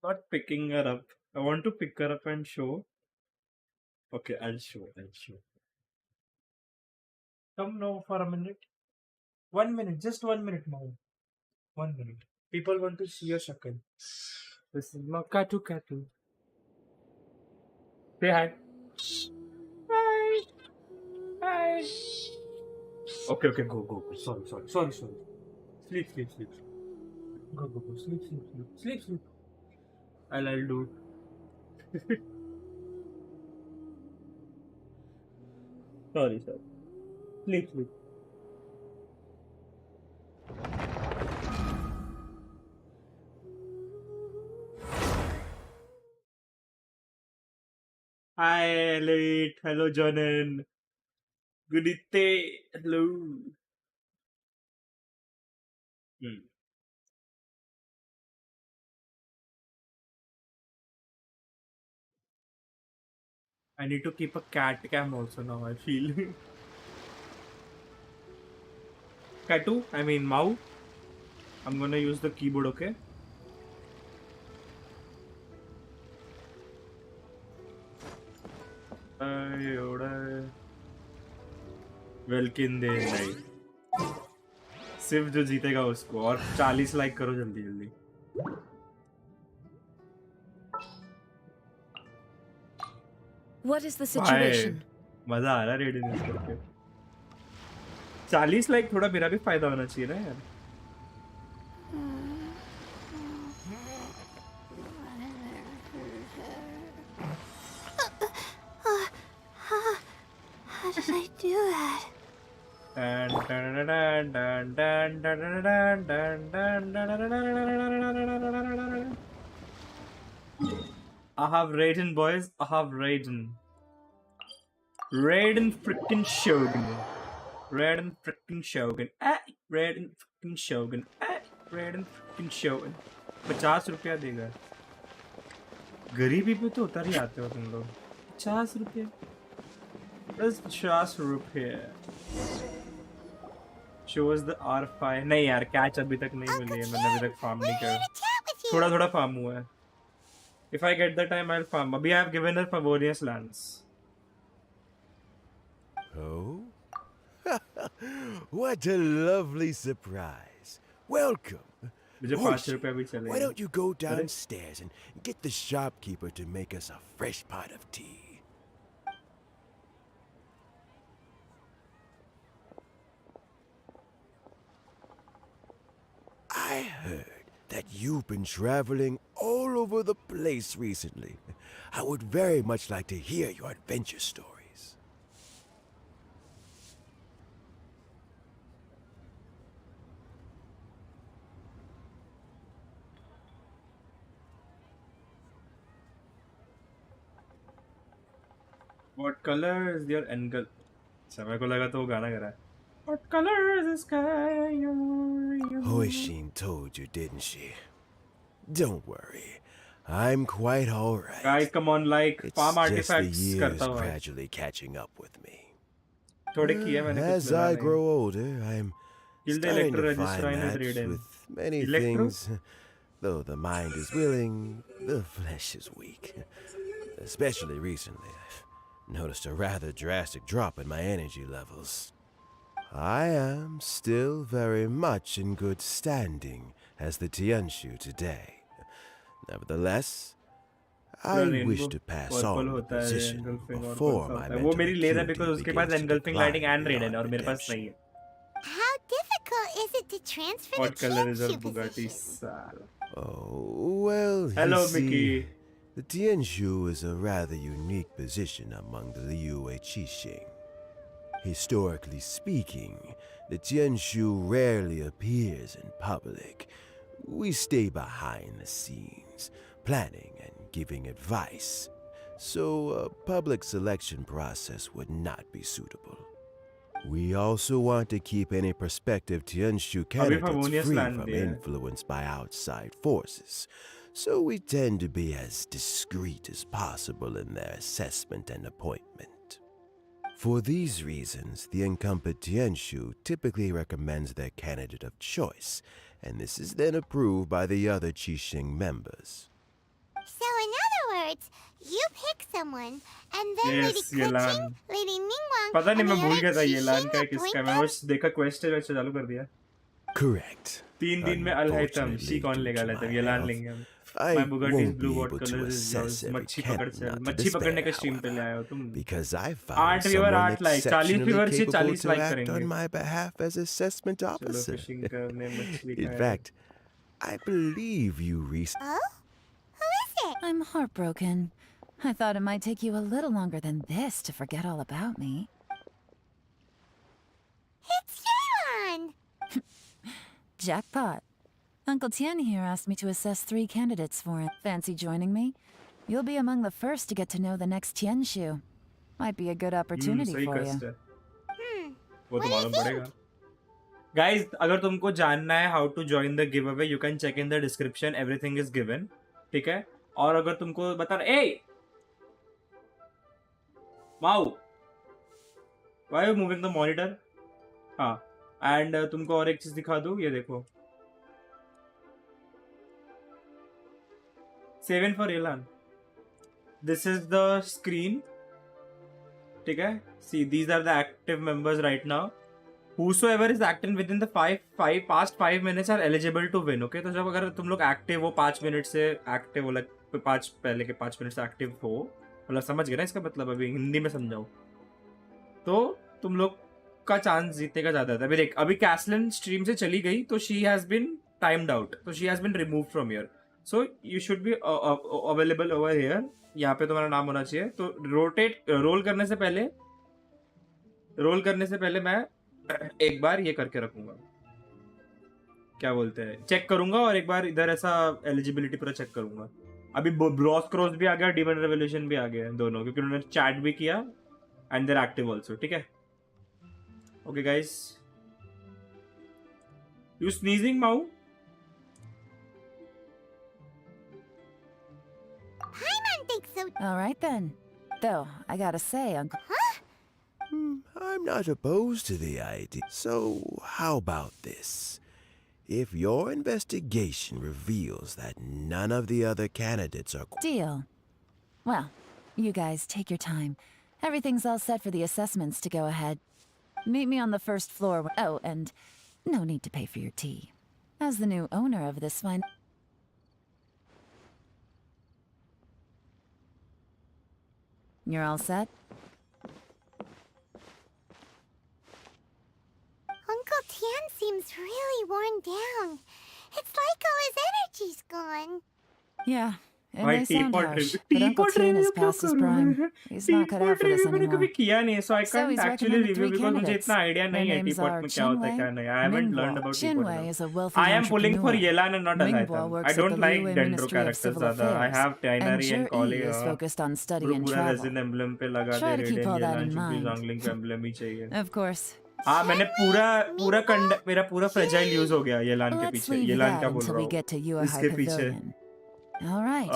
Not picking her up. I want to pick her up and show. Okay, I'll show. I'll show. Come now for a minute. 1 minute, just 1 minute now. 1 minute. People want to see your shakal. This is Katu Katu. Say hi. Hi. Hi. Okay, okay, go, go, go. Sorry, sorry, sorry, sorry. Sleep, sleep, sleep. Go, go, go. Sleep, sleep, sleep. Sleep, sleep. I'll do. Sorry, sorry. Sleep, sleep. Hi, Elite. Hello, Jonan. Good day. Hello. Hmm. I need to keep a cat cam also now, I feel. Katu, I mean Mau. I'm gonna use the keyboard, okay? Welkin दे नहीं सिर्फ जो जीतेगा उसको और 40 like करो जल्दी जल्दी What is the situation? मजा आ रहा है रेडी न्यूज़ करके 40 लाइक थोड़ा मेरा भी फायदा होना चाहिए ना यार How did I do that? I have Raiden, boys. I have Raiden. Raiden freaking Shogun. Raiden freaking Shogun. Raiden freaking Shogun. Raiden freaking Shogun. 50 रुपया देगा गरीबी पे तो उतर ही आते हो तुम लोग 50 रुपये बस 50 रुपये shows the R5 नहीं यार कैच अभी तक नहीं मिली है मैंने अभी तक फार्म नहीं किया थोड़ा थोड़ा फार्म हुआ है if I get the time I'll farm अभी I have given her Favorious lands Oh? What a lovely surprise. Welcome. मुझे 5 रुपये भी चले Why don't you go downstairs and get the shopkeeper to make us a fresh pot of tea? I heard that you've been traveling all over the place recently. I would very much like to hear your adventure stories. What color is your angle? समय को लगा तो वो गाना गा रहा है What color is the sky? Hoishin told you, didn't she? Don't worry. I'm quite alright. Guys, come on, like farm It's just the artifacts years करता हूँ gradually catching up with me. थोड़े किए मैंने कुछ As लगा I नहीं grow older, I'm Kill the starting Electro to find Register that Raiden. with many Electro? things, though the mind is willing, the flesh is weak. Especially recently, I've noticed a rather drastic drop in my energy levels. I am still very much in good standing as the Tianshu today. Nevertheless, I wish to pass on the position before my वो mental मेरी ले रहा है acuity because उसके पास begins to engulfing lighting decline and Raiden beyond और मेरे पास redemption. नहीं है How difficult is it to transfer What the color is your Tianshu Bugatti position? साला Oh, well, Hello, you see, Mickey. the Tianshu is a rather unique position among the Liyue Qixing. Historically speaking, the Tianshu rarely appears in public. We stay behind the scenes, planning and giving advice, so a public selection process would not be suitable. We also want to keep any prospective Tianshu candidates Favonius free land from दिया है influence by outside forces, so we tend to be as discreet as possible in their assessment and appointment. For these reasons, the incumbent Tianshu typically recommends their candidate of choice, and this is then approved by the other Qixing members. cards. You pick someone, and then Lady Yes, Yelan. Kuching, Lady Ningguang, पता नहीं and मैं the भूल other गया था येलान Qixing का appoint किसका मैं them? बस देखा क्वेस्ट है वैसे चालू कर दिया Correct. 3 दिन में अलहैतम शी Unfortunately, कौन due लेगा to लेते my येलान health, लेंगे हम I My Bugatti is won't blue be what able color to is yours assess every मच्छी पकड़ candidate चल not to मच्छी पकड़ने despair, के स्ट्रीम पे ले आए हो however, तुम because I 8 found viewer someone 8 like 40 exceptionally viewer से capable 40 to लाइक act करेंगे on my behalf as assessment चलो officer. फिशिंग करने मछली In खाए fact, I believe you recently. Oh? Who is it? I'm heartbroken. I thought it might take you a little longer than this to forget all about me. It's Yelan! Jackpot. Uncle Tian here asked me to assess 3 candidates for him. Fancy joining me? You'll be among the first to get to know the next Tianshu. Might be a good opportunity सही for कस्ट you. है वो तो What do you मालूम think? पड़ेगा guys अगर तुमको जानना है how to join the giveaway you can check in the description everything is given ठीक है और अगर तुमको बता ए wow why are you moving the monitor हाँ एंड तुमको और एक चीज दिखा दूं ये देखो 7 फॉर एलान दिस इज द स्क्रीन ठीक है see these are the active members right now whosoever is active within the past 5 minutes are eligible to win okay तो जब अगर तुम लोग एक्टिव हो 5 मिनट से एक्टिव हो लाइक पहले के 5 मिनट से एक्टिव हो मतलब समझ गए ना इसका मतलब अभी हिंदी में समझाओ तो तुम लोग का चांस जीतने का ज्यादा था अभी देख अभी कैसलिन स्ट्रीम से चली गई तो she has been timed out तो she has been remove from here so you should be available over here यहाँ पे तुम्हारा नाम होना चाहिए तो रोल करने से पहले मैं एक बार ये करके रखूंगा क्या बोलते हैं चेक करूंगा और एक बार इधर ऐसा एलिजिबिलिटी पूरा चेक करूंगा अभी ब्रॉस क्रॉस भी आ गया डीमन रेवोल्यूशन भी आ गया दोनों क्योंकि उन्होंने चैट भी किया एंड देयर एक्टिव आल्सो ठीक है ओके गाइस यू स्नीजिंग माउ Paimon thinks so. All right then. Though, I gotta say, Uncle... I'm not opposed to the idea. So, how about this? If your investigation reveals that none of the other candidates are... Deal. Well, you guys take your time. Everything's all set for the assessments to go ahead. Meet me on the first floor. Oh, and no need to pay for your tea. As the new owner of this fine... You're all set? Uncle Tian seems really worn down. It's like all his energy's gone. Yeah, it भाई may sound teapot harsh, but Uncle Tian is past his prime. He's not cut out for this मैंने कभी anymore. किया नहीं so I So can't he's actually recommended review 3 because मुझे candidates. इतना idea Their नहीं है names teapot are में क्या होता है क्या Chinwei, नहीं I haven't learned about teapot Chinwei is a wealthy I am pulling for entrepreneur. Yelan and not Mingbo Alhaitham. works I at don't the like Liyue Dendro Ministry of characters Civil ज़्यादा I Affairs. have And Tinary and Collie is focused on study and पूरा travel. Resin emblem पे लगा Try they to keep radian all that येलान in should be mind. जॉन्गलिंग का emblem ही चाहिए Of course. हाँ मैंने मेरा पूरा फ्रेजाइल यूज हो गया येलान के Let's पीछे leave येलान that क्या बोल until रहा we हूँ get to Yuehai इसके पीछे Pavilion. All right.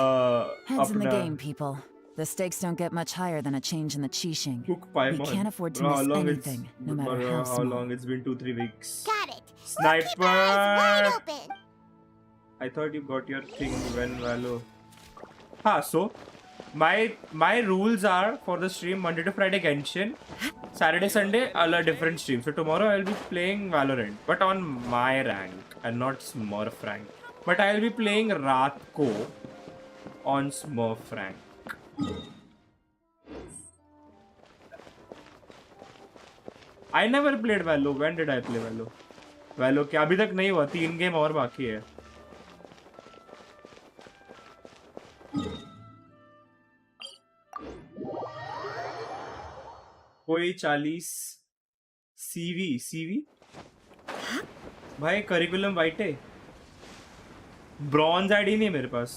Heads in the अपना game, people. The stakes don't get much higher than a change in the Qixing. Cook We Paimon. can't afford to Bro, miss how long anything, no matter bro, how how small. long it's been 2-3 weeks. Got it. We'll keep our eyes wide Sniper! open. I thought you got your thing when Valo. So my rules are for the stream Monday to Friday Genshin, Saturday Sunday all are different streams. So tomorrow I'll be playing Valorant, but on my rank and not Smurf rank. But I'll be playing Ratko on Smurf rank. I never played Valo. When did I play Valo? Valo क्या अभी तक नहीं हुआ 3 game और बाकी है कोई 40 CV भाई करिकुलम वाइट है ब्रॉन्ज आईडी नहीं है मेरे पास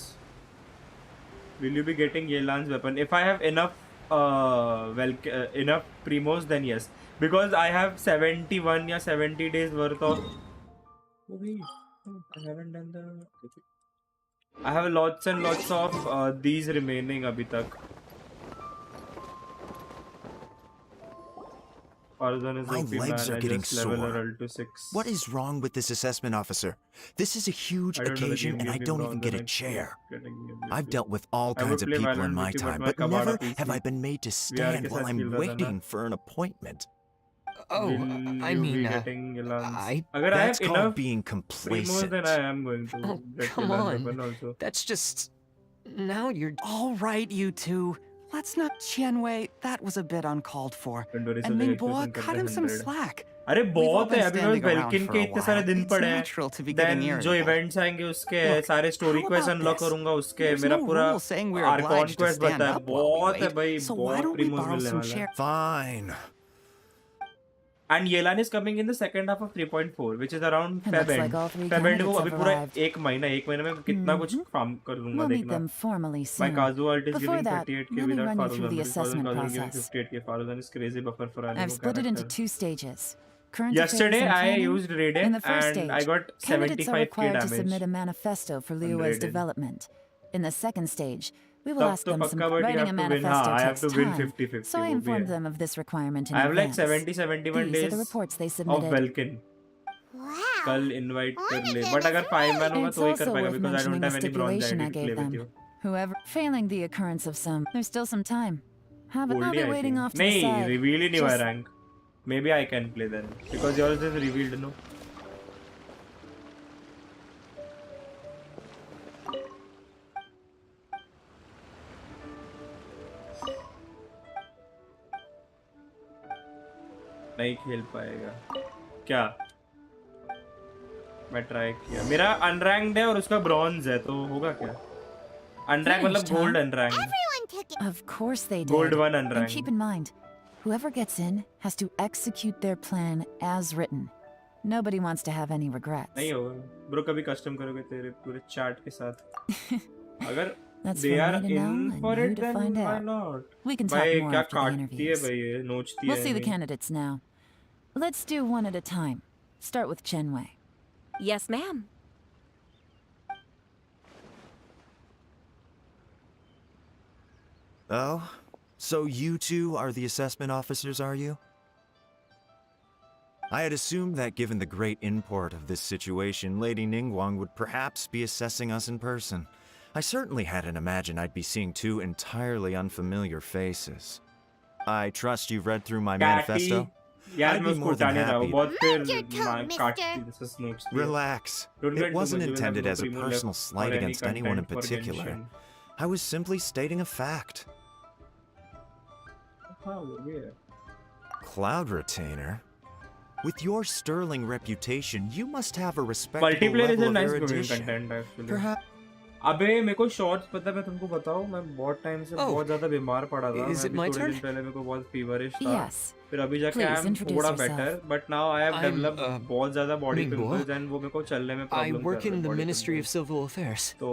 will you be getting Yelan's weapon if I have enough enough primos then yes because I have 71 या 70 days worth of I haven't done the I have lots and lots of these remaining अभी तक Farzan is My OP, legs man. are I getting just level sore. her to 6. What is wrong with this assessment officer? This is a huge I don't know the occasion game and I gives me don't bronze even get and a I chair. keep getting game I've with dealt with all I would kinds of play people in Valorant my with you, but time, my but Kabada never PC. have I been made to VR stand के while साथ I'm खेल रहा था ना. waiting for an appointment. Oh, Will I you mean, be getting Elans? I... Agar I That's have called enough being primos, complacent. then I am going to Oh, get come Elan on. weapon also. That's just... Now you're... All right, you two. Let's not Qianwei. That was a bit uncalled for. Inventory से And लेके Ningbo, तुम कर cut ले him some 100. slack. अरे We've all बहुत been है अभी standing बस around वेल्किन for के a इतने सारे while. दिन It's पड़े हैं. natural to be Then getting जो irritable. इवेंट्स आएंगे उसके Look, सारे story how quest about unlock this? करूंगा उसके There's मेरा no पूरा rule saying we're Arcon obliged to quest stand बनता है. up while we बहुत है wait. भाई, So why बहुत don't we प्रीमोस borrow मिलने some वाला है. share? Fine. And Yelan is coming in the second half of 3.4, which is around It Feb looks end. like all three Feb end को candidates अभी have पूरा arrived. एक महीने में कितना कुछ फार्म कर लूंगा We'll meet देखना. them formally My soon. Kazu ult is Before giving that, 38k let me without run you through Faruzan. the Because assessment Kazu is giving process. 58k. Faruzan is crazy buffer for I've split it into 2 stages. Current Yesterday affairs and I planning. used Raiden In the first and stage, I got candidates are 75k required to damage. submit a manifesto for Liu's Raiden. development. In the second stage, we will तब ask तो them some पक्का but you writing have a to win. manifesto हाँ, I have takes to win time, 50-50. so I वो भी informed है. them of this requirement in I have like advance. 70-71 These are days the reports they of submitted. Welkin. Wow. कल invite कर ले. Honestly, But अगर that's 5 man होगा It's तो ही कर also पाएगा worth because I don't mentioning a have any bronze stipulation I ID to play gave with them. you. Whoever, failing the occurrence of some, there's still some time. Have it, I'll Goldie be I waiting think. off to the नहीं, side. reveal ही नहीं हुआ Just- rank. Maybe I can play then because yours is revealed, no? नहीं खेल पाएगा क्या? मैं try किया. मेरा अनरैंक्ड है और उसका ब्रॉन्ज है तो होगा क्या? अनरैंक मतलब Finished, huh? Gold unrank. Everyone took it. Of course they did. Gold 1 And unranked. keep in mind, whoever gets in has to execute their plan as written. Nobody wants to have any regrets. नहीं होगा. Bro कभी custom करोगे तेरे पूरे chart के साथ. अगर That's they for are me to know in and for you it to then find why out. not? We can talk भाई more क्या after the काटती है interviews. भाई ये नोचती We'll है. see the नहीं. candidates now. Let's do one at a time. Start with Chenwei. Yes, ma'am. Oh, so you two are the assessment officers, are you? I had assumed that given the great import of this situation, Lady Ningguang would perhaps be assessing us in person. I certainly hadn't imagined I'd be seeing two entirely unfamiliar faces. I trust you've read through my manifesto? यार I'd मैं be उसको more than उठाने रहा हूँ. happy. बहुत Mind your फिर tongue, काटती है जैसे नोचती है. Relax. Don't get It too wasn't much, intended we'll as a have no personal primo slight left or against any anyone in content for particular. Genshin. I was simply stating a fact. हाँ वो भी है. Cloud Retainer? With your sterling reputation, you must have a respectable Multiplayer is level a of nice growing erudition. content actually. Perhaps अबे मेरे को shorts पता है मैं तुमको बताऊं मैं बहुत टाइम से Oh, बहुत ज्यादा बीमार पड़ा था. is मैं it अभी my थोड़े turn? दिन पहले मेरे को बहुत फीवरिश था. Yes. फिर अभी जाके Please, आई एम introduce थोड़ा yourself. Better but now I have I'm, developed बहुत ज्यादा बॉडी Ningbo. पिंपल्स एंड वो मेरे को चलने में I प्रॉब्लम कर work रहा है. in the body Ministry of pimples. Civil Affairs. तो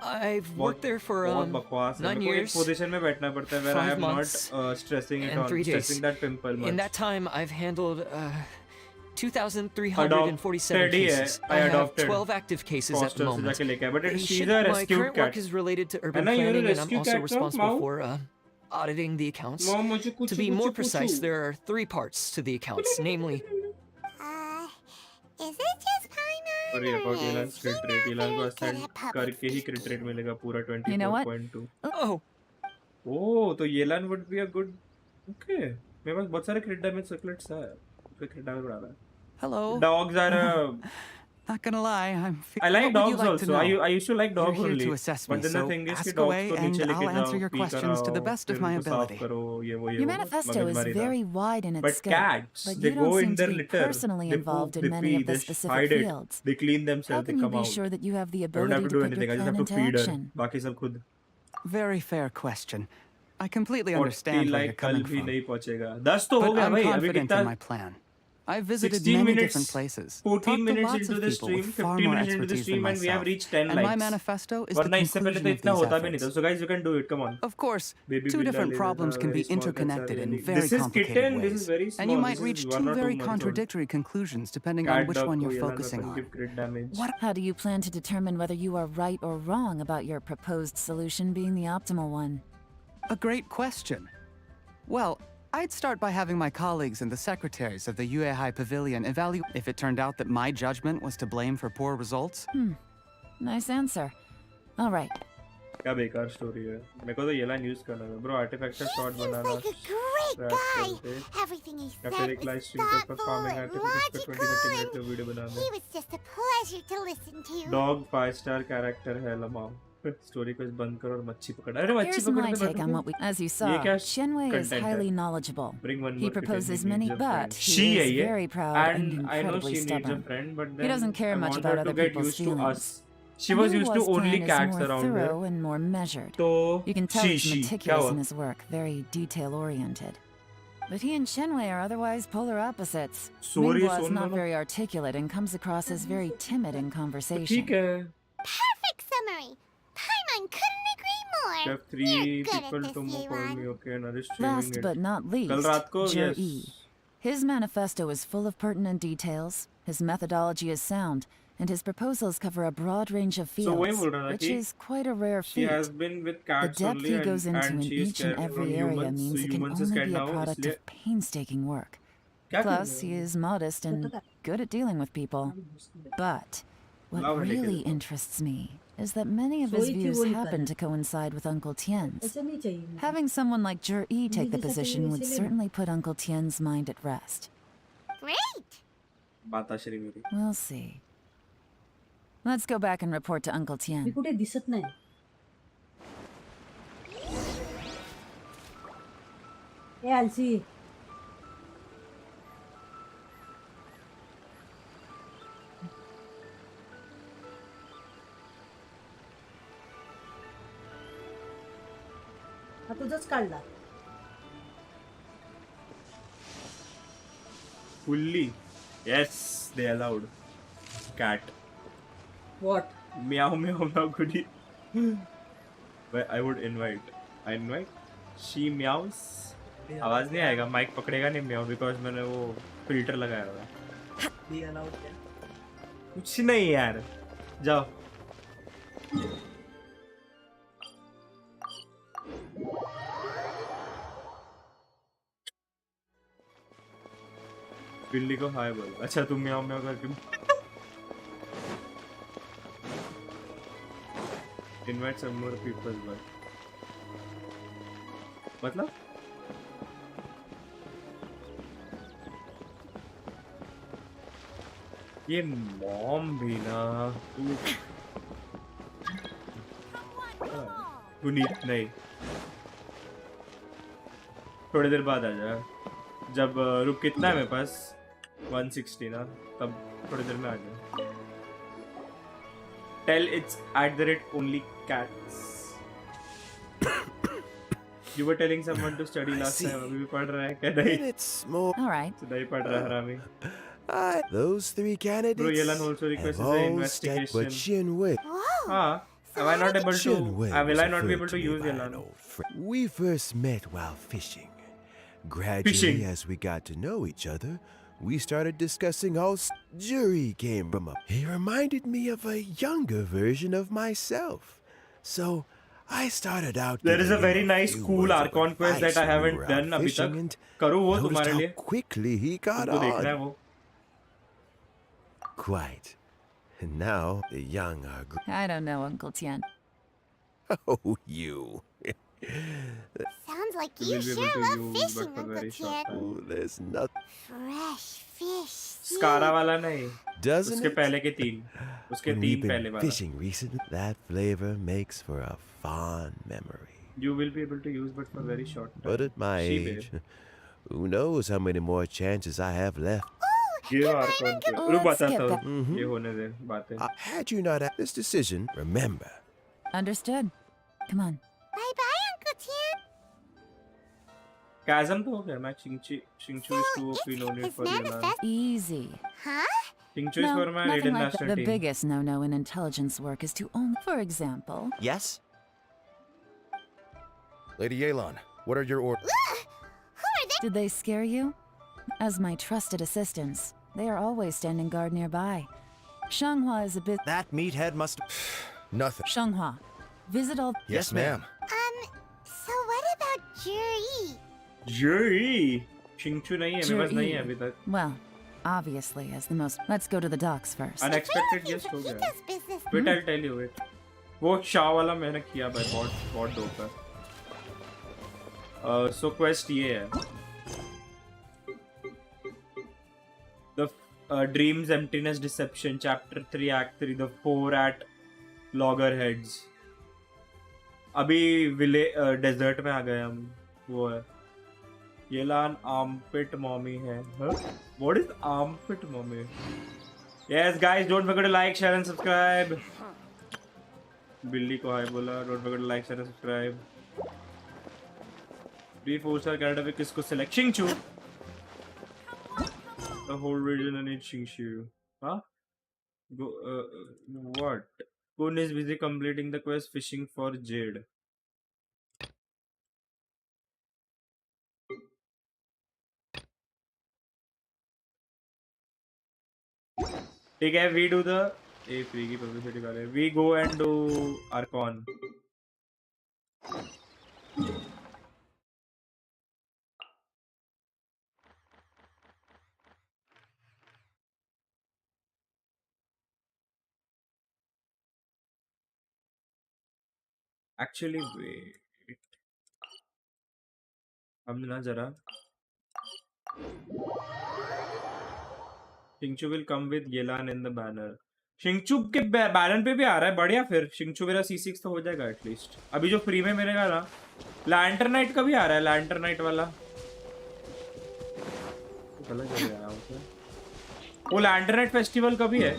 I've बहुत worked there for बहुत बकवास है. 9 मेरे को एक years. पोजीशन में बैठना पड़ता है where I 5 am not months stressing it and on 3 days. stressing that pimple much. In that time, I've handled 2,347 Adopted है. cases. I have adopted 12 active cases at Foster the से moment. जाके लेके आया but it, she's a My rescued current cat. work is related to urban ना, you're a planning, and I'm rescue also cat, responsible Mao? for auditing the accounts. Mom, मुझे कुछ To be कुछ more कुछ precise, कुछ. there are 3 parts to the accounts, namely Is it just Paimon? और ये or about Elan's is crit he rate. not Elan को very good ascend at public करके ही crit speaking? rate मिलेगा पूरा You know what? 24.2. oh, Oh, तो Elan would be a good. Okay. मेरे पास बहुत सारे crit damage circlets है. फिर crit damage बढ़ा रहा है. Hello. Dogs are. Not gonna lie, I like what would dogs you like also. to know? I used to like You're dogs here only. to assess me, But then the so thing is कि ask dogs away को नीचे and लेके I'll answer जाओ, your pee questions to the कराओ, best of फिर my उनको साफ ability. करो, ये वो Your manifesto is मगजमारी था. very wide in its But scope, cats, but they you go don't in seem their to be litter. personally They involved poop, in they many pee, of the they specific hide it. fields. They clean How themselves, they can you come be out. sure that you have the I don't have ability to to do put your anything. I just plan have to into feed her. action? बाकी सब खुद. Very fair question. I completely 40 understand where you're like कल coming भी from. नहीं पहुंचेगा. 10 तो हो But गया I'm भाई. अभी confident in कितना? my plan. I've visited 16 many minutes, different places, 14 talked to minutes lots into of the people stream, with far 15 more minutes into the expertise stream, than and we have myself. reached 10 And my likes. manifesto is the वरना इससे पहले तो conclusion of इतना these होता भी नहीं था. efforts. So guys, you can do it. Come on. Of course, Baby two Billa different Lena, problems can very be small cats are interconnected in really- very This is complicated kitten, this ways. is very And small, you this might is reach 1 two or 2 very months old. contradictory conclusions depending Cat on which dog one को you're Elan focusing weapon on. give crit damage. How do you plan to determine whether you are right or wrong about your proposed solution being the optimal one? A great question. Well, I'd start by having my colleagues and the secretaries of the UAI Pavilion evaluate if it turned out that my judgment was to blame for poor results. Nice answer. All right. क्या बेकार story है मेरे को तो ये line use करना है bro artifact shot Seems banana like a great scrap guy. करते Everything he या said फिर एक लाइव was स्ट्रीम पर thoughtful फार्मिंग and एक्टिविटीज पर 20-30 logical, मिनट का and video banana he was just a pleasure to listen to. Dog 5 star character है लमाओ story को बंद करो और मच्छी पकड़ अरे मच्छी Here's my पकड़ने take on what we. As you saw, ये क्या Xianwei is content highly है? knowledgeable. Bring one He more kitten, proposes he many, needs a friend. but She he है is ये, very proud and and I know incredibly she needs a stubborn. friend, but He then doesn't care I much want about her other to get people's used to feelings. us. She was used to Yuhua's only plan cats is more around her. thorough and more measured. तो You can tell he's क्या meticulous हुआ? in his work, very detail-oriented. But he and Shenwei are otherwise polar opposites. Sorry, Minghua is soon not लो ना। very articulate and comes across as very timid in conversation. ठीक है Perfect summary. Paimon couldn't agree more. You have 3 You're good people at this, to call Yuan. me okay and are streaming Last it but not least, कल रात को Jur-E. yes His manifesto is full of pertinent details, his methodology is sound, and his proposals cover a broad range of So वही fields, बोल रहा था which कि is quite a rare she has feat. been with The cats depth only he goes into and in she is each and scared every from area humans means so it can humans is only scared be a now product इसलिए of painstaking work. क्या Plus, कर he रहे हो? is modest and good at dealing with people. But what Love it, really लेके interests me is that many of his सोई थी views वो निकाली। happen to coincide with Uncle Tien's. ऐसा नहीं चाहिए मुझे। Having someone like Jur-E take the जैसा position चाहिए would वैसे लेना। certainly put Uncle Tien's mind at rest. Great. बाताश्री मेरी We'll see. Let's go back and report to Uncle me Tien. कुठे दिसत नाही ए आलसी हा तुझंच काढला fully yes they allowed cat what meow meow meow goody but I would invite she meows आवाज नहीं आएगा माइक पकड़ेगा नहीं meow because मैंने वो फिल्टर लगाया हुआ है कुछ नहीं यार जाओ बिल्ली को हाय बोलो अच्छा तुम म्याओ म्याओ करके invite some more people but मतलब ये मॉम भी ना तू नहीं थोड़ी देर बाद आ जा जब रुक कितना है मेरे पास 160 ना तब थोड़ी देर में आ जाए tell it's @only cats you were telling someone to study last time अभी भी पढ़ रहा है क्या नहीं And it's more. All right. नहीं पढ़ रहा है हरामी Those 3 candidates Bro, Yelan also have requested an all stepped investigation. but Shinwei. Whoa. हाँ am I not able to Shinwei will I was not be referred able to me use by Yelan an old friend. We first met while fishing. Gradually, Fishing. as we got to know each other, we started discussing how jury came from up. He reminded me of a younger version of myself. So I started out. There is a giving him very nice few cool words of Archon quest that advice I when we haven't were out done अभी fishing तक and करूँ वो noticed तुम्हारे how लिए quickly he got तुमको देखना है on. वो Quite. And now the young are. I don't know, Uncle Tien. Oh, you. Sounds like You you will be sure able to love use, fishing, but for Uncle very short Tien. time. Oh, there's nothing. Fresh fish. स्कारा वाला नहीं Doesn't उसके it? पहले के 3 उसके When we've 3 पहले been वाला fishing recently, that flavor makes for a fond memory. you will be able to use but for very short time But at my She age, who knows how many more chances I have left? ये Archon पे रुक Let's बताता skip हूँ that. ये होने दे बातें Had you not had this decision, remember, Understood. Come on. Bye-bye, Uncle Tien. Chasm तो हो गया मैं Xingqiu is too OP no need His for Yelan manifest. Easy. Huh? Xingqiu is No, for my nothing Raiden like that. national The team biggest no-no in intelligence work is to only, for example, Yes? Lady Yelan, what are your orders? Who are they? did they scare you? As my trusted assistants, they are always standing guard nearby. Shanghua is a bit. That meathead must. Nothing. Shanghua, visit all. Yes, ma'am. So what about Juri? Jui. शिंगचू नहीं है, मेरे पास नहीं है अभी तक. Well, obviously, as the most. Let's go to the docks first. Unexpected guest हो गया. Wait, I'll tell you it. वो शाह वाला मैंने किया भाई, बहुत dope है. So quest ये है. The Dreams, Emptiness, Deception, Chapter 3, Act 3, the 4 at Loggerheads. अभी डेजर्ट में आ गए हम. वो है येलान आर्मपिट मॉमी है. What is armpit mommy? Yes guys, don't forget to like, share and subscribe. बिल्ली को हाय बोला. Don't forget to like, share and subscribe. 3 4-star character पे किसको select? शिंगचू. The whole region and it's शिंगचू. Huh? Go. What? Kun is busy completing the quest fishing for jade. ठीक है, we do the free की publicity कर रहे हैं. We go and do Archon. Actually, wait. हम ना जरा. शिंगचू will come with Yelan in the banner. शिंगचू के बैनर पे भी आ रहा है. बढ़िया. फिर शिंगचू मेरा C6 तो हो जाएगा एटलीस्ट. अभी जो फ्री में मिलेगा ना, लैंटर्न नाइट का भी आ रहा है. लैंटर्न नाइट वाला वो लैंटर्न नाइट फेस्टिवल का भी है.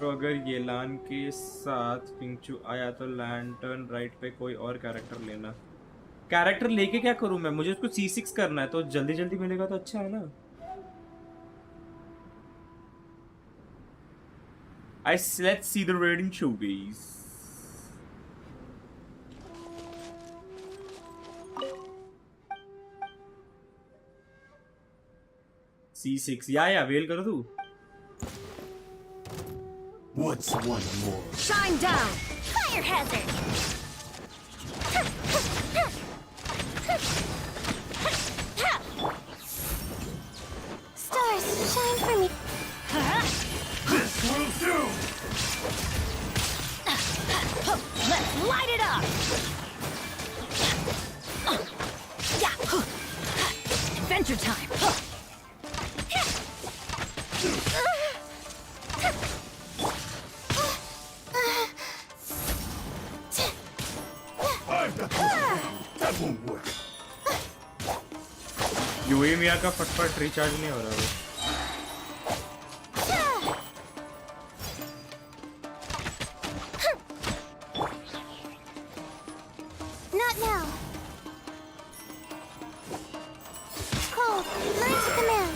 तो अगर येलान के साथ पिंचू आया तो लैंटर्न राइट पे कोई और कैरेक्टर लेना. कैरेक्टर लेके क्या करूं मैं? मुझे उसको C6 करना है, तो जल्दी जल्दी मिलेगा तो अच्छा है ना. Let's see the rating showcase. C6 या वेल करो तू. What's one more? Shine down! Fire hazard! Stars, shine for me! This will do! Let's light it up! Adventure time! यूएमिया का फटफट रिचार्ज नहीं हो रहा है. Not now. Cold, learn to command.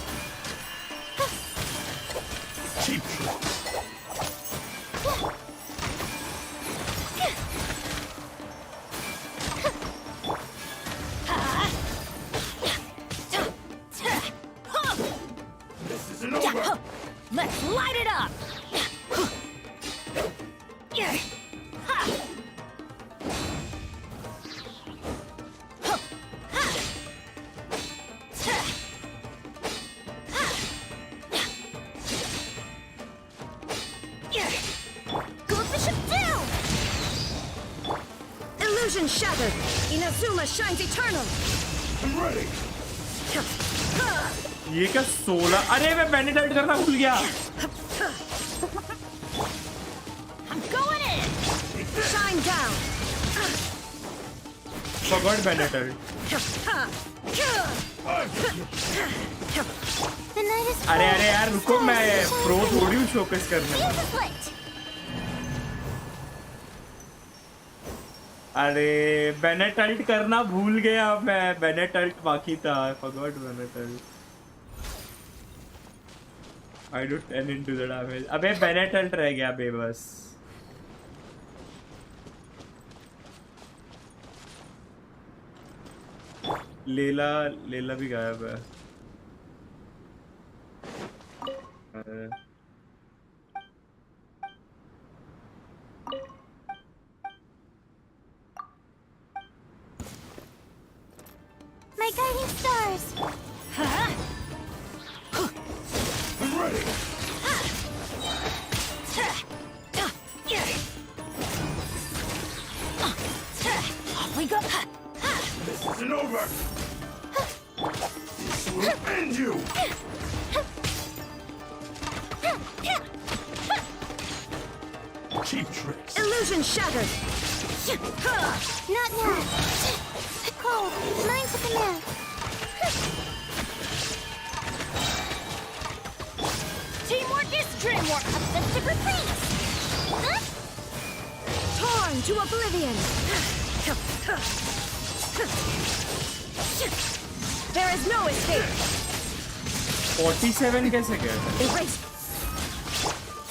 Cheap shot. Let's light it up! Goldfish down! Illusion shattered! Inazuma shines eternal! I'm ready! ये क्या 16? अरे मैं penetrate करना भूल गया. I'm going in! Shine down! Forgot penetrate. The night is अरे यार रुको, मैं प्रो थोड़ी हूँ फोकस करने में. अरे बेनेटल्ट करना भूल गया मैं, बेनेटल्ट बाकी था, I forgot Bennett ult. I do 10 into the damage। अबे बेनेटल्ट रह गया बेबस। लेला लेला भी गायब है। अरे My guiding stars. I'm ready. Off we go. This isn't over. This will end you. Cheap tricks. Illusion shattered. Not now. Cold. Mine to command. Teamwork is dreamwork. Obsessive freeze. Torn to oblivion. There is no escape. 47 कैसे गया? Erase.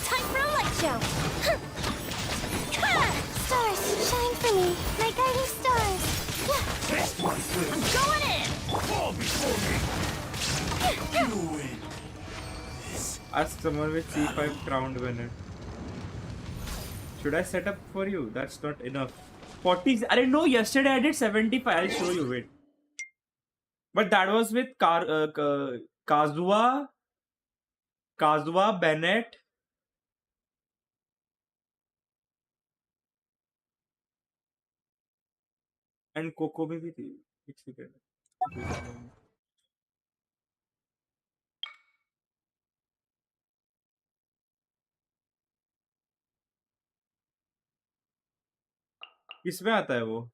Time for a light show. Stars, shine for me. My guiding stars. Taste my food. I'm going in. Fall before me. You win. Ask someone with C5 crowned winner. Should I set up for you? That's not enough. 40. I didn't know. Yesterday I did 75. I'll show you it. But that was with Kazuha, Bennett. And Coco भी थी। एक second. किसमें आता है वो?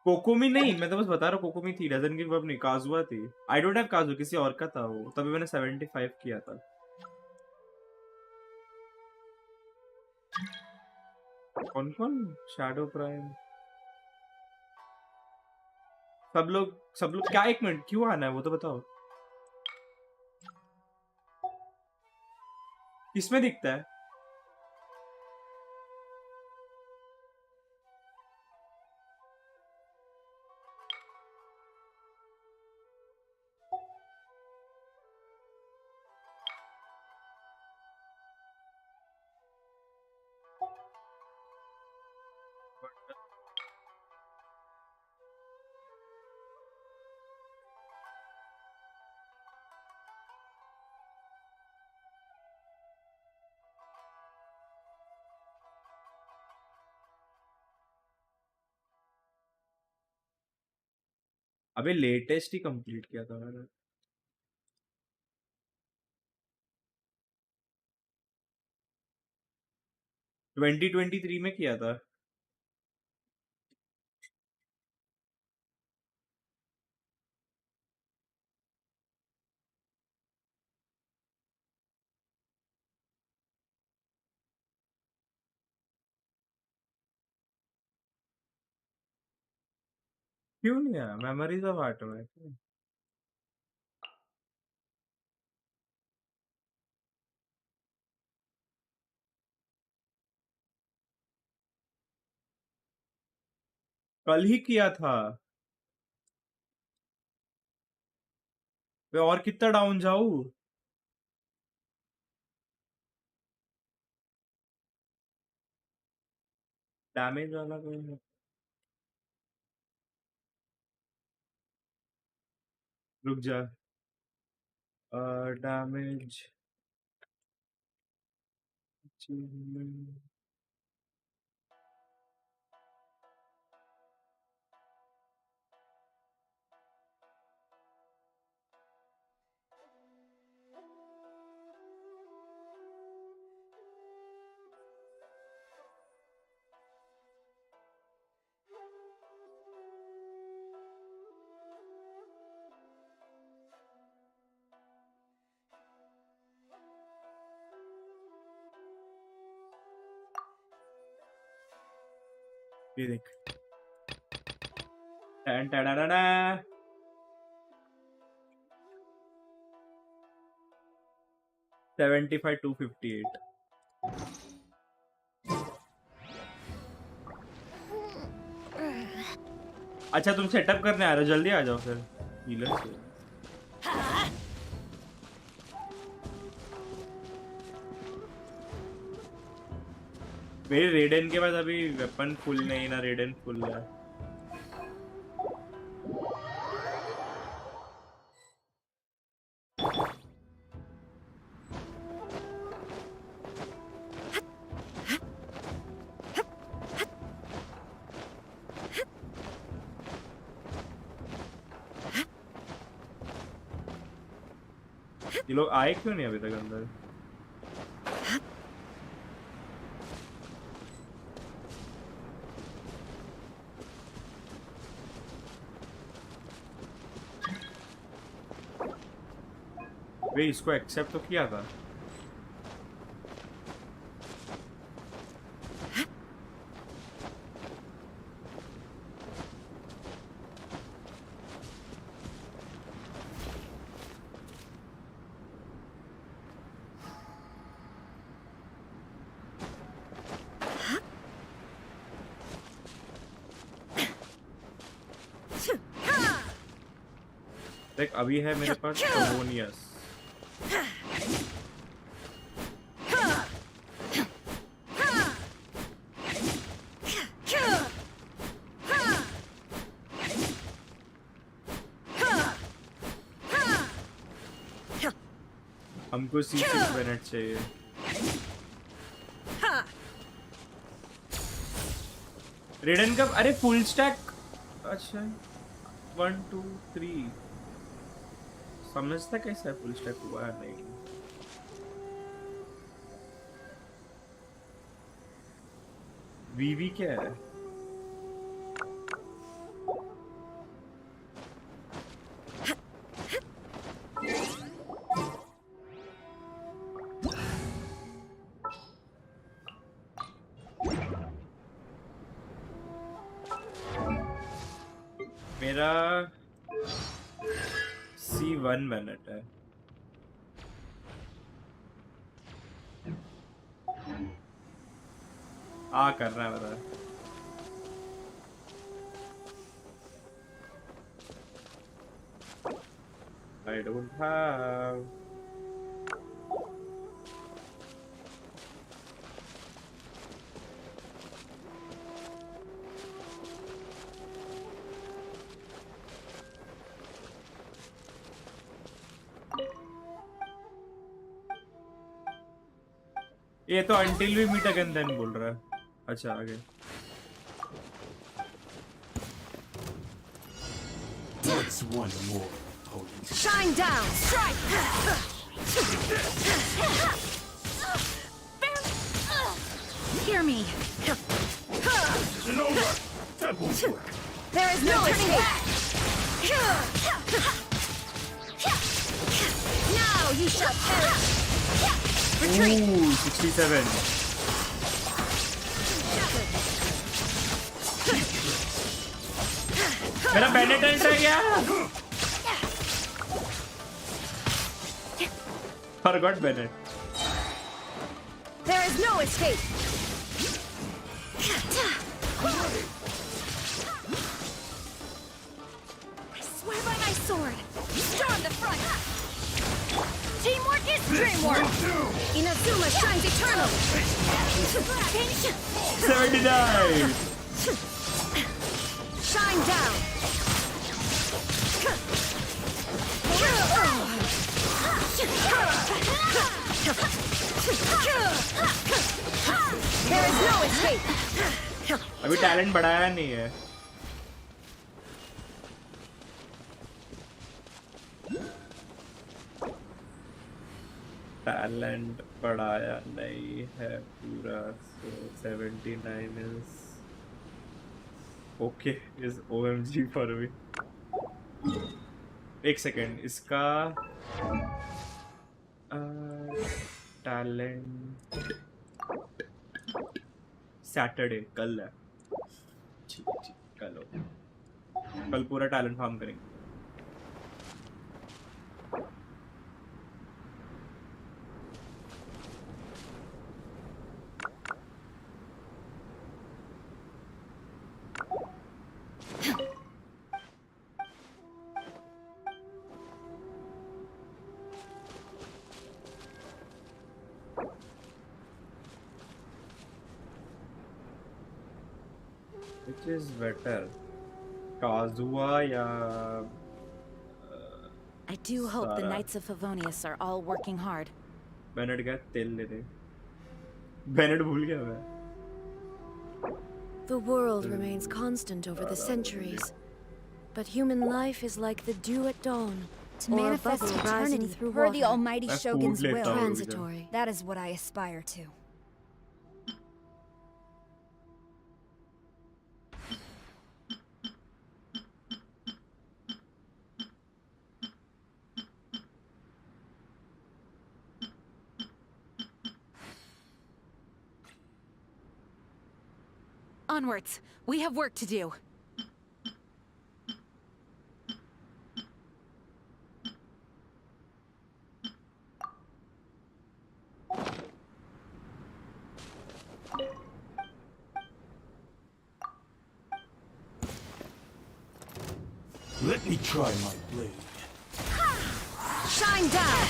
कोकोमी नहीं, मैं तो बस बता रहा हूँ कोकोमी थी, डजन की नहीं, काजुआ थी। आई डोंट हैव काजू, किसी और का था वो, तभी मैंने 75 किया था। कौन कौन? Shadow prime. सब लोग क्या? 1 मिनट, क्यों आना है वो तो बताओ। किसमें दिखता है? अबे लेटेस्ट ही कंप्लीट किया था मैंने। 2023 में किया था। क्यों नहीं आया? मेमोरीज ऑफ आर्ट में कल ही किया था। वे और कितना डाउन जाऊं? डैमेज वाला कोई नहीं। रुक जा। Damage achievement. ये देख टन टन 75 258 अच्छा तुम सेटअप करने आ रहे हो जल्दी आ जाओ फिर हीलर से मेरे रेडन के पास अभी वेपन फुल नहीं ना रेडन फुल है ये लोग आए क्यों नहीं अभी तक अंदर वे इसको एक्सेप्ट तो किया था देख अभी है मेरे पास अमोनियस हमको C6 मिनट चाहिए रेडन कब अरे फुल स्टैक अच्छा 1 2 3 समझता कैसा है फुल स्टैक हुआ है नहीं वीवी क्या है मेरा C1 मिनट है करना है बता I don't have ये तो until we meet again then बोल रहा है अच्छा आगे What's one more opponent? Shine down! Strike! Hear me. Sonora! Devil's work! There is no turning back! Now you shall perish! Retreat! Ooh, 67 मेरा पेनिटेंट रह गया Forgot Bennett. There is no escape! I swear by my sword! Star on the front! Teamwork is dreamwork! Inazuma shines eternal! 79 Shine down! There is no escape! अभी talent बढ़ाया नहीं है talent बढ़ाया नहीं है पूरा so 79 is okay is OMG for me एक second इसका टैलेंट सैटरडे कल है लो कल पूरा टैलेंट फार्म करेंगे Which is better, Kazuha या I do hope the Sara. Knights of Favonius are all working hard. Bennett का तेल ले ले बेनेट भूल गया मैं The world remains constant over the centuries. But human life is like the dew at dawn. To or a manifest bubble rising eternity through per water. the almighty That's Shogun's cool, will. Tom. Transitory. That is what I aspire to. Onwards. We have work to do. Let me try my blade. Shine down!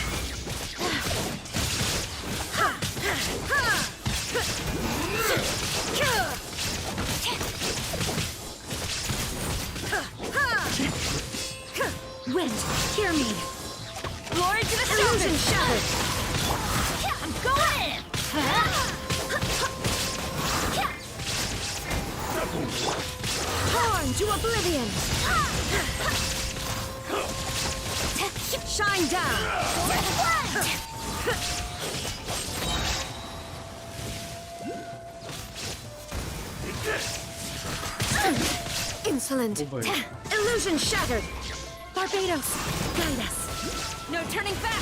Wind, hear me! Glory to the illusion shattered! I'm going in! Torn to oblivion! Shine down! Insolent! Oh boy. Illusion shattered! Barbados, guide us! No turning back!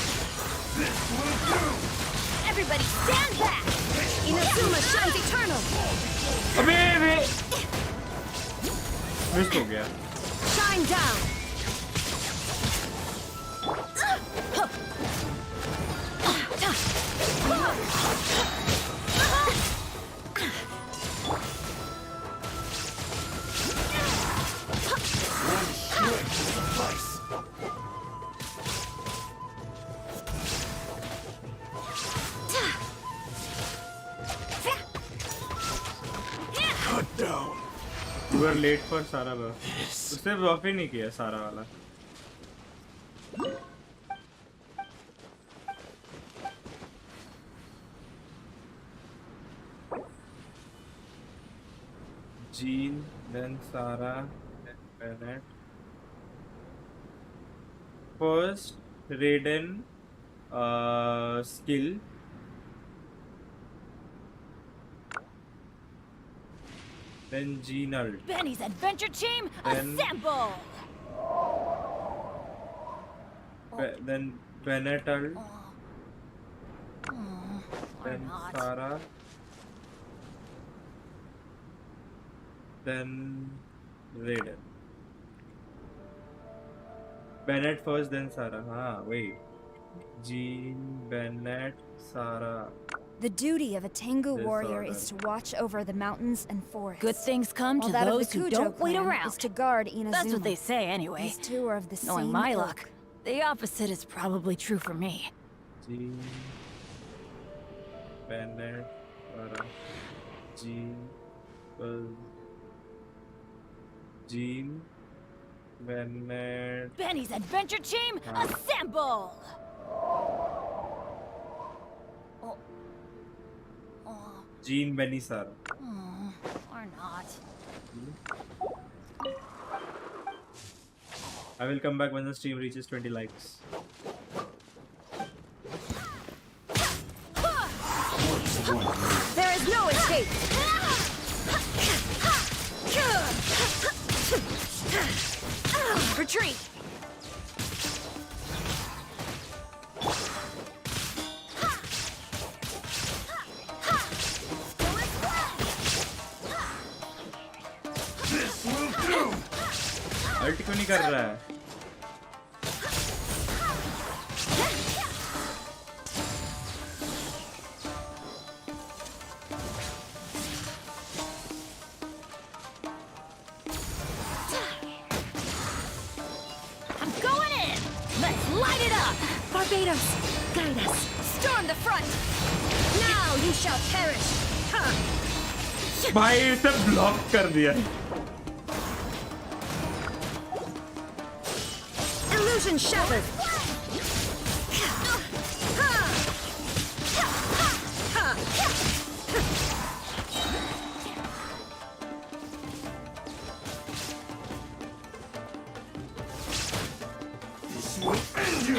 Everybody stand back! Inazuma shines eternal! अबे miss हो गया Shine down! Cut down. You were late for सारा बस उसने बफ ही नहीं किया सारा वाला Jean, then Sarah, then Bennett. First, Raiden, skill. Then Jean ult. Benny's adventure team, Then- assemble! Then Bennett ult. Or Then not. Sarah. Then Raiden. Bennett first, then Sarah. Ah, wait. Jean, Bennett, Sarah. The duty of a Tengu This warrior order. is to watch over the mountains and forests. Good things come While to that of those the who Kujo don't wait clan around. is to guard Inazuma. That's what they say anyway. These two are of the Knowing same my ilk. luck, the opposite is probably true for me. Jean, Bennett, Sarah. Jean, Jean, Bennett. Benny's adventure team, assemble! Jean, Benny, Sarah. Or not. I will come back when the stream reaches 20 likes. There is no escape! Retreat! This will do. Ult क्यों नहीं कर रहा है? I'm going in! Let's light it up! Barbados, guide us. Storm the front! Now you shall perish! Huh. भाई इसे block कर दिया। Illusion shattered!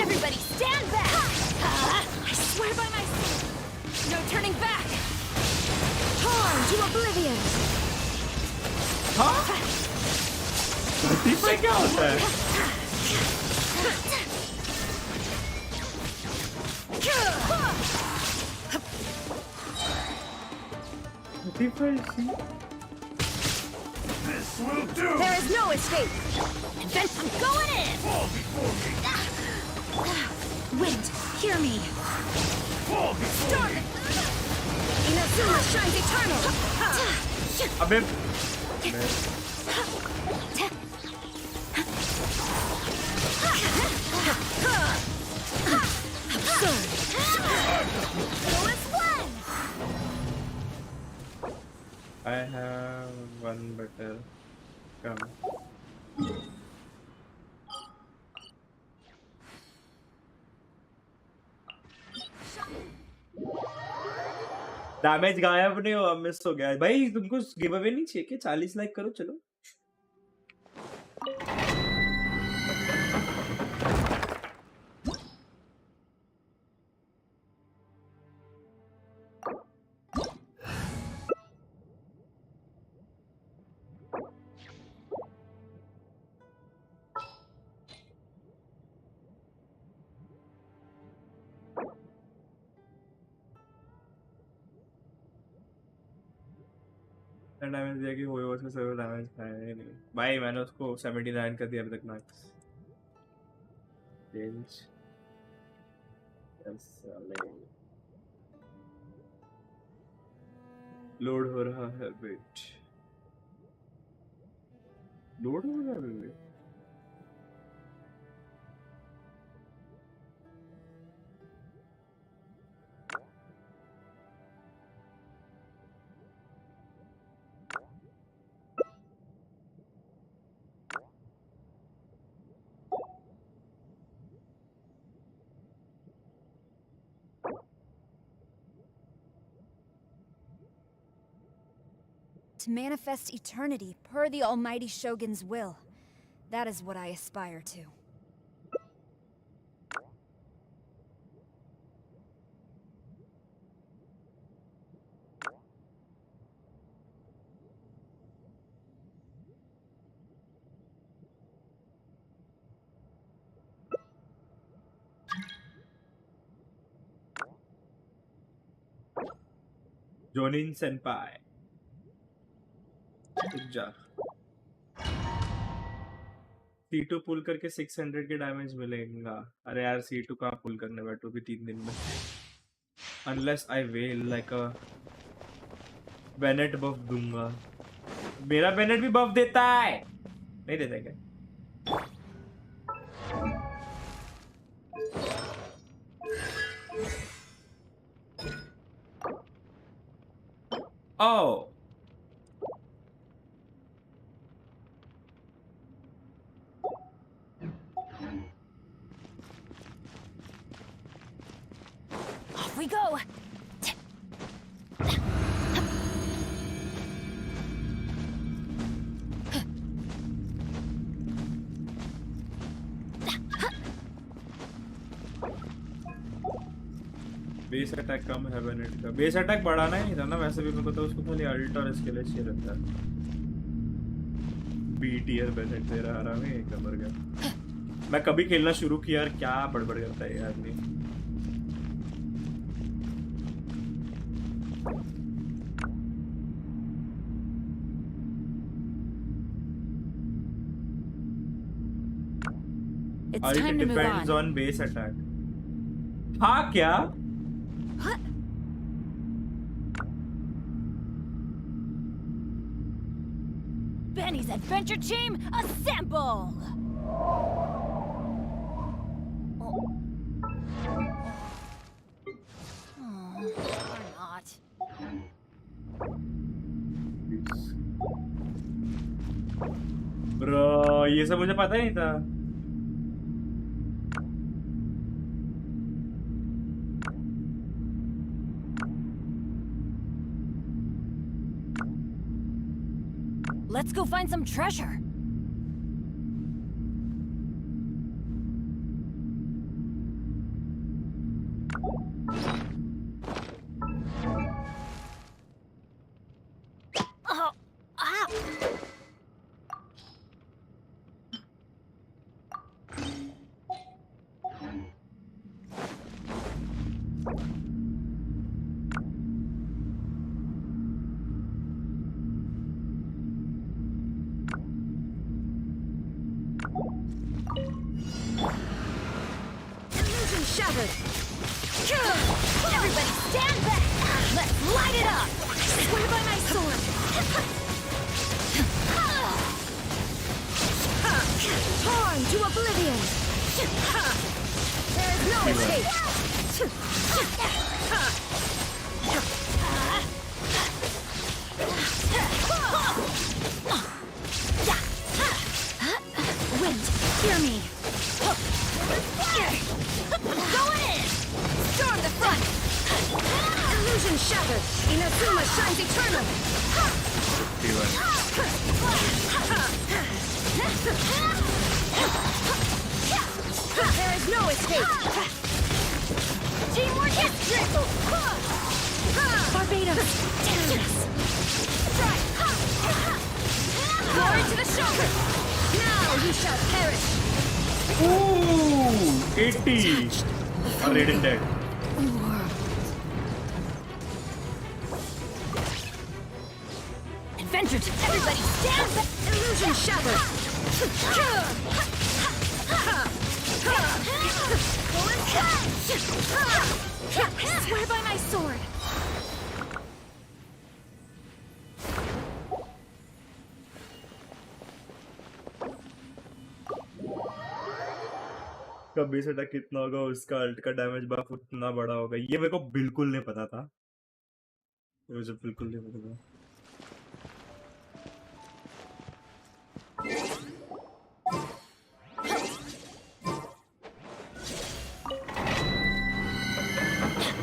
Everybody stand back! I swear by my... No turning back! Torn to oblivion! हाँ? धरती पे क्या होता है? धरती पर This will do! There is no escape! Then I'm going in! Fall before me! Wind, hear me! Fall before Storm! me! Inazuma shines eternal! अबे I have one better. Come. Damage गायब नहीं हुआ, मिस हो गया भाई। तुमको give away नहीं चाहिए क्या? 40 लाइक करो चलो। डैमेज दिया कि हुए उसमें सर्वर डैमेज खाया ही नहीं भाई। मैंने उसको 79 कर दिया अभी तक मैक्स। चेंज लोड हो रहा है, वेट। लोड हो रहा है wait. To manifest eternity per the almighty Shogun's will. That is what I aspire to. जोनिन सेनपाई जा C2 पुल करके 600 के डैमेज मिलेगा। अरे यार C2 कहाँ पुल करने बैठो भी 3 दिन में। Unless I well like a Bennett buff दूंगा। मेरा बेनेट भी बफ देता है, नहीं देता क्या? Oh. Off we go! Base attack कम है बेनेट का। बेस अटैक बढ़ाना ही नहीं था ना वैसे भी। मेरे को तो उसको खाली अल्ट और इसके लिए चाहिए रहता है। बी टियर बेनेट दे रहा है एक नंबर का। मैं कभी खेलना शुरू किया यार, क्या बड़बड़ करता है ये आदमी। It's Or time it to move depends on. on base attack. हाँ क्या? Benny's adventure team, assemble! Or not. Bro, ये सब मुझे पता ही नहीं था. Let's go find some treasure. Oh, ow. Illusion shattered. Everybody stand back! Let's light it up! Swear by my sword. Torn to oblivion. There is no escape. Wind, hear me! Going in! Storm the front. Illusion shattered. Inazuma shines eternal. There is no escape. Teamwork is Barbados. Strike! Glory to the shoulder! Now you shall perish. Ooh, 80. Already dead. Adventure to everybody stand back! Illusion shattered. Swear by my sword. का base attack कितना होगा, उसका alt का damage बफ उतना बड़ा होगा, ये मेरे को बिल्कुल नहीं पता था. मुझे बिल्कुल नहीं पता था.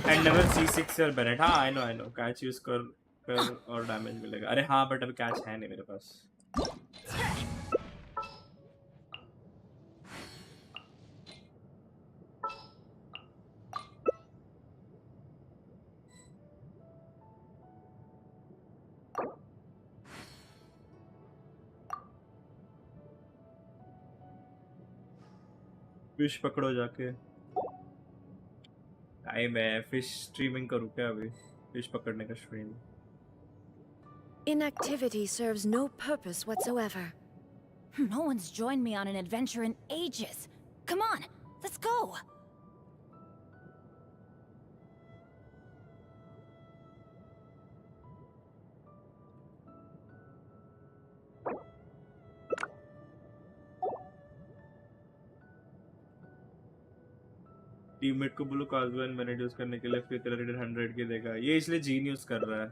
And never C6 or Bennett. हाँ, I know. Catch use कर और डैमेज मिलेगा. अरे हाँ, बट अभी कैच है नहीं मेरे पास. फिश पकड़ो जाके. टाइम है, फिश स्ट्रीमिंग करूँ क्या अभी? फिश पकड़ने का stream. Inactivity serves no purpose whatsoever. No one's joined me on an adventure in ages. Come on, let's go! Teammate को बोलो काजू एंड मैनेज यूज करने के लिए, फिर तेरा रेटेड 100 के देगा. ये इसलिए जीन यूज कर रहा है.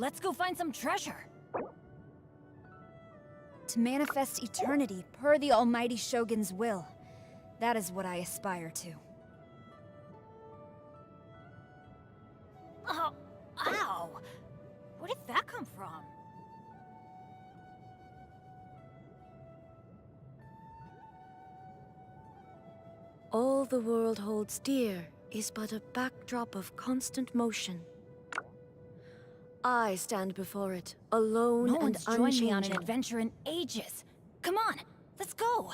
Let's go find some treasure! To manifest eternity per the almighty Shogun's will. That is what I aspire to. Oh, ow! Where did that come from? All the world holds dear is but a backdrop of constant motion. I stand before it, alone No and one's joined me on an unchanging. adventure in ages. Come on, let's go!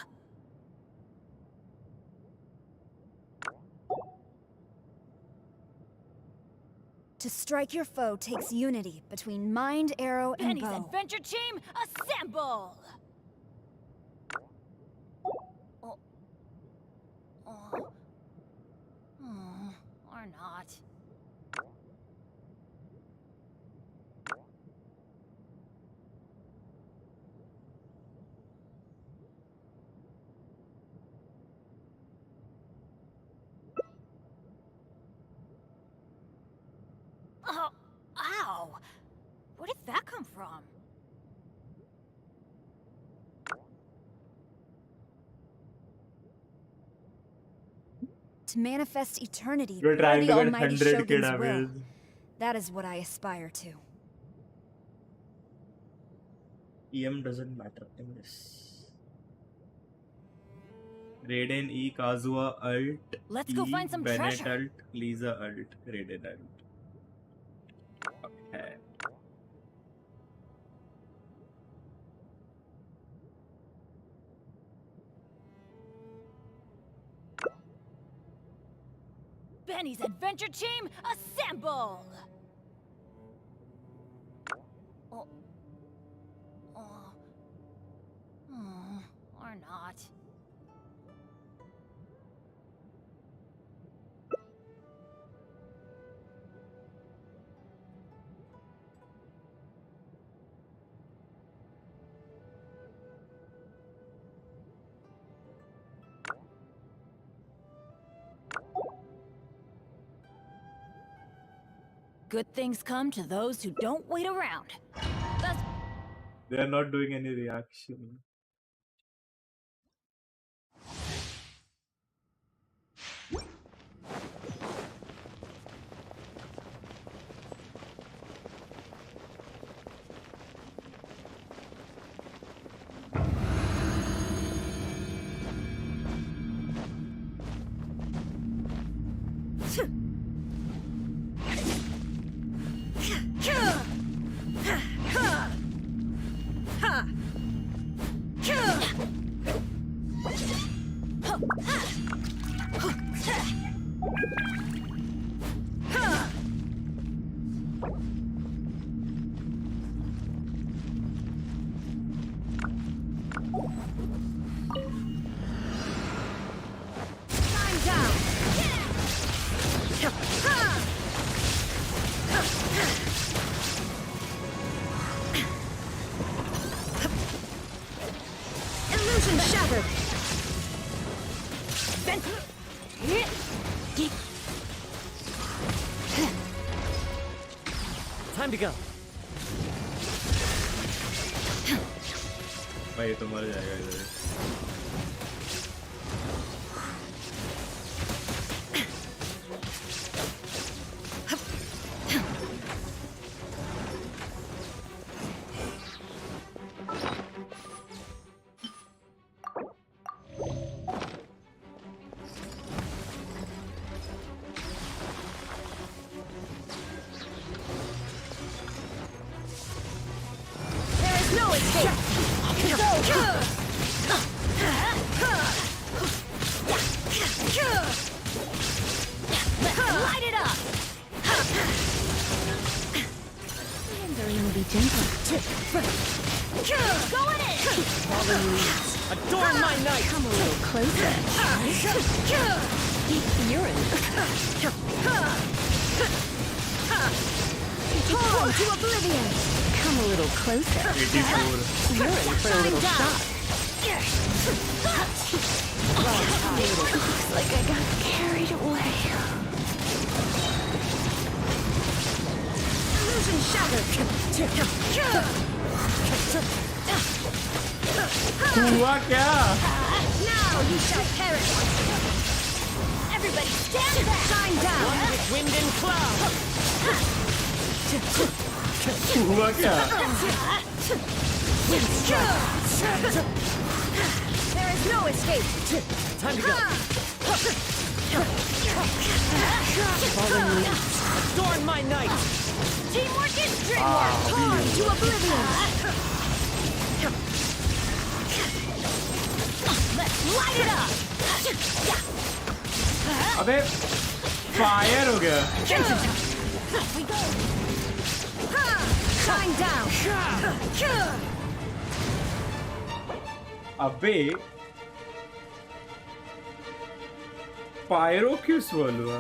To strike your foe takes unity between mind, arrow, and Penny's bow. adventure team, assemble! Or not. Oh, ow! Where did that come from? To manifest eternity You're per trying the to get almighty 100k Shogun's will. damage. That is what I aspire to. EM doesn't matter in this. Raiden E Kazuha ult. Let's go E, find some Bennett treasure. ult. Lisa ult. Raiden ult. Okay. Benny's adventure team, assemble! Oh. Or not. Good things come to those who don't wait around. That's... They are not doing any reaction. Illusion shattered. Time to go. भाई तो मर जाएगा इधर. Adorn my night! Come a little closer. You're in. Fall to oblivion. Come a little closer. 84. You're in for a little shock. Looks like I got carried away. Illusion shattered. हुआ क्या? Now you shall perish. Everybody stand back. Shine down. One with wind and cloud. हुआ क्या? There is no escape. Time to go. Falling leaves. Adorn my night. Teamwork is dreamwork! Torn to oblivion. Let's light it up! अबे fire हो गया. We go! Shine down. अबे pyro क्यों swirl हुआ?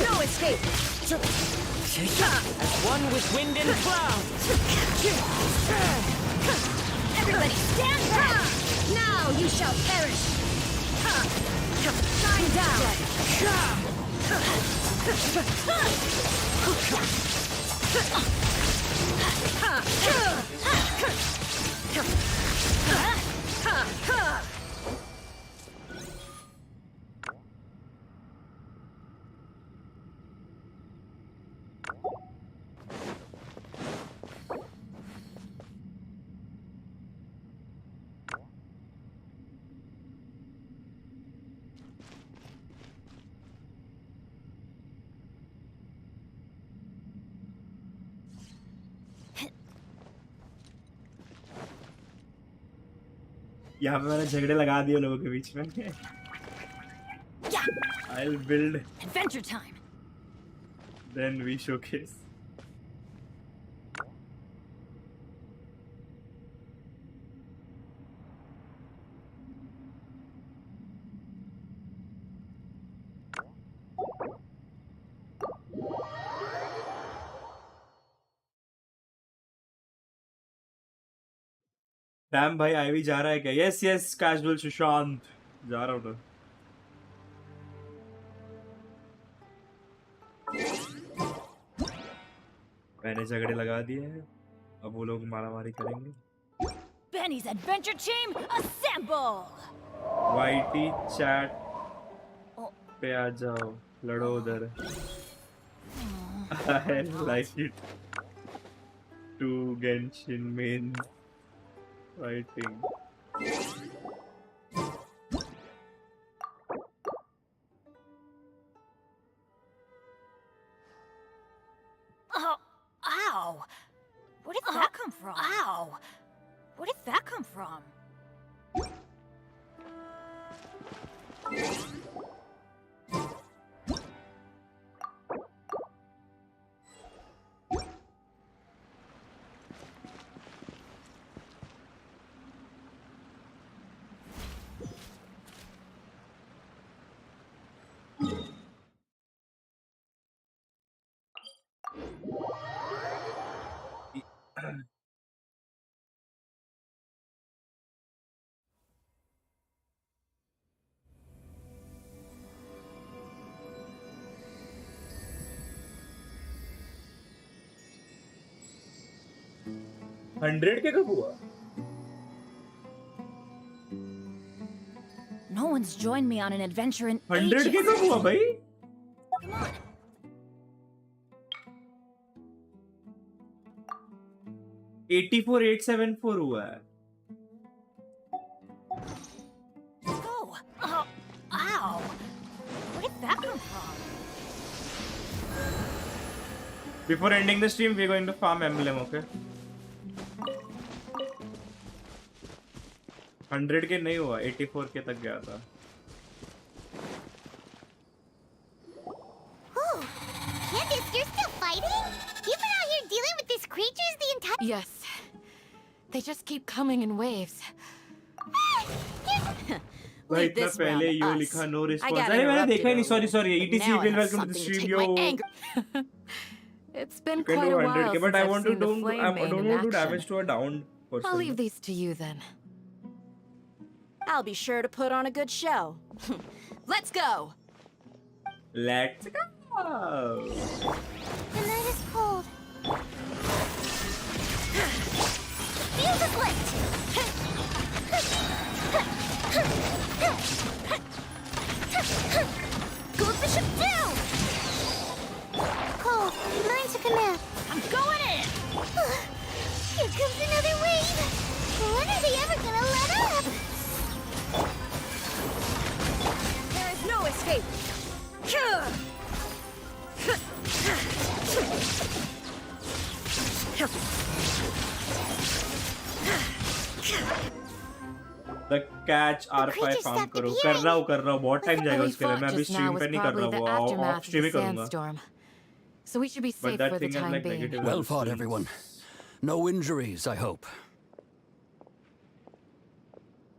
no escape. As one with wind and cloud. Everybody stand back. Now you shall perish. Shine down. यहाँ पे मैंने झगड़े लगा दिए लोगों के बीच में. I'll build. Adventure time. Then we showcase. Dam भाई आईवी जा रहा है क्या? यस यस कैजुअल सुशांत जा रहा हूँ तो. मैंने झगड़े लगा दिए हैं, अब वो लोग मारामारी करेंगे. Benny's adventure team assemble. YT chat पे आ जाओ, लड़ो उधर. I like it. To Genshin main fighting. Oh, ow! Where did that come from? Ow! Where did that come from? $100 के कब हुआ? No one's joined me on an adventure in 100 के कब हुआ भाई? Come on. $84,874 हुआ है. Oh, ow! Where did that come from? Before ending the stream, we're going to farm emblem, okay? 100 के नहीं हुआ, 84 के तक गया था. Candace, you're still fighting? You've been out here dealing with these creatures the entire— Yes. They just keep coming in waves. भाई इतना पहले यो लिखा no response. अरे मैंने देखा ही नहीं. Sorry. ETC welcome to the stream, yo. It's been You can quite do a while 100k, but since I I've want to seen the don't flame I main don't in want to do action. damage to a downed person. I'll leave these to you then. I'll be sure to put on a good show. Let's go! Let's go. The night is cold. Fuse is lit! Gold Bishop down! Cold, mine took a nap. I'm going in! Here comes another wave! When are they ever gonna let up? There is no escape! The catch R5 farm करो. कर रहा हूँ. बहुत time जाएगा उसके लिए. मैं अभी stream पे नहीं कर रहा हूँ. Off stream ही करूँगा. So we should be safe for the time being. Well fought, everyone. No injuries, I hope.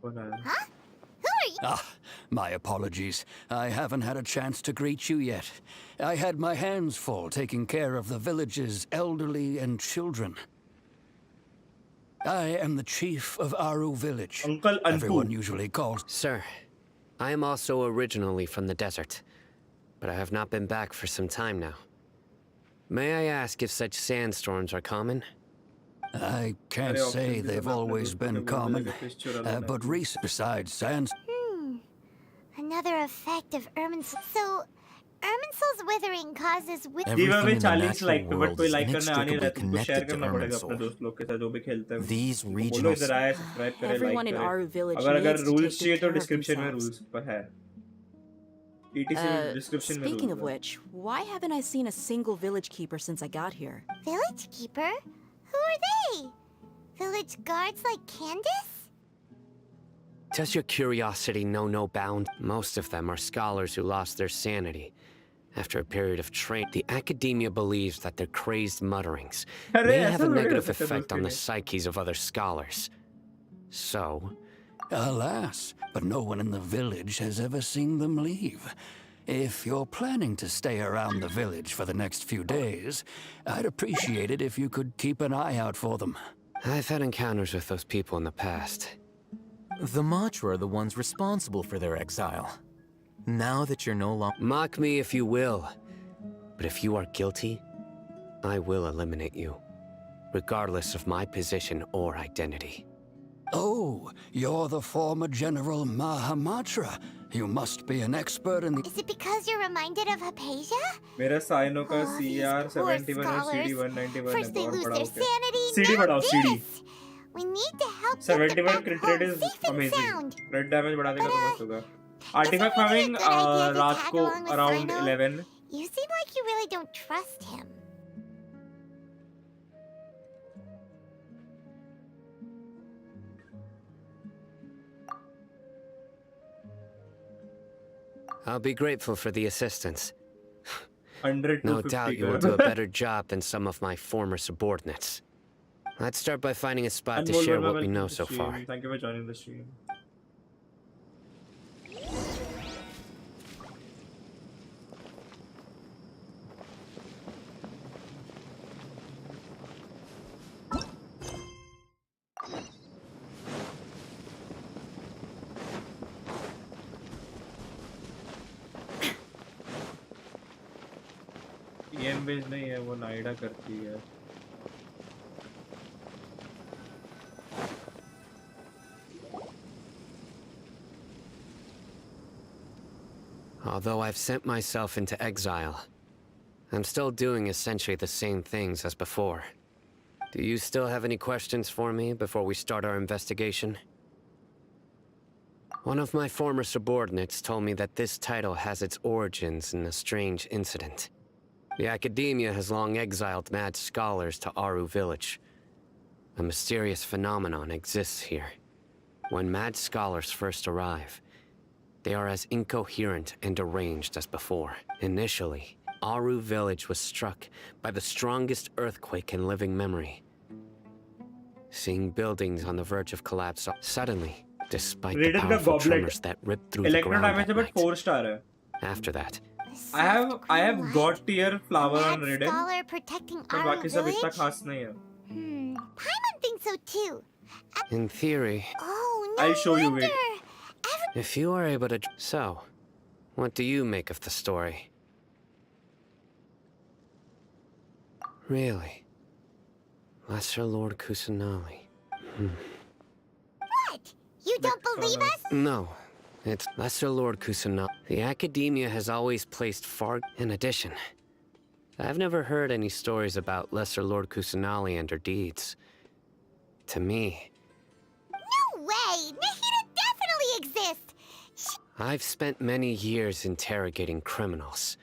Huh? Who are you? Ah, My apologies. I haven't had a chance to greet you yet. I had my hands full taking care of the village's elderly and children. I am the chief of Aru village. Uncle Anpu. Everyone usually calls... Sir, I am also originally from the desert, but I have not been back for some time now. May I ask if such sandstorms are common? I can't say they've always been common, but recent, besides sands... Another effect of Irminsul. So, Irminsul's withering causes Everything in the natural world is inextricably connected to Irminsul. These regional... Everyone in Aru village needs to take good care of themselves. Speaking of which, why haven't I seen a single village keeper since I got here? Village keeper? Who are they? Village guards like Candace? Does your curiosity know no bound? Most of them are scholars who lost their sanity. After a period of training, the academia believes that their crazed mutterings may have a negative effect on the psyches of other scholars. So... Alas, but no one in the village has ever seen them leave. If you're planning to stay around the village for the next few days, I'd appreciate it if you could keep an eye out for them. I've had encounters with those people in the past. The Matra are the ones responsible for their exile. Now that you're no longer... Mock me if you will, but if you are guilty, I will eliminate you, regardless of my position or identity. Oh, you're the former General Mahamatra. You must be an expert in the... Is it because you're reminded of Hypatia? मेरा cyano का CR 71 और CD 191 First they lose their है sanity, CD now बढ़ाओ CD this! We need to help 71 crit rate is amazing crit damage बढ़ा देगा तो मस्त होगा artifact farming रात को around 11 You seem like you really don't trust him. I'll be grateful for the assistance. 100 No doubt you will do a better job than some of my former subordinates. Let's start by finding a spot to share what we know so far. Thank you for joining the stream. EM base नहीं है वो नाइडा करती है Although I've sent myself into exile, I'm still doing essentially the same things as before. Do you still have any questions for me before we start our investigation? One of my former subordinates told me that this title has its origins in a strange incident. The academia has long exiled mad scholars to Aru village. A mysterious phenomenon exists here. When mad scholars first arrive, they are as incoherent and deranged as before. Initially, Aru village was struck by the strongest earthquake in living memory. Seeing buildings on the verge of collapse, suddenly, despite the powerful tremors that ripped through the ground at night. 4-star. After that, I have got tier flower on Raiden. Scholar protecting पर Aru बाकी सब village? इतना खास नहीं है. Paimon thinks so too. in theory, Oh, no I'll show you wonder. it. if you are able to... So, what do you make of the story? Really? Lesser Lord Kusanali. What? You don't believe us? No, it's Lesser Lord Kusanali. The academia has always placed far... In addition, I've never heard any stories about Lesser Lord Kusanali and her deeds. To me, No way! Nahida definitely exists! I've spent many years interrogating criminals,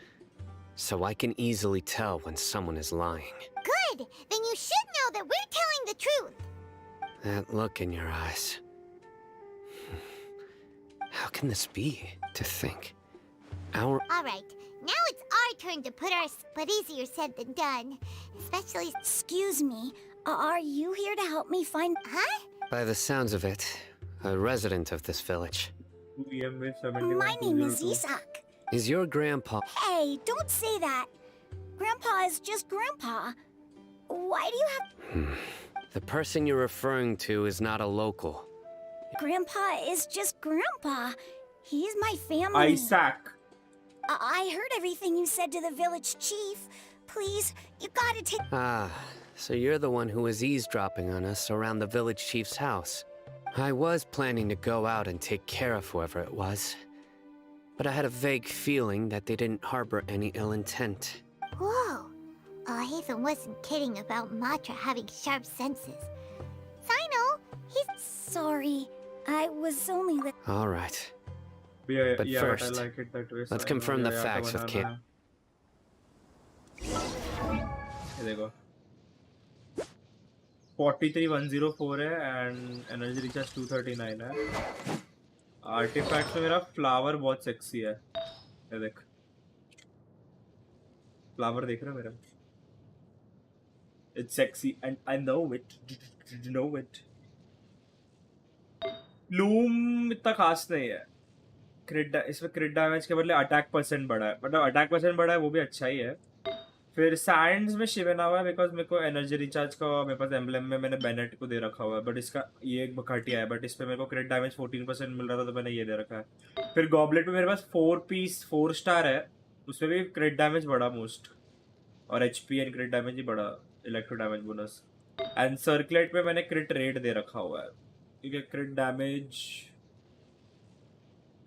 so I can easily tell when someone is lying. Good! Then you should know that we're telling the truth! That look in your eyes. How can this be? To think. Alright, now it's our turn to put our... But easier said than done. Especially... Excuse me, are you here to help me find... Huh? By the sounds of it, a resident of this village. My name is Isak. Is your grandpa... Hey, don't say that. Grandpa is just Grandpa. Why do you have... The person you're referring to is not a local. Grandpa is just Grandpa. He's my family. Isaac. I heard everything you said to the village chief. Please, you gotta take... Ah, so you're the one who was eavesdropping on us around the village chief's house. I was planning to go out and take care of whoever it was, but I had a vague feeling that they didn't harbor any ill intent. Whoa. Hazel wasn't kidding about Matra having sharp senses. Sino, he's... Sorry, I was only... All right. Yeah, But yeah, first, I like it that way. let's confirm the facts with Kit. ये देखो 43104 है and energy recharge 239 है. Artefact में मेरा flower बहुत sexy है. ये देख फ्लावर देख रहा है मेरा. It's sexy and I know it. Did you know it? Loom इतना खास नहीं है. इसमें क्रिट डैमेज के बदले अटैक परसेंट बढ़ा है. मतलब अटैक परसेंट बढ़ा है वो भी अच्छा ही है. फिर सैंड्स में शिवेन हुआ है बिकॉज मेरे को एनर्जी रिचार्ज का मेरे पास एम्बलम में मैंने बेनेट को दे रखा हुआ है. बट इसका ये एक घटिया है. बट इस पे मेरे को क्रिट डैमेज 14% मिल रहा था तो मैंने ये दे रखा है. फिर गॉबलेट में मेरे पास 4 पीस 4 स्टार है. उसमें भी क्रिट डैमेज बढ़ा मोस्ट और एचपी एंड क्रिट डैमेज ही बढ़ा. Electro damage bonus and circulate में मैंने क्रिट रेट दे रखा हुआ है. ठीक है. क्रिट डैमेज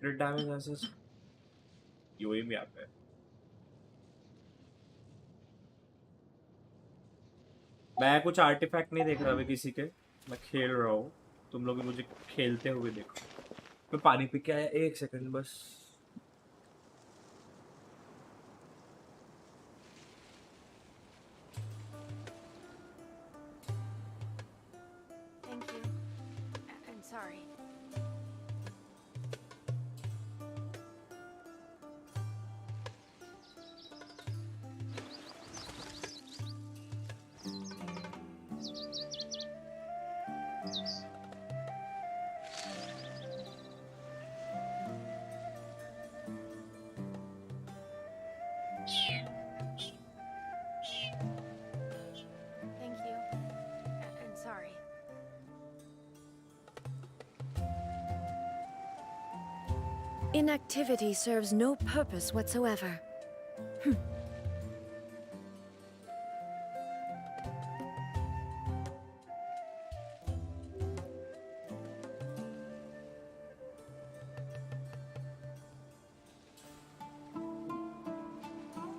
ऐसे यूएम में आता है. मैं कुछ आर्टिफैक्ट नहीं देख रहा अभी किसी के. मैं खेल रहा हूँ. तुम लोग मुझे खेलते हुए देखो. मैं पानी पी के आया. 1 सेकंड बस. Thank you. I'm sorry. Thank you. I'm sorry. Inactivity serves no purpose whatsoever.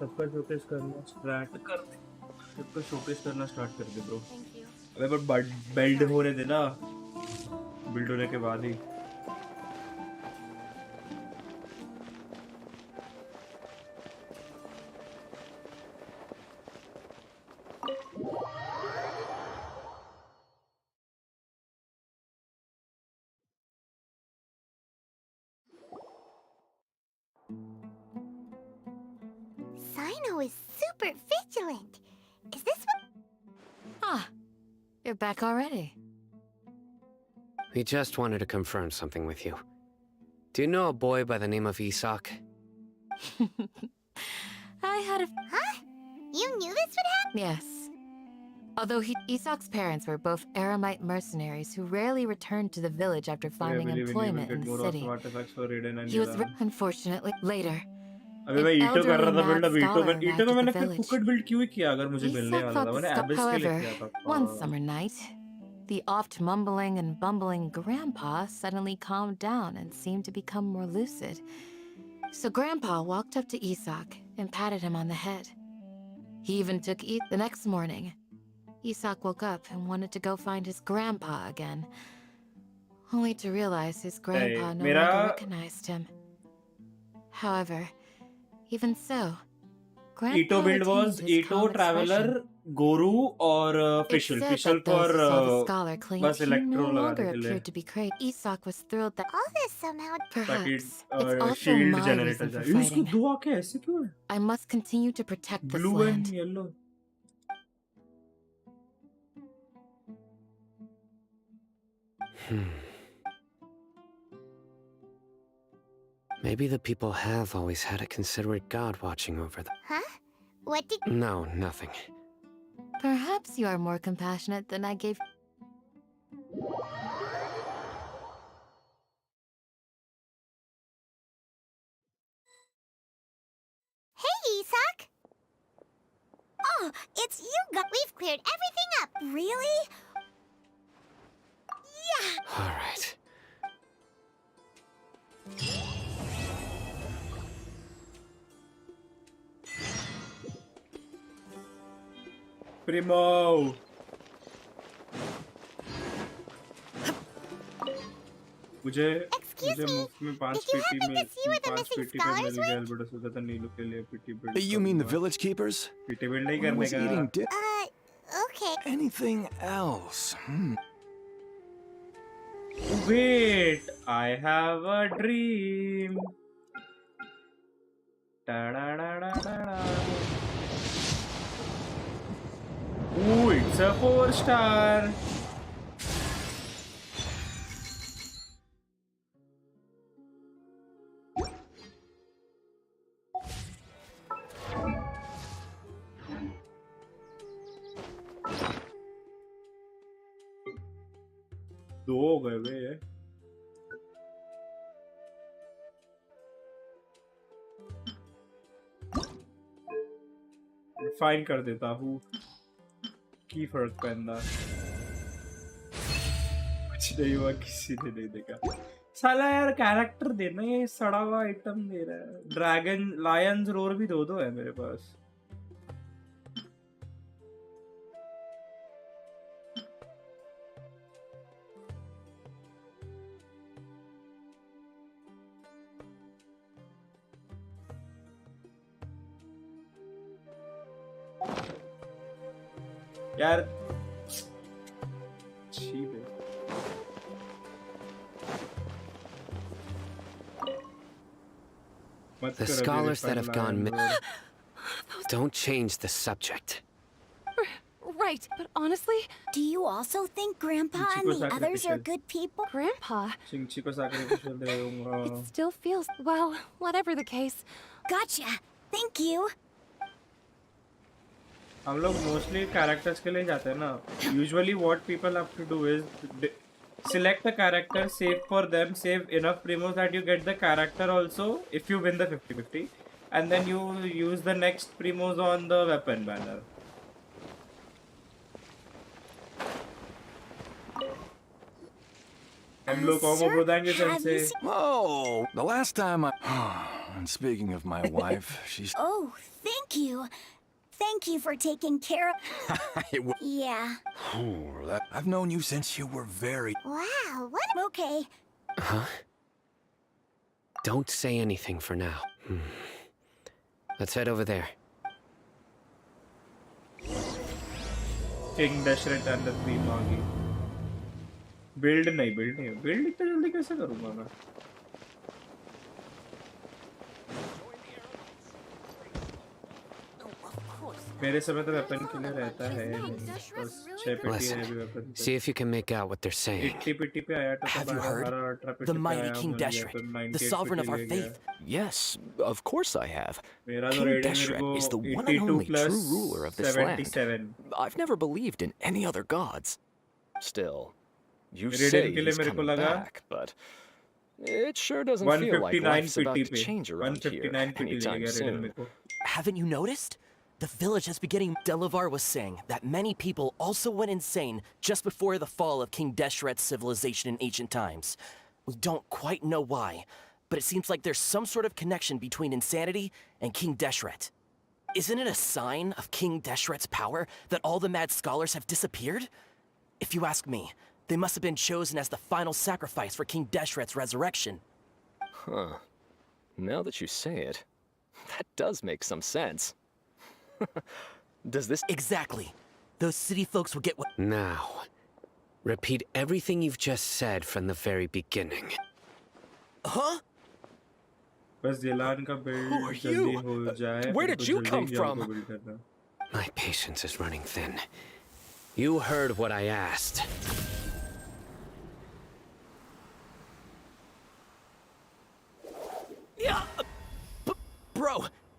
सबका शोकेस करना स्टार्ट कर दे. सबका शोकेस करना स्टार्ट कर दे ब्रो. अबे पर बिल्ड होने दे ना. बिल्ड होने के बाद ही. Sino is super vigilant. Is this what... Ah, you're back already. We just wanted to confirm something with you. Do you know a boy by the name of Isak? I had a... Huh? You knew this would happen? Yes. Although Isak's parents were both Aramite mercenaries who rarely returned to the village after finding employment in the city. He was unfortunately later. अबे मैं ईटो कर रहा था build. अब ईटो में मैंने फिर फुकट बिल्ड क्यों किया अगर मुझे मिलने वाला था. मैंने एबिस के लिए किया था. One summer night, the oft mumbling and bumbling grandpa suddenly calmed down and seemed to become more lucid. So grandpa walked up to Isak and patted him on the head. He even took the next morning. Isak woke up and wanted to go find his grandpa again, only to realize his grandpa no longer recognized him. However, even so, Ito build was Ito, Traveler, Goru और Fischl. Fischl for बस Electro लगाने के लिए. Isak was thrilled that all this somehow perhaps it's also shield my generator reason for जाए. उसको fighting. दो आंखें ऐसे क्यों हैं? I must continue to protect this Blue land. and yellow. Maybe the people have always had a considerate god watching over them. Huh? What did... No, nothing. Perhaps you are more compassionate than I gave. Hey, Isak! Oh, it's you, We've cleared everything up. Really? Yeah! All right. Primo! मुझे मुफ्त में 5 पेटी में 5 पेटी पे मिल गया बड़ा सोचा था नीलू के लिए पेटी build You mean the village keepers? पेटी बिल्ड नहीं I करने was eating का Okay. Anything else? Wait, I have a dream. Da da da da da da. Ooh, it's a 4-star. दो हो गए वे फाइन कर देता हूँ की फर्क पहनना कुछ नहीं हुआ किसी ने नहीं देखा साला यार कैरेक्टर देना ये सड़ा हुआ आइटम दे रहा है ड्रैगन लायंस रोर भी दो है मेरे पास यार cheap है The scholars that have gone don't change the subject. Right, but honestly, do you also think Grandpa and the others are good people? Grandpa, चिंची को sacrificial दे दूंगा it still feels, well, whatever the case. Gotcha. Thank you. हम लोग mostly characters के लिए जाते हैं ना usually what people have to do is select the character, save for them, save enough primos that you get the character also if you win the 50-50 and then you use the next primos on the weapon banner. हम लोग combo बताएंगे तुमसे Oh, the last time I... And speaking of my wife, she's... Oh, thank you. Thank you for taking care of... Yeah. I've known you since you were very... Wow, what? Okay. Huh? Don't say anything for now. Let's head over there. King Dashret and the 3 मांगी build नहीं build इतना जल्दी कैसे करूंगा मैं मेरे समय तो वेपन के लिए रहता है बस 6 पेटी है भी weapon See if you can make out what they're saying. 80 पेटी पे आया तो Have you heard? The mighty King Deshret, the sovereign of our faith. Yes, of course I have. King Deshret is the one and only true ruler of this land. I've never believed in any other gods. Still, you say he's coming back, but it sure doesn't feel like life's about to change around here anytime soon. Haven't you noticed? The village has been getting... Delavar was saying that many people also went insane just before the fall of King Deshret's civilization in ancient times. We don't quite know why, but it seems like there's some sort of connection between insanity and King Deshret. Isn't it a sign of King Deshret's power that all the mad scholars have disappeared? If you ask me, they must have been chosen as the final sacrifice for King Deshret's resurrection. Huh. Now that you say it, that does make some sense. Does this... Exactly. Those city folks will get what... Now, repeat everything you've just said from the very beginning. Huh? बस Lian का build Who are जल्दी you? हो जाए Where did you come from? My patience is running thin. You heard what I asked.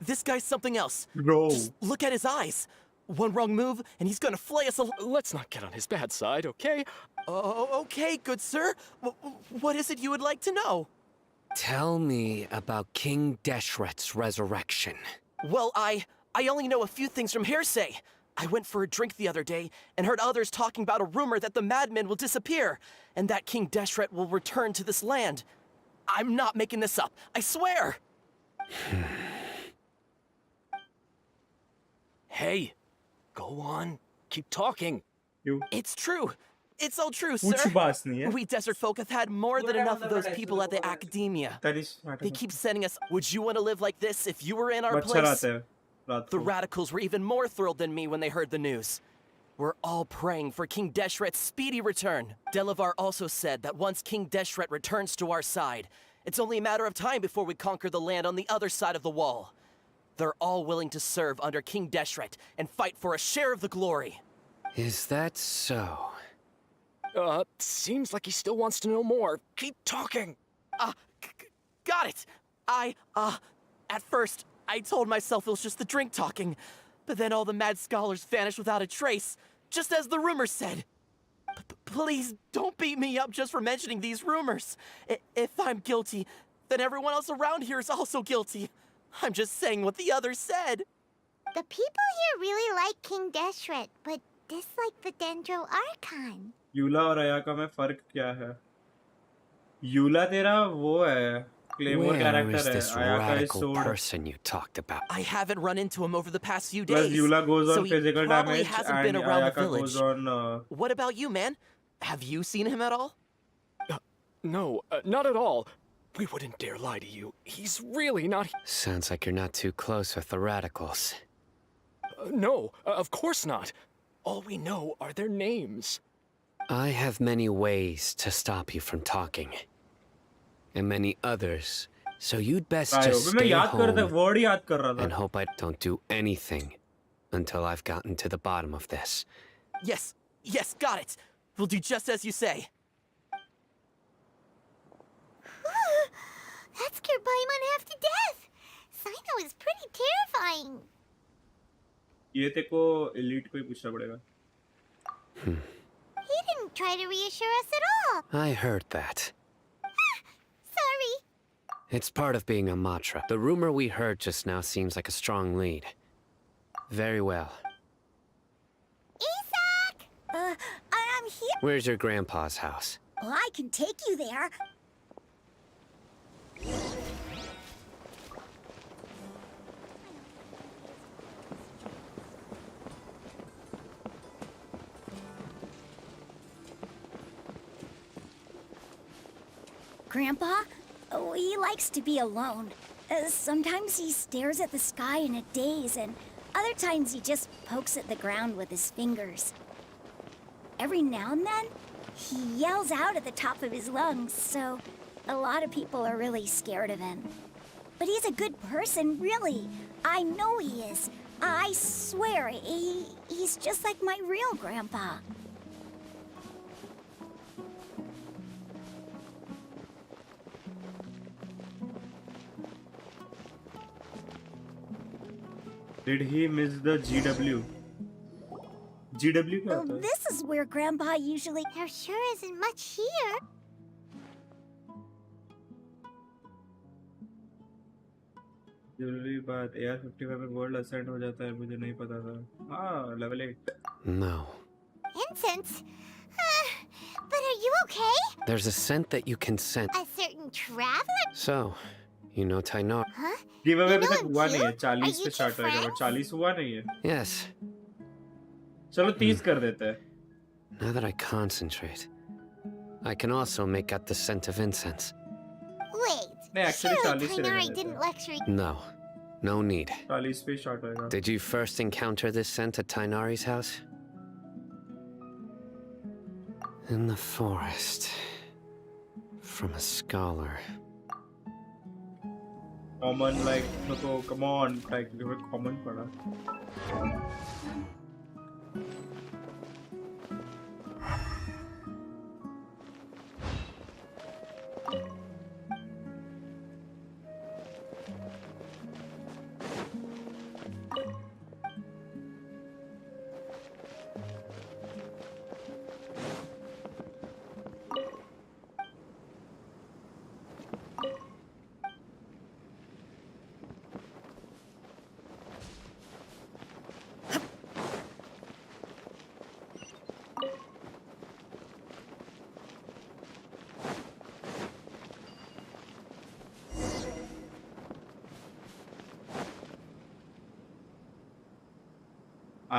This guy's something else. Bro. Just look at his eyes. One wrong move, and he's gonna flay us Let's not get on his bad side, okay? Oh, okay, good sir. What is it you would like to know? Tell me about King Deshret's resurrection. Well, I only know a few things from hearsay. I went for a drink the other day and heard others talking about a rumor that the madman will disappear and that King Deshret will return to this land. I'm not making this up, I swear! Hey, go on. Keep talking. It's true. It's all true, sir. कुछ बात नहीं है. We desert folk have had more than enough of those people at the academia. They keep sending us, would you want to live like this if you were in our place? The radicals were even more thrilled than me when they heard the news. We're all praying for King Deshret's speedy return. Delavar also said that once King Deshret returns to our side, it's only a matter of time before we conquer the land on the other side of the wall. They're all willing to serve under King Deshret and fight for a share of the glory. Is that so? Seems like he still wants to know more. Keep talking. Got it. At first, I told myself it was just the drink talking, but then all the mad scholars vanished without a trace, just as the rumors said. Please don't beat me up just for mentioning these rumors. If I'm guilty, then everyone else around here is also guilty. I'm just saying what the others said. The people here really like King Deshret, but dislike the Dendro Archon. यूला और Ayaka में फर्क क्या है? यूला तेरा वो है, claymore character है. Ayaka is sword. Person you talked about. I haven't run into him over the past few days. Plus Yula goes on so physical damage and Ayaka goes on. What about you, man? Have you seen him at all? No, not at all. We wouldn't dare lie to you. He's really not. Sounds like you're not too close with the radicals. No, of course not. All we know are their names. I have many ways to stop you from talking. And many others. So you'd best just stay home and hope I don't do anything until I've gotten to the bottom of this. Yes, got it. We'll do just as you say. That scared Paimon half to death. Sino is pretty terrifying. ये तेको elite को ही पूछना पड़ेगा. He didn't try to reassure us at all. I heard that. Sorry. It's part of being a Matra. The rumor we heard just now seems like a strong lead. Very well. Isaac! I'm here. Where's your grandpa's house? Well, I can take you there. Grandpa? Oh, he likes to be alone. Sometimes he stares at the sky in a daze, and other times he just pokes at the ground with his fingers. Every now and then, he yells out at the top of his lungs, so a lot of people are really scared of him. But he's a good person, really. I know he is. I swear, he's just like my real grandpa. Did he miss the GW? GW क्या होता है? This is where Grandpa usually... There sure isn't much here. जरूरी बात AR-55 में world ascent हो जाता है, मुझे नहीं पता था. हाँ, level 8. No. Incense? But are you okay? There's a scent that you can sense. A certain traveler? So, you know Tainar? Huh? Giveaway अभी तक हुआ नहीं है, 40 पे स्टार्ट होएगा, और 40 हुआ नहीं है. Yes. चलो 30 कर देते हैं. Now that I concentrate, I can also make out the scent of incense. Wait. नहीं, actually 40 से Tainari didn't lecture you. No. No need. 40 पे स्टार्ट होएगा. Did you first encounter this scent at Tainari's house? In the forest. From a scholar. Common like तो come on like common पड़ा.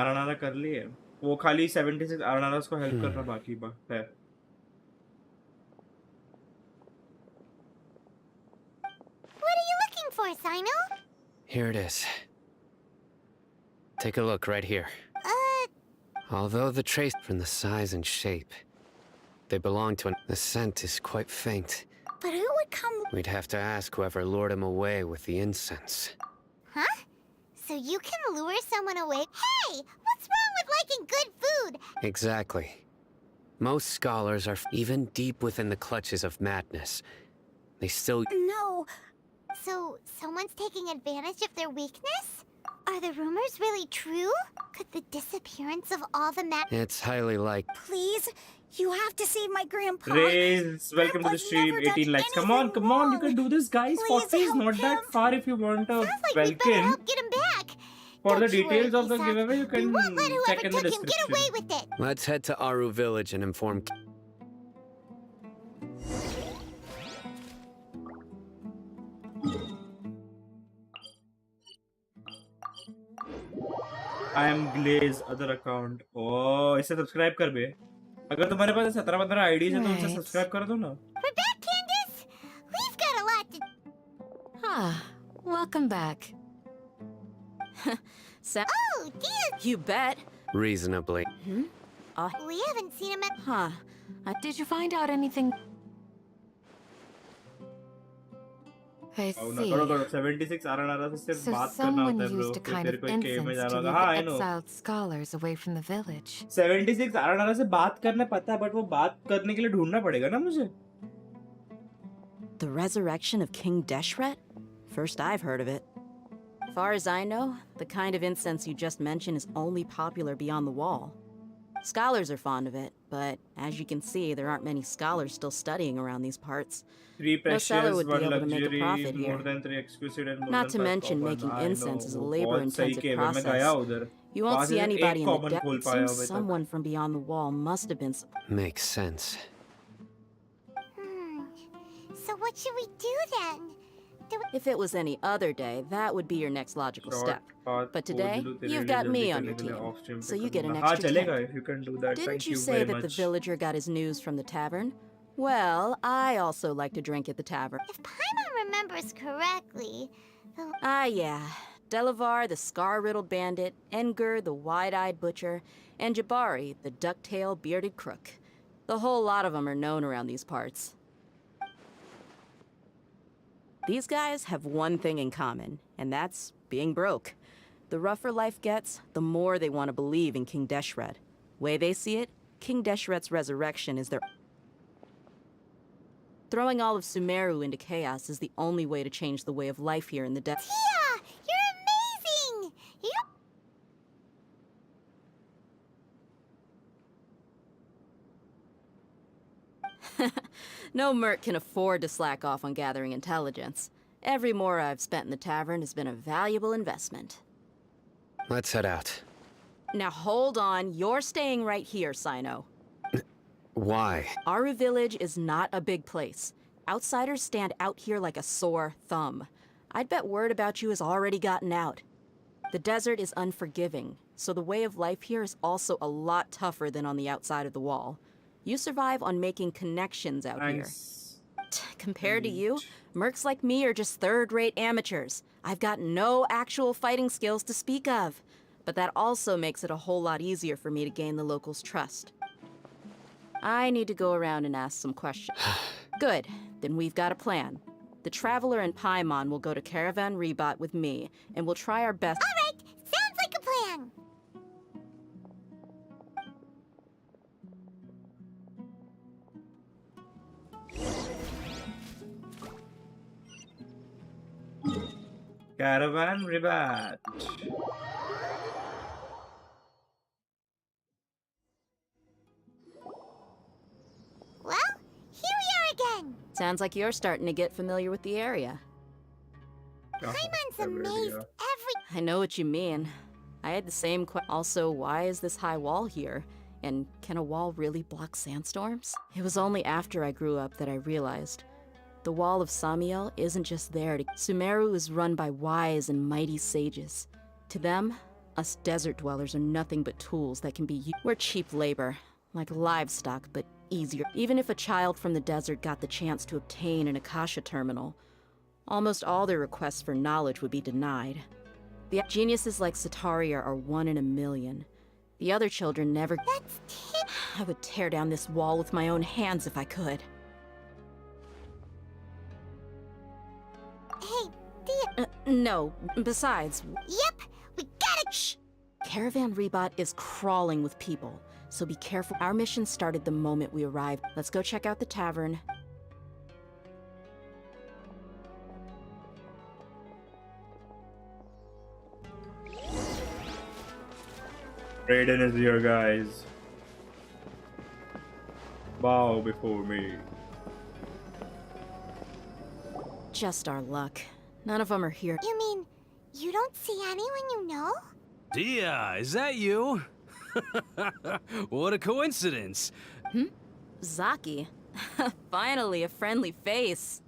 आरानारा कर लिए वो खाली 76 आरानारास को हेल्प करना बाकी है. What are you looking for, Sino? Here it is. Take a look right here. Although the trace from the size and shape, they belong to the scent is quite faint. But who would come? We'd have to ask whoever lured him away with the incense. Huh? So you can lure someone away? Hey! What's wrong with liking good food? Exactly. Most scholars are even deep within the clutches of madness. They still... No. So, someone's taking advantage of their weakness? Are the rumors really true? Could the disappearance of all the It's highly likely. Please, you have to save my grandpa. Raze, welcome to the stream. 18 likes. Come on, you can do this, guys. 40 is not that far if you want a Welkin. Get him back. For the details of the giveaway, you can check in the description. Get away with it. Let's head to Aru Village and inform... I am Glaze other account. Oh, इसे subscribe कर बे. अगर तुम्हारे पास 17-15 IDs है तो उसे subscribe कर दो ना. We're back, Candace. We've got a lot to. Welcome back. Oh, dear. You bet. Reasonably. We haven't seen him at. Did you find out anything? I see. 76 आरानारा से So बात करना someone होता है bro. used a kind तेरे of को एक game में incense जाना to होगा. हाँ, lead I the know. exiled scholars away from the village. 76 आरानारा से बात करना पता है, but वो बात करने के लिए ढूंढना पड़ेगा ना मुझे. The resurrection of King Deshret? First I've heard of it. Far as I know, the kind of incense you just mentioned is only popular beyond the wall. Scholars are fond of it, but as you can see, there aren't many scholars still studying around these parts. Three No precious, seller would be one able to make a luxury, profit more here. than 3 exquisite and more Not than to 5 mention common. making I incense know, is a वो बहुत labor-intensive सही game है, मैं गया process. उधर. You won't वहाँ see से anybody एक in the common depth. खोल It पाया seems अभी तक. someone from beyond the wall must have been... Makes sense. So what should we do then? If it was any other day, that would be your next logical step. But today, you've got me on your team, so you get an हाँ extra चलेगा tip. if you can do that. Didn't Thank you you say very that the much. villager got his news from the tavern? Well, I also like to drink at the tavern. If Paimon remembers correctly, Yeah. Delavar, the scar-riddled bandit, Engur, the wide-eyed butcher, and Jabari, the duck-tailed bearded crook. The whole lot of them are known around these parts. These guys have one thing in common, and that's being broke. The rougher life gets, the more they want to believe in King Deshret. Way they see it, King Deshret's resurrection is their... Throwing all of Sumeru into chaos is the only way to change the way of life here in the depths. Tia, you're amazing. No merc can afford to slack off on gathering intelligence. Every mora I've spent in the tavern has been a valuable investment. Let's head out. Now hold on, you're staying right here, Sino. Why? Aru Village is not a big place. Outsiders stand out here like a sore thumb. I'd bet word about you has already gotten out. The desert is unforgiving, so the way of life here is also a lot tougher than on the outside of the wall. You survive on making connections out here. Compared to you, mercs like me are just third-rate amateurs. I've got no actual fighting skills to speak of. But that also makes it a whole lot easier for me to gain the locals' trust. I need to go around and ask some questions. Good, then we've got a plan. The Traveler and Paimon will go to Caravan Rebot with me, and we'll try our best— All right, sounds like a plan. Caravan Rebot. Well, here we are again. Sounds like you're starting to get familiar with the area. Paimon's amazed every— I know what you mean. I had the same Also, why is this high wall here? And can a wall really block sandstorms? It was only after I grew up that I realized the Wall of Samiel isn't just there to— Sumeru is run by wise and mighty sages. To them, Us desert dwellers are nothing but tools that can be used. We're cheap labor, like livestock, but easier. Even if a child from the desert got the chance to obtain an Akasha terminal, almost all their requests for knowledge would be denied. The geniuses like Sataria are 1 in a million. The other children never— I would tear down this wall with my own hands if I could. Hey, Dia. No, besides— Yep, we gotta— Shh! Caravan Rebot is crawling with people, so be careful. Our mission started the moment we arrived. Let's go check out the tavern. Raiden is here, guys. Bow before me. Just our luck. None of them are here. You mean, you don't see anyone you know? Dia, is that you? What a coincidence. Zaki. Finally, a friendly face.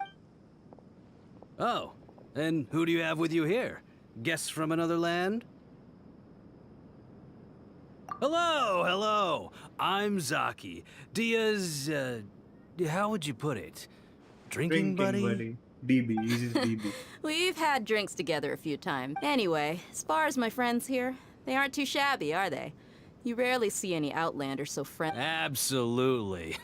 Oh, and who do you have with you here? Guests from another land? Hello. I'm Zaki. Dia's, how would you put it? Drinking buddy? DB, he's his DB. We've had drinks together a few times. Anyway, as far as my friends here, they aren't too shabby, are they? You rarely see any Outlanders so friendly. Absolutely.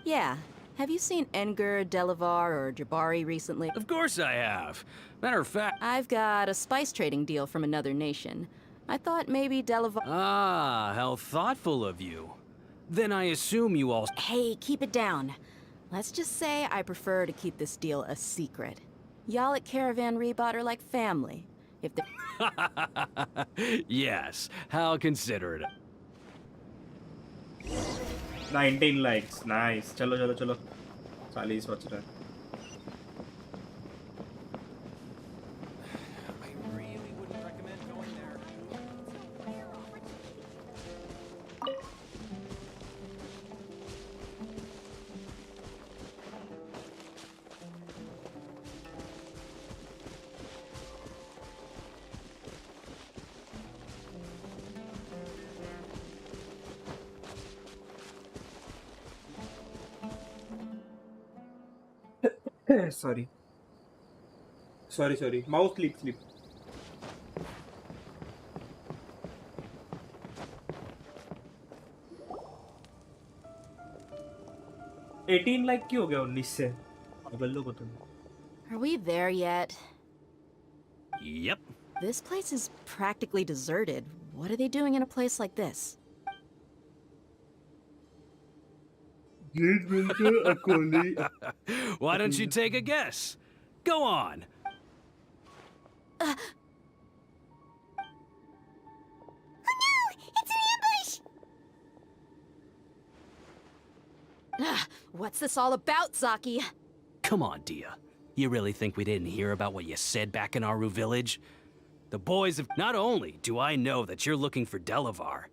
Yeah. Have you seen Engur, Delavar, or Jabari recently? Of course I have. Matter of fact— I've got a spice trading deal from another nation. I thought maybe Delavar— Ah, how thoughtful of you. Then I assume you all— Hey, keep it down. Let's just say I prefer to keep this deal a secret. Y'all at Caravan Rebot are like family. If they— Yes, how considerate. 19 likes, nice. Chalo. Salis watch रहा है. Sorry. Mouse sleep. $18 like क्यों हो गया 19 से? पागल लोग हो तुम. Are we there yet? Yep. This place is practically deserted. What are they doing in a place like this? Why don't you take a guess? Go on. Oh no! It's an ambush! What's this all about, Zaki? Come on, Dia. You really think we didn't hear about what you said back in Aru village? The boys have— Not only do I know that you're looking for Delavar,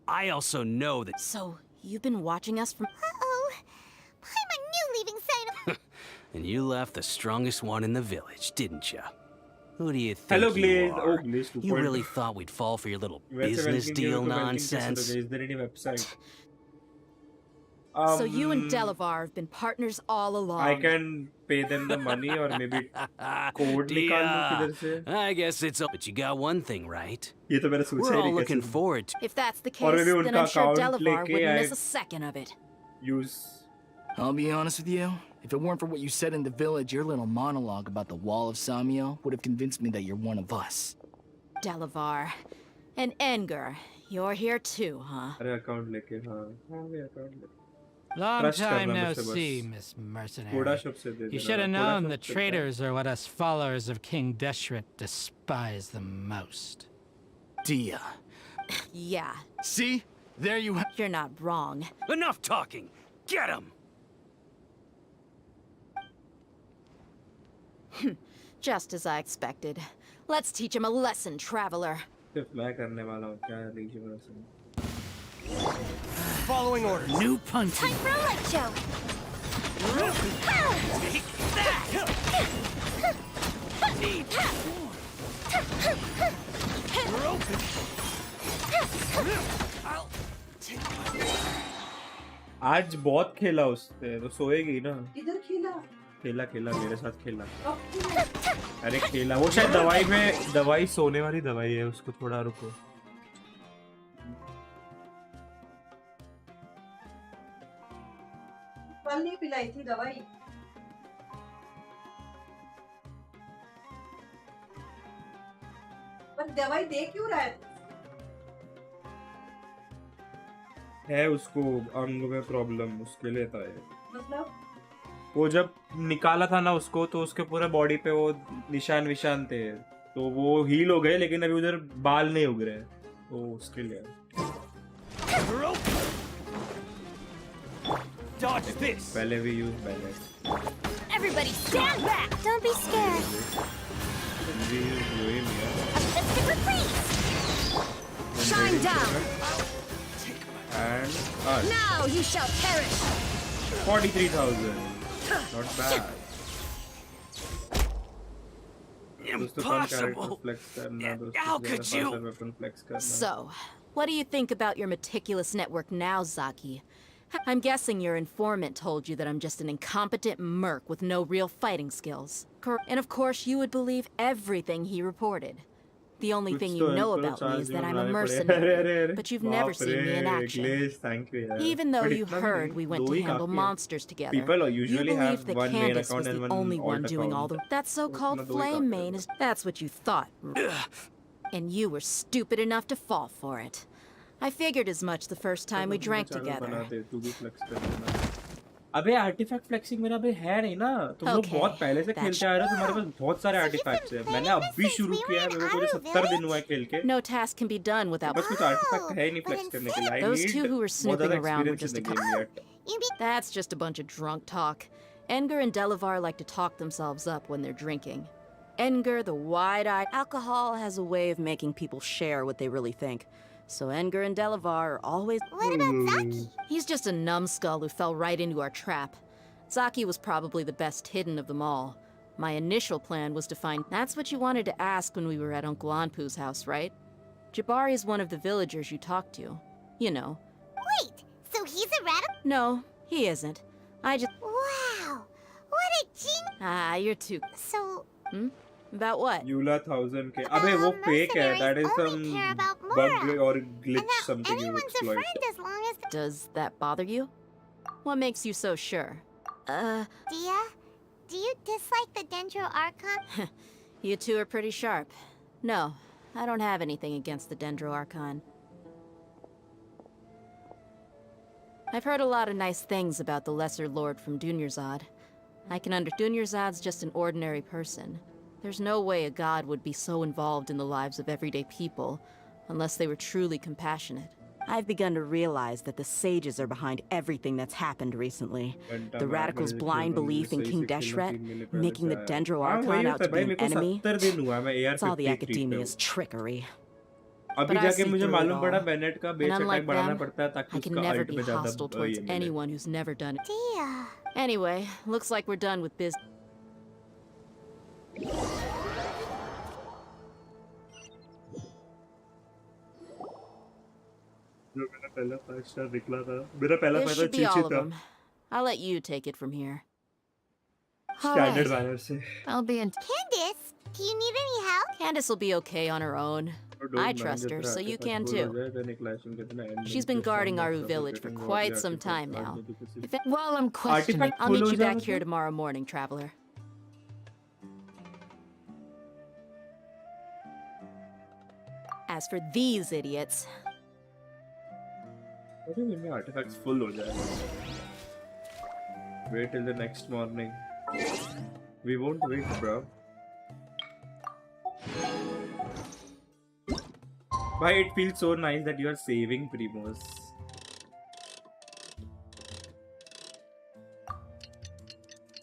I also know that— So, you've been watching us from— Uh-oh. I'm a new leaving sign. And you left the strongest one in the village, didn't you? Who do you think Hello, you Glaze. are? Oh, Glaze 2.0. You really thought we'd fall for your little वैसे business Welkin deal के तो Welkin nonsense? कैसे तो Is there any website? So you and Delavar have been partners all along. I can pay them the money or maybe code निकाल लूँ किधर से. I guess it's all— But you got one thing right. ये तो मैंने सोचा We're ही all नहीं looking कैसे forward to— If that's the और case, maybe then उनका I'm sure account Delavar लेके wouldn't I miss a second of it. use. I'll be honest with you. If it weren't for what you said in the village, your little monologue about the Wall of Samiel would have convinced me that you're one of us. Delavar. And Engur. You're here too, huh? अरे account लेके हाँ account लेके. Long Trust time करना no मुझसे बस. see, Miss Mercenary. थोड़ा शब्द से दे You देना. should have थोड़ा known शब्द the से traitors are what us followers of King Deshret despise the most. Dia. Yeah. See? There you have— You're not wrong. Enough talking! Get him! Just as I expected. Let's teach him a lesson, traveler. सिर्फ मैं करने वाला हूँ क्या लीजिए मेरे से. Following orders. New punch. Time for a light show. Need. आज बहुत खेला उससे, तो सोएगी ना। इधर खेला। खेला मेरे साथ खेला। अब खेला। अरे खेला, वो शायद दवाई सोने वाली दवाई है, उसको थोड़ा रुको। कल नहीं पिलाई थी दवाई। पर दवाई दे क्यों रहा है उसको अंग में प्रॉब्लम, उसके लिए था ये। मतलब वो जब निकाला था ना उसको, तो उसके पूरे बॉडी पे वो निशान विशान थे, तो वो हील हो गए, लेकिन अभी उधर बाल नहीं उग रहे, तो उसके लिए। Dodge this. पहले भी use balance. Everybody stand back! Don't be scared. We use Bohemia. Mystic freeze! Shine down! And us. Now you shall perish! 43,000. Not bad. Impossible! How could you? So, what do you think about your meticulous network now, Zaki? I'm guessing your informant told you that I'm just an incompetent merc with no real fighting skills. And of course, you would believe everything he reported. The only thing you know about me is that I'm a mercenary, but you've never seen me in action. Even though you heard we went to handle monsters together, you believe that Candace was the only one doing all the... That so-called flame main is... That's what you thought. And you were stupid enough to fall for it. I figured as much the first time we drank together. अबे artefact flexing मेरा अभी है नहीं ना, तुम लोग बहुत पहले से खेलते आ रहे हो, तुम्हारे पास बहुत सारे आर्टिफैक्ट्स हैं। मैंने अभी शुरू किया है, मेरे को 70 दिन हुआ है खेल के। No task can be done without. बस कुछ आर्टिफैक्ट है नहीं फ्लेक्स करने के लिए। Those two who were snooping around were just That's just a bunch of drunk talk. Edgar and Delavar like to talk themselves up when they're drinking. Edgar, the wide-eyed alcohol, has a way of making people share what they really think. So Edgar and Delavar are always... What about Zaki? He's just a numbskull who fell right into our trap. Zaki was probably the best hidden of them all. My initial plan was to find... That's what you wanted to ask when we were at Uncle Anpu's house, right? Jabari is one of the villagers you talked to. You know. Wait, so he's a radical? No, he isn't. I just... Wow, what a genius! Ah, you're too... So... About what? Eula 1000 के अबे वो fake है, that is some bug or glitch something you exploit. Does that bother you? What makes you so sure? Dia, do you dislike the Dendro Archon? You two are pretty sharp. No, I don't have anything against the Dendro Archon. I've heard a lot of nice things about the Lesser Lord from Dunyarzad. I can understand Dunyarzad's just an ordinary person. There's no way a god would be so involved in the lives of everyday people, unless they were truly compassionate. I've begun to realize that the sages are behind everything that's happened recently. The radicals' blind belief in King Deshret, making the Dendro Archon out to be an enemy. It's all the academia's trickery. अभी जाके मुझे मालूम पड़ा Bennett का base attack बढ़ाना पड़ता है ताकि I can उसका never अल्ट be पे ज्यादा hostile towards anyone who's never done it. Dia. Anyway, looks like we're done with business. मेरा पहला 5 स्टार निकला था, मेरा पहला This पैसा should be Chichi all of था। them. I'll let you take it from here. Standard banner से। I'll be in. Candace, do you need any help? Candace will be okay on her own. I trust her, so you can too. She's been guarding Aru village for quite some time now. While I'm questioning, I'll meet you back here tomorrow morning, traveler. As for these idiots... What do you mean artifacts full हो जाए? Wait till the next morning. We won't wait, bro. Why it feels so nice that you are saving Primos.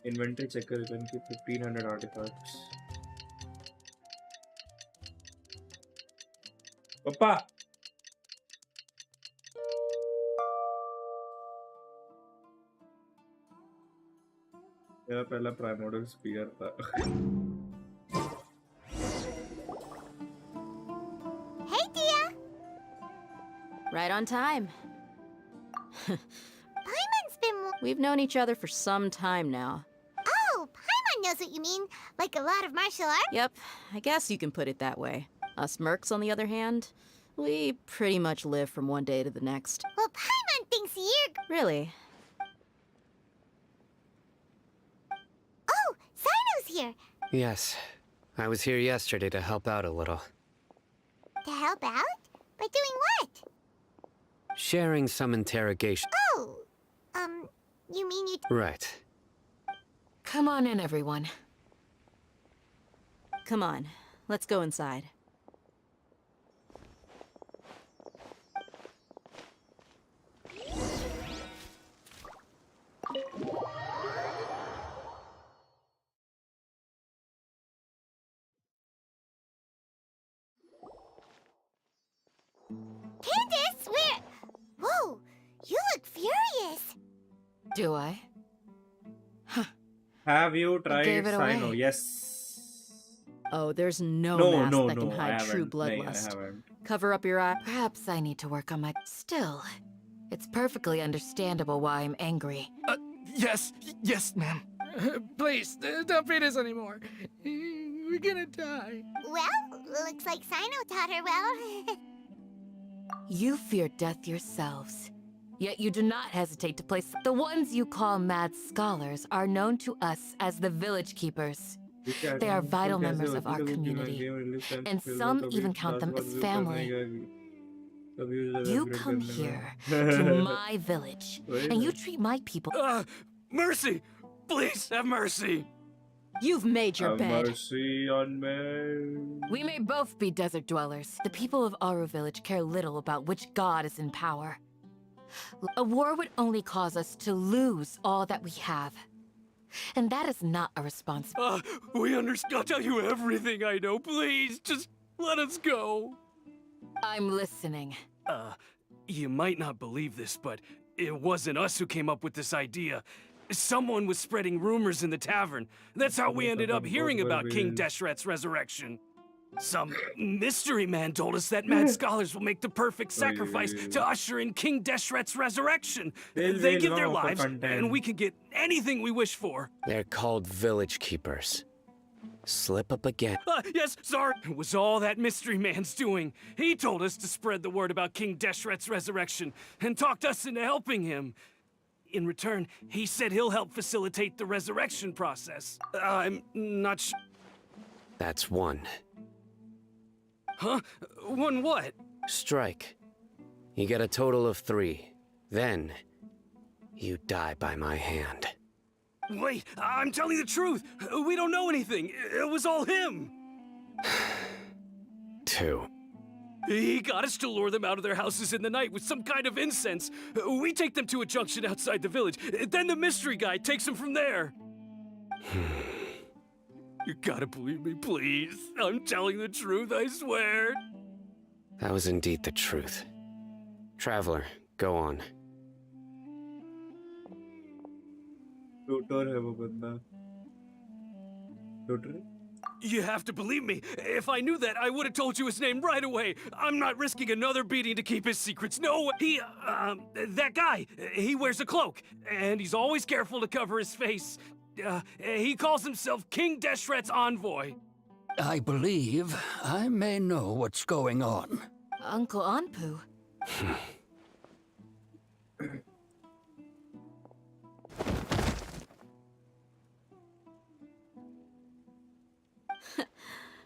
Inventory checker, you can keep 1500 artifacts. Papa! मेरा पहला primordial spear था। Hey, Right on time. Paimon's been We've known each other for some time now. Oh, Paimon knows what you mean. Like a lot of martial arts? Yep, I guess you can put it that way. Us mercs, on the other hand, we pretty much live from one day to the next. Well, Paimon thinks you're... Really? Oh, Sino's here. Yes. I was here yesterday to help out a little. To help out? By doing what? Sharing some interrogation. Oh, you mean you... Right. Come on in, everyone. Come on, let's go inside. Candace, where... Whoa, you look furious. Do I? Have you tried gave it Sino? away. Yes. Oh, there's no No, mask no, that can no, I hide true haven't. Nahi, I bloodlust. haven't. Cover up your eye. Perhaps I need to work on my... Still, it's perfectly understandable why I'm angry. Yes, ma'am. Please, don't beat us anymore. We're gonna die. Well, looks like Sino taught her well. You fear death yourselves. Yet you do not hesitate to place... The ones you call mad scholars are known to us as the village keepers. They are vital members of our community, and some even count them as family. You come here to my village, and you treat my people... Mercy! Please, have mercy! You've made your Have bed. mercy on me. We may both be desert dwellers. The people of Aru Village care little about which god is in power. A war would only cause us to lose all that we have. And that is not a responsibility. We understand. I'll tell you everything I know. Please, just let us go. I'm listening. You might not believe this, but it wasn't us who came up with this idea. Someone was spreading rumors in the tavern. That's how we ended up hearing about King Deshret's resurrection. Some mystery man told us that mad scholars will make the perfect sacrifice to usher in King Deshret's resurrection. They give their lives, and we can get anything we wish for. They're called village keepers. Slip up again. Yes, sorry. It was all that mystery man's doing. He told us to spread the word about King Deshret's resurrection and talked us into helping him. In return, he said he'll help facilitate the resurrection process. I'm not sure. That's one. Huh? One what? Strike. You get a total of 3. Then, you die by my hand. Wait, I'm telling the truth. We don't know anything. It was all him. 2. He got us to lure them out of their houses in the night with some kind of incense. We take them to a junction outside the village. Then the mystery guy takes them from there. You gotta believe me, please. I'm telling the truth, I swear. That was indeed the truth. Traveler, go on. Tutor है वो बंदा. Tutor? You have to believe me. If I knew that, I would have told you his name right away. I'm not risking another beating to keep his secrets. No, that guy, he wears a cloak, and he's always careful to cover his face. He calls himself King Deshret's envoy. I believe I may know what's going on. Uncle Anpu.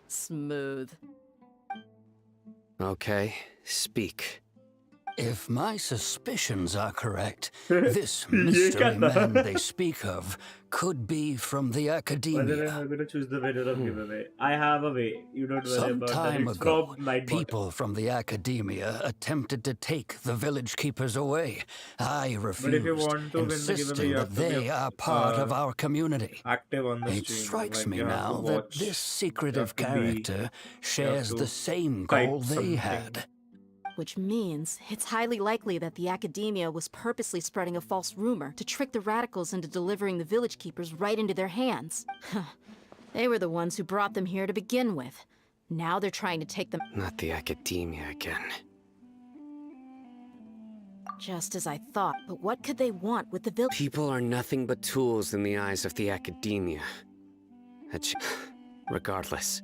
Smooth. Okay, speak. If my suspicions are correct, this mystery man they speak of could be from the academia. I'm gonna choose the winner of giveaway. I have a way. You don't worry Some about that. time It's ago, from Nightbot. people from the academia attempted to take the village keepers away. I But if you refused, want to win the insisting giveaway, you that have to be they are part of our community. active on the It stream. strikes Like, me you have now to that watch, this secretive you have to be- character shares to the same type goal they something. had. Which means it's highly likely that the academia was purposely spreading a false rumor to trick the radicals into delivering the village keepers right into their hands. They were the ones who brought them here to begin with. Now they're trying to take them. Not the academia again. Just as I thought, but what could they want with the village? People are nothing but tools in the eyes of the academia. Regardless,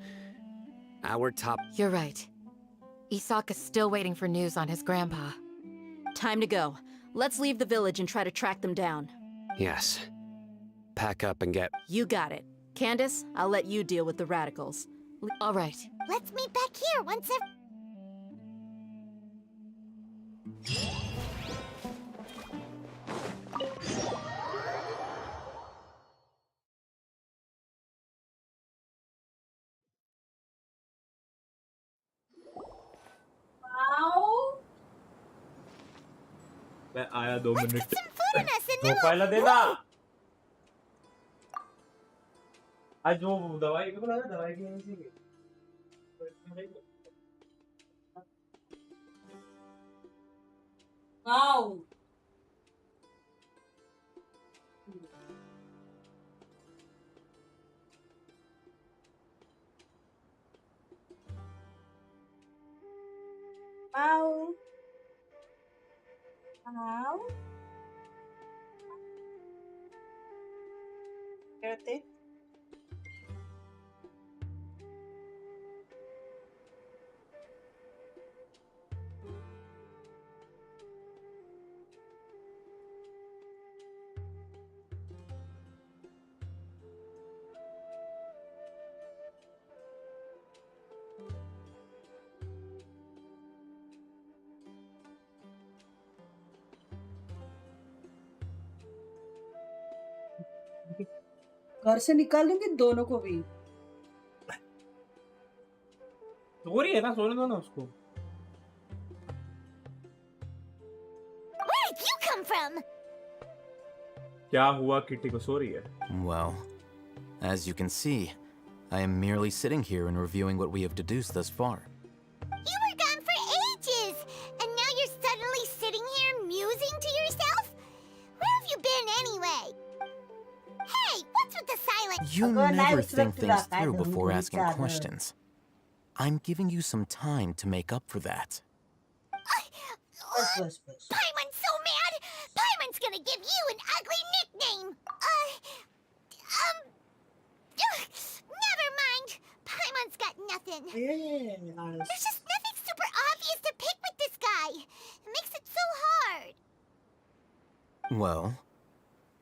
our top... You're right. Isak is still waiting for news on his grandpa. Time to go. Let's leave the village and try to track them down. Yes. Pack up and get... You got it. Candace, I'll let you deal with the radicals. All right. Let's meet back here once मैं आया 2 minute food दो file देना आज वो दवाई को लगा दवाई की नहीं थी Wow. Wow. Wow. Espérate. घर से निकाल देंगे दोनों को भी सो रही है ना सोने दो ना उसको Where did you come from? क्या हुआ किटी को सो रही है Well, as you can see, I am merely sitting here and reviewing what we have deduced thus far. You were gone for ages, and now you're suddenly sitting here musing to yourself? Where have you been anyway? Hey, what's with the silence? You never think things through before asking questions. I'm giving you some time to make up for that. Paimon's so mad! Paimon's gonna give you an ugly nickname! Never mind. Paimon's got nothing. There's just nothing super obvious to pick with this guy. It makes it so hard. Well,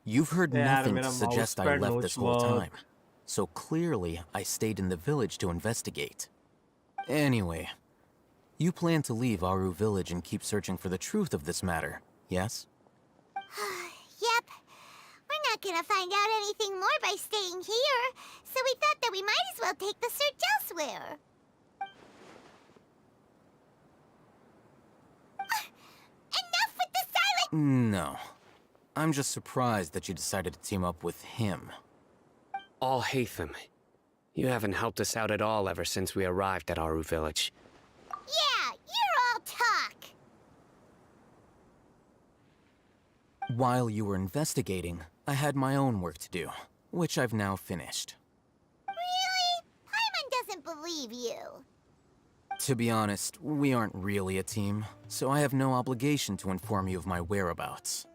you've heard nothing to suggest I left this whole time. So clearly, I stayed in the village to investigate. Anyway, you plan to leave Aru village and keep searching for the truth of this matter, yes? Yep. We're not gonna find out anything more by staying here, so we thought that we might as well take the search elsewhere. Enough with the silence! No. I'm just surprised that you decided to team up with him. All Hatham. You haven't helped us out at all ever since we arrived at Aru village. Yeah, you're all talk. While you were investigating, I had my own work to do, which I've now finished. Really? Paimon doesn't believe you. To be honest, we aren't really a team, so I have no obligation to inform you of my whereabouts.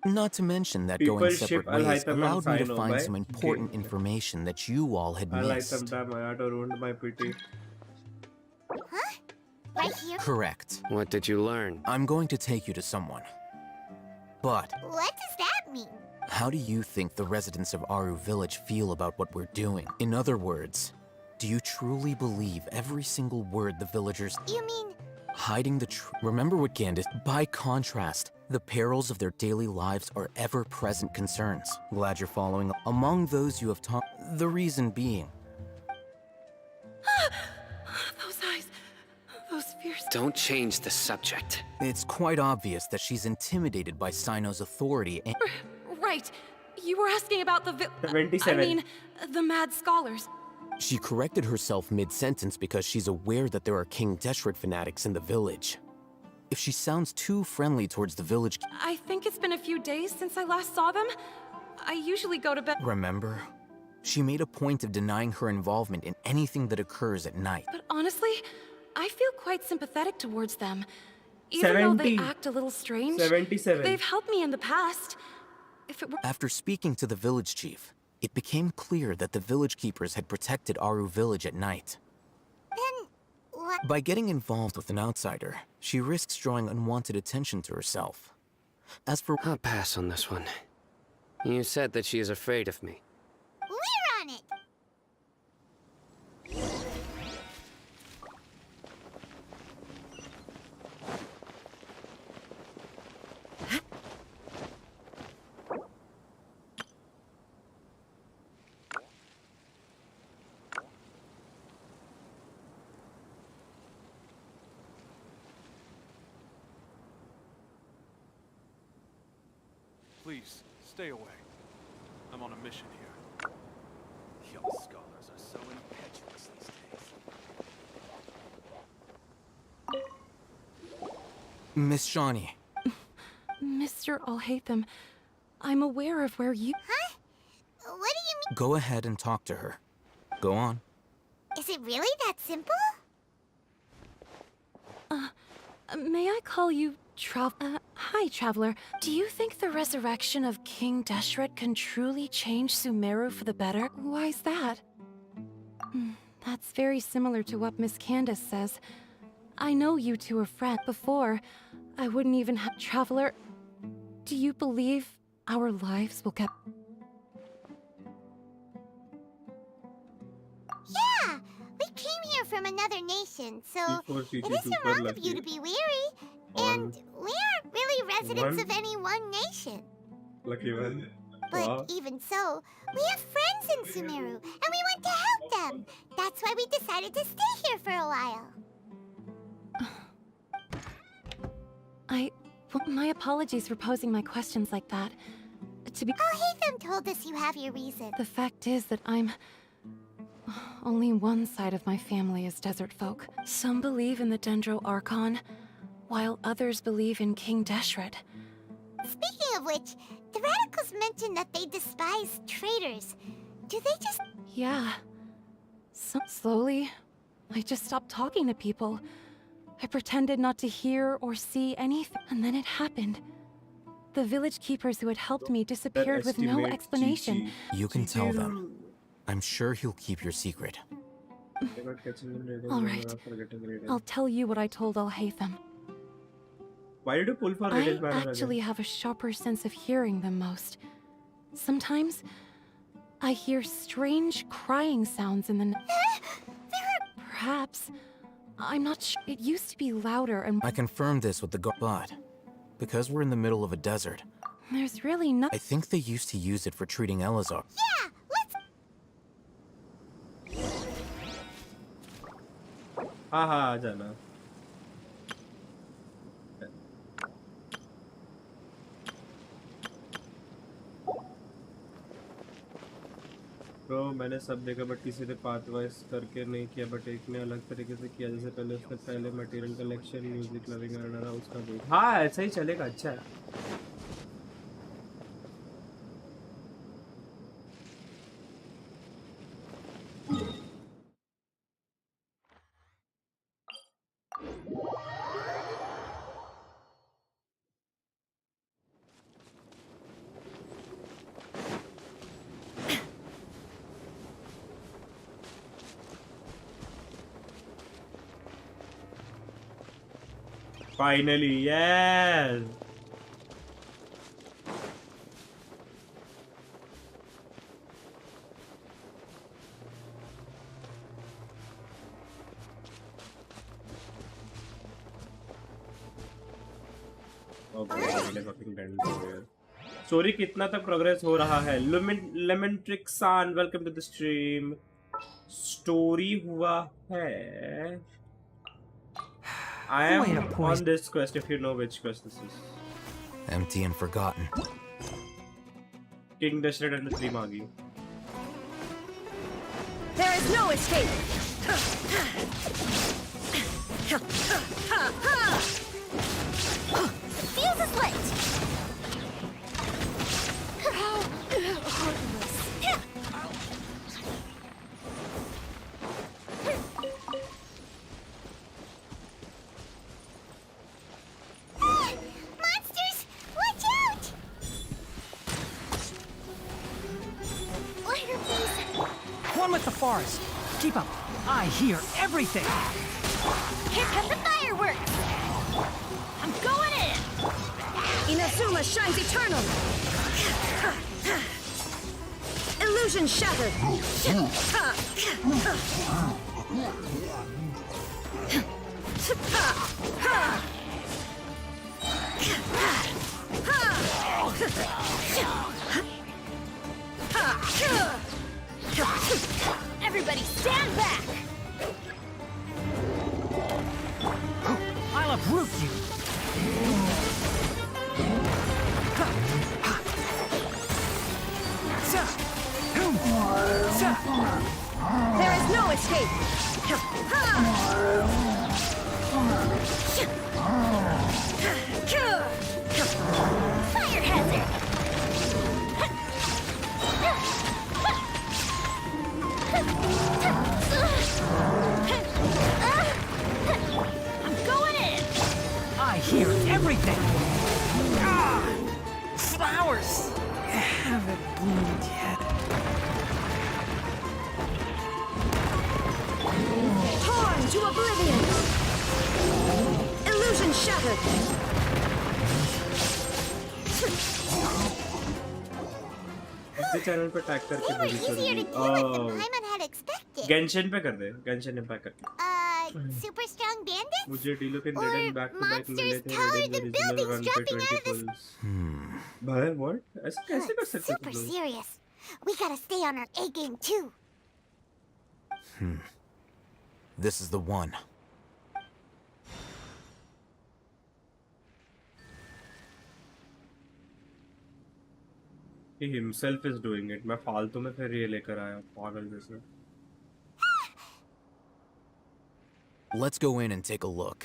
Not to mention that going separate ways allowed me to find some important information that you all had missed. Huh? Right here? Correct. What did you learn? I'm going to take you to someone. But What does that mean? how do you think the residents of Aru village feel about what we're doing? In other words, do you truly believe every single word the villagers... You mean... Hiding the truth. Remember what Candace... By contrast, the perils of their daily lives are ever-present concerns. Glad you're following. Among those you have taught... The reason being... Those eyes. Those fierce... Don't change the subject. It's quite obvious that she's intimidated by Sino's authority and... Right. You were asking about the 77. I mean, the mad scholars. She corrected herself mid-sentence because she's aware that there are King Deshret fanatics in the village. If she sounds too friendly towards the village... I think it's been a few days since I last saw them. I usually go to bed... Remember? She made a point of denying her involvement in anything that occurs at night. But honestly, I feel quite sympathetic towards them. Even though they 70. act a little strange, 77. they've helped me in the past. If it were After speaking to the village chief, it became clear that the village keepers had protected Aru village at night. Then what? By getting involved with an outsider, she risks drawing unwanted attention to herself. As for— I'll pass on this one. You said that she is afraid of me. We're on it. Please, stay away. I'm on a mission here. Young scholars are so impetuous these days. Miss Shawnee. Mr. Alhaitham, I'm aware of where you— Huh? What do you mean? Go ahead and talk to her. Go on. Is it really that simple? May I call you hi, Traveler. Do you think the resurrection of King Deshret can truly change Sumeru for the better? Why's that? That's very similar to what Miss Candace says. I know you two are friends. Before, I wouldn't even have— Traveler, do you believe our lives will get— Yeah, we came here from another nation, so it isn't wrong of you to be weary. And we aren't really residents of any one nation. Lucky one. But Wow. even so, we have friends in Sumeru, and we want to help them. That's why we decided to stay here for a while. Well, my apologies for posing my questions like that. To be— Alhaitham told us you have your reason. The fact is that only one side of my family is desert folk. Some believe in the Dendro Archon, while others believe in King Deshret. Speaking of which, the radicals mentioned that they despise traitors. Do they just— Yeah. Slowly, I just stopped talking to people. I pretended not to hear or see anything, and then it happened. The village keepers who had helped me disappeared with no explanation. You can tell them. I'm sure he'll keep your secret. All right. I'll tell you what I told Alhaitham. Why did you pull for I Riddle Banner actually have a sharper sense of hearing than most. Sometimes, I hear strange crying sounds in the night. Perhaps. I'm not sure. It used to be louder and— I confirmed this with the but because we're in the middle of a desert, There's really nothing. I think they used to use it for treating Elazar. Yeah, हाँ जाना. Bro मैंने सब देखा but किसी ने path wise करके नहीं किया बट एक ने अलग तरीके से किया जैसे पहले उसने पहले मटेरियल कलेक्शन म्यूजिक लविंग करना था उसका देख. हाँ ऐसा ही चलेगा. अच्छा है. Finally, yes! स्टोरी कितना तक प्रोग्रेस हो रहा है? लेमेंट्रिक्सान welcome to the stream. Story हुआ है. I am on this quest if you know which quest this is. Empty and forgotten. King Deshret and the Three Magi. There is no escape! the fuse is lit! How heartless. forest. Keep up. I hear everything. Here come the fireworks! I'm going in! Inazuma shines eternal. Illusion shattered. Everybody stand back! I'll uproot you. There is no escape. Fire hazard! I'm going in! I hear everything. Ah! Flowers haven't bloomed yet. Torn to oblivion. Illusion shattered. अपने channel पे tag करके They were easier to deal with than Paimon had expected. Genshin पे कर दे, Genshin impact करके. Super strong bandits? मुझे डीलो के Or Raiden back to back मिले थे taller रेडन than में रिजनल buildings रन पे dropping 20 out of the pulls. भाई व्हाट? ऐसे कैसे कर सकते Super तुम लोग? serious. We gotta stay on our A game too. This is the one. He himself is doing it. मैं फालतू में फिर ये लेकर आया पागल जैसे. Let's go in and take a look.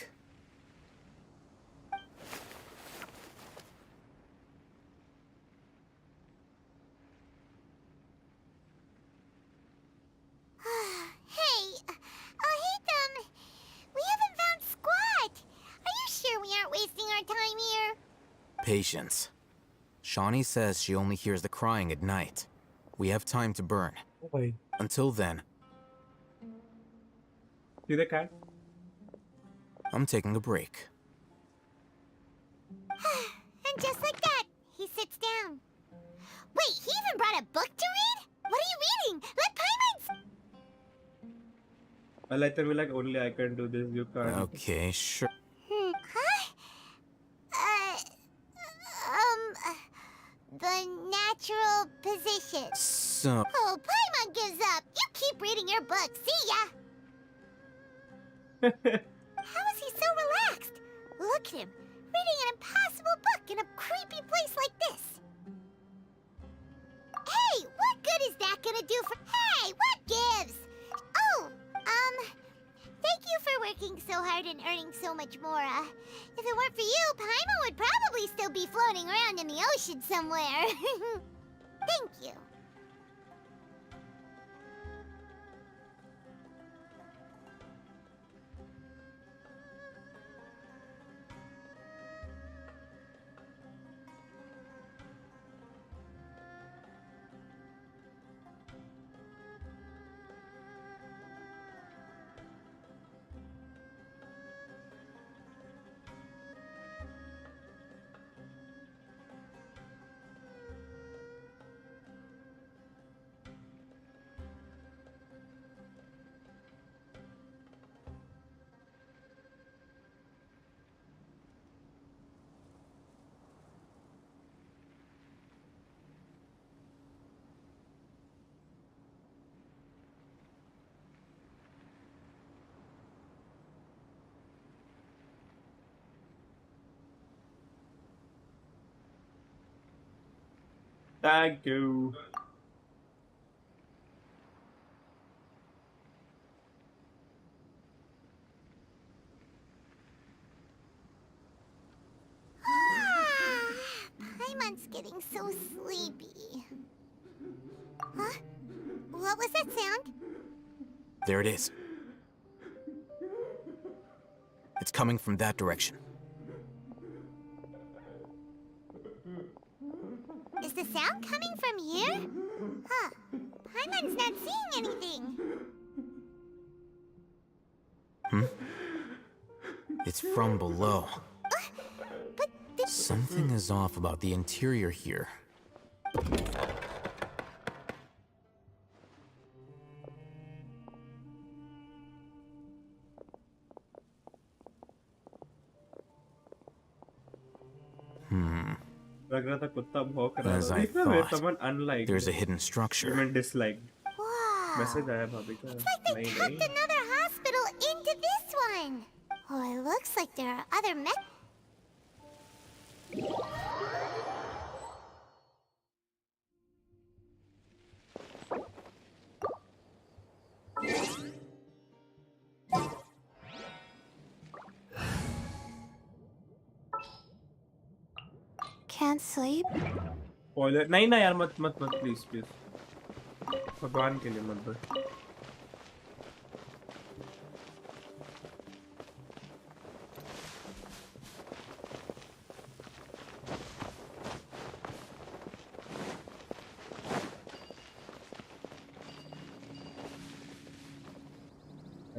Hey, we haven't found squat. Are you sure we aren't wasting our time here? Patience. Shawnee says she only hears the crying at night. We have time to burn. Wait. Until then, See the cat? I'm taking a break. And just like that, he sits down. Wait, he even brought a book to read? What are you reading? Let Paimon... I like them like only I can do this. You can't. Okay, sure. The natural position. So... Oh, Paimon gives up. You keep reading your book. See ya! How is he so relaxed? Look at him, reading an impossible book in a creepy place like this. Hey, what good is that gonna do for... Hey, what gives? Oh, thank you for working so hard and earning so much more. If it weren't for you, Paimon would probably still be floating around in the ocean somewhere. Thank you. Thank you. Paimon's getting so sleepy. Huh? What was that sound? There it is. It's coming from that direction. Is the sound coming from here? Huh. Paimon's not seeing anything. It's from below. Something is off about the interior here. लग रहा था कुत्ता भौंक रहा As था। I देखना मैं thought, someone unliked. there's a hidden structure. Human disliked. Wow. Message आया भाभी का। It's like they tucked another hospital into this one. Oh, it looks like there are other Can't sleep? Spoiler नहीं ना यार मत please भगवान के लिए मत दो।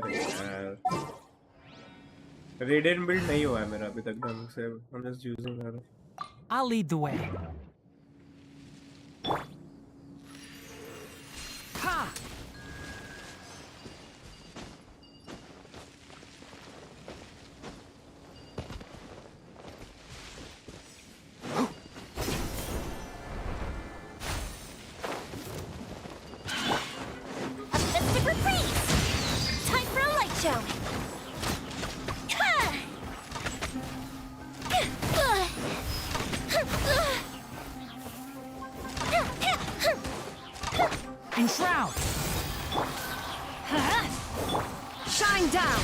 अरे यार रेडियंट बिल्ड नहीं हुआ है मेरा अभी तक ढंग से। I'm just using her. I'll lead the way. Ha! A festive reprise! Time for a light show! Enshroud! Shine down!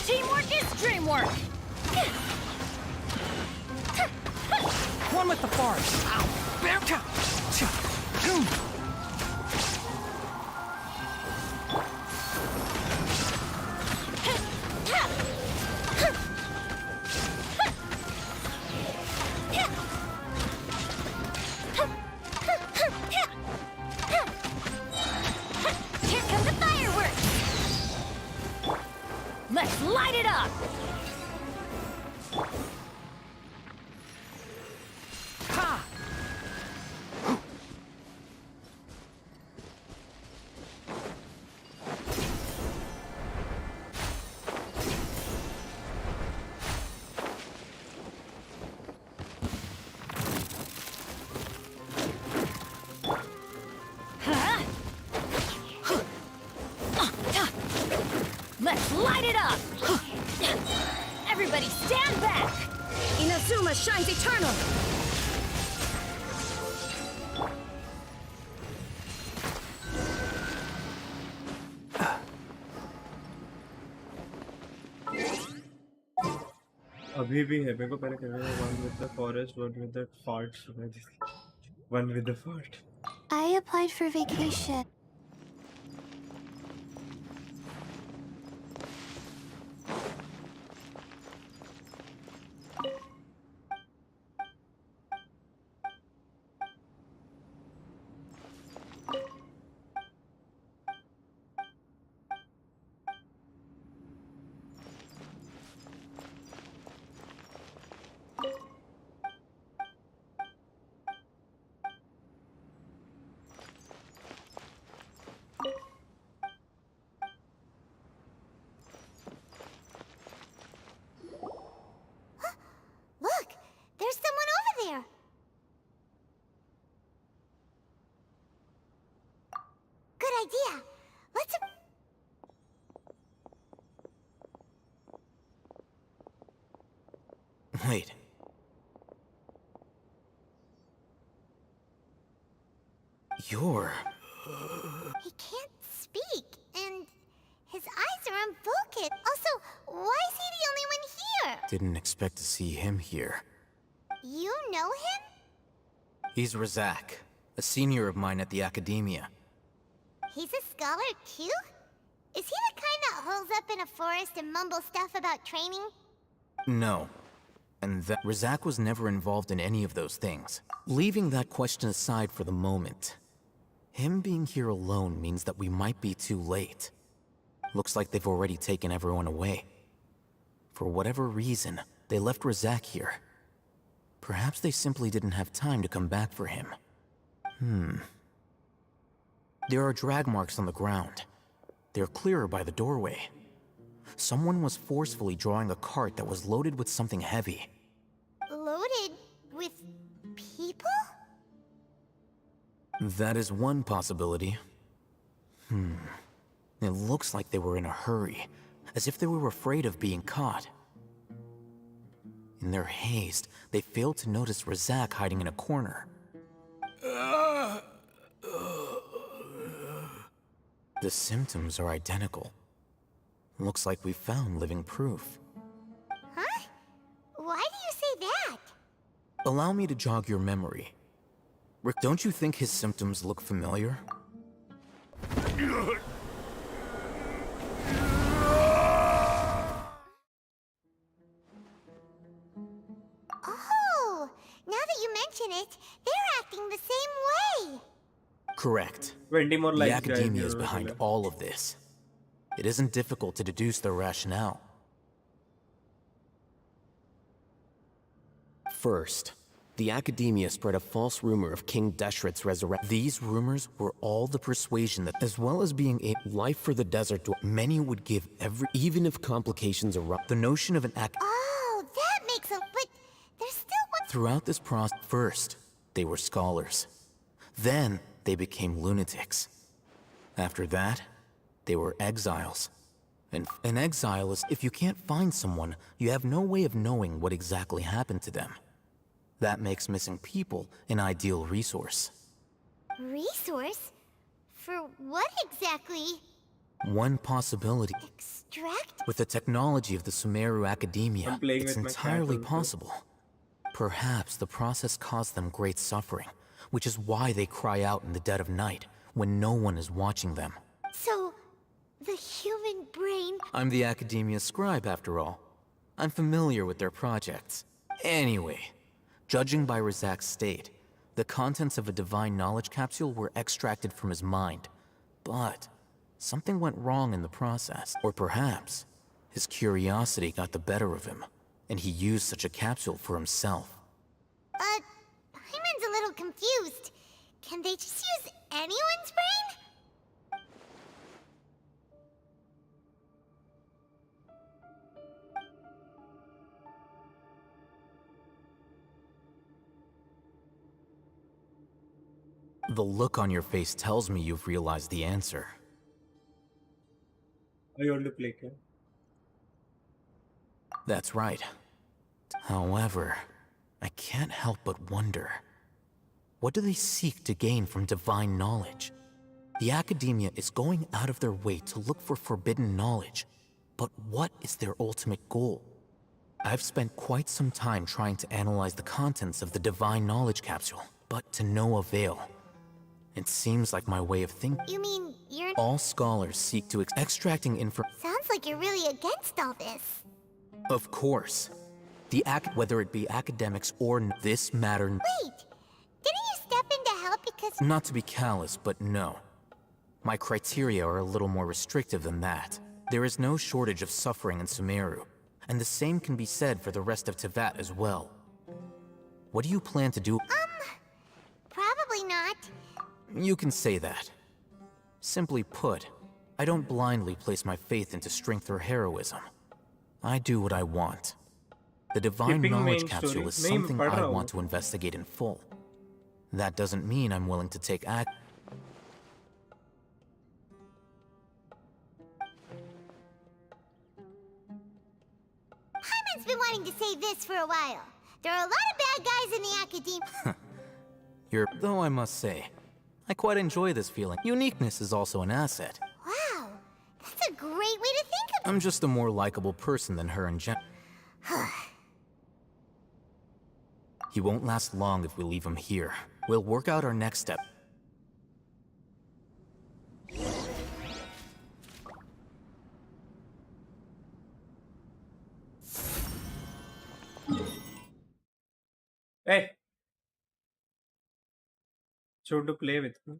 Teamwork is dreamwork! One with the forest! Ow! Here come the fireworks! Let's light it up! Ha! Let's light it up! Everybody stand back! Inazuma shines eternal! अभी भी है मेरे को पहले कहना है one with the forest, one with the fart, one with the fart. I applied for vacation. Look! There's someone over there! Good idea! Let's... Wait. You're... He can't speak, and his eyes are unfocused. Also, why is he the only one here? Didn't expect to see him here. You know him? He's Razak, a senior of mine at the academia. He's a scholar too? Is he the kind that holes up in a forest and mumbles stuff about training? No. And that Razak was never involved in any of those things. Leaving that question aside for the moment, Him being here alone means that we might be too late. Looks like they've already taken everyone away. For whatever reason, they left Razak here. Perhaps they simply didn't have time to come back for him. There are drag marks on the ground. They're clearer by the doorway. Someone was forcefully drawing a cart that was loaded with something heavy. Loaded with people? That is one possibility. It looks like they were in a hurry, as if they were afraid of being caught. In their haste, they failed to notice Razak hiding in a corner. The symptoms are identical. Looks like we found living proof. Huh? Why do you say that? Allow me to jog your memory. Rick, don't you think his symptoms look familiar? Oh, now that you mention it, they're acting the same way. Correct. 20 more The likes, academia guys. is behind all of this. It isn't difficult to deduce their rationale. First, the academia spread a false rumor of King Deshret's resurrection. These rumors were all the persuasion that, as well as being a life for the desert, many would give even if complications erupt. The notion of an Oh, that makes sense, but there's still one. Throughout this process, first, they were scholars. Then, they became lunatics. After that, they were exiles. And an exile is if you can't find someone, you have no way of knowing what exactly happened to them. That makes missing people an ideal resource. Resource? For what exactly? One possibility. Extract? With the technology of the Sumeru Academia, it's entirely possible. Perhaps the process caused them great suffering, which is why they cry out in the dead of night, when no one is watching them. So, the human brain... I'm the Academia scribe, after all. I'm familiar with their projects. Anyway, judging by Razak's state, the contents of a divine knowledge capsule were extracted from his mind. But something went wrong in the process. Or perhaps his curiosity got the better of him, and he used such a capsule for himself. Hyman's a little confused. Can they just use anyone's brain? The look on your face tells me you've realized the answer. I only play क्या? That's right. However, I can't help but wonder, what do they seek to gain from divine knowledge? The Academia is going out of their way to look for forbidden knowledge, but what is their ultimate goal? I've spent quite some time trying to analyze the contents of the divine knowledge capsule, but to no avail. It seems like my way of thinking. You mean you're... All scholars seek to extracting info. Sounds like you're really against all this. Of course. Whether it be academics or this matter. Wait, didn't you step in to help because... Not to be callous, but no. My criteria are a little more restrictive than that. There is no shortage of suffering in Sumeru, and the same can be said for the rest of Teyvat as well. What do you plan to do? Probably not. You can say that. Simply put, I don't blindly place my faith into strength or heroism. I do what I want. The divine knowledge capsule is something I want to investigate in full. That doesn't mean I'm willing to take act. Hyman's been wanting to say this for a while. There are a lot of bad guys in the Academia. Though I must say, I quite enjoy this feeling. Uniqueness is also an asset. Wow, that's a great way to think of it. I'm just a more likable person than her in general. He won't last long if we leave him here. We'll work out our next step. Hey! So to play with me.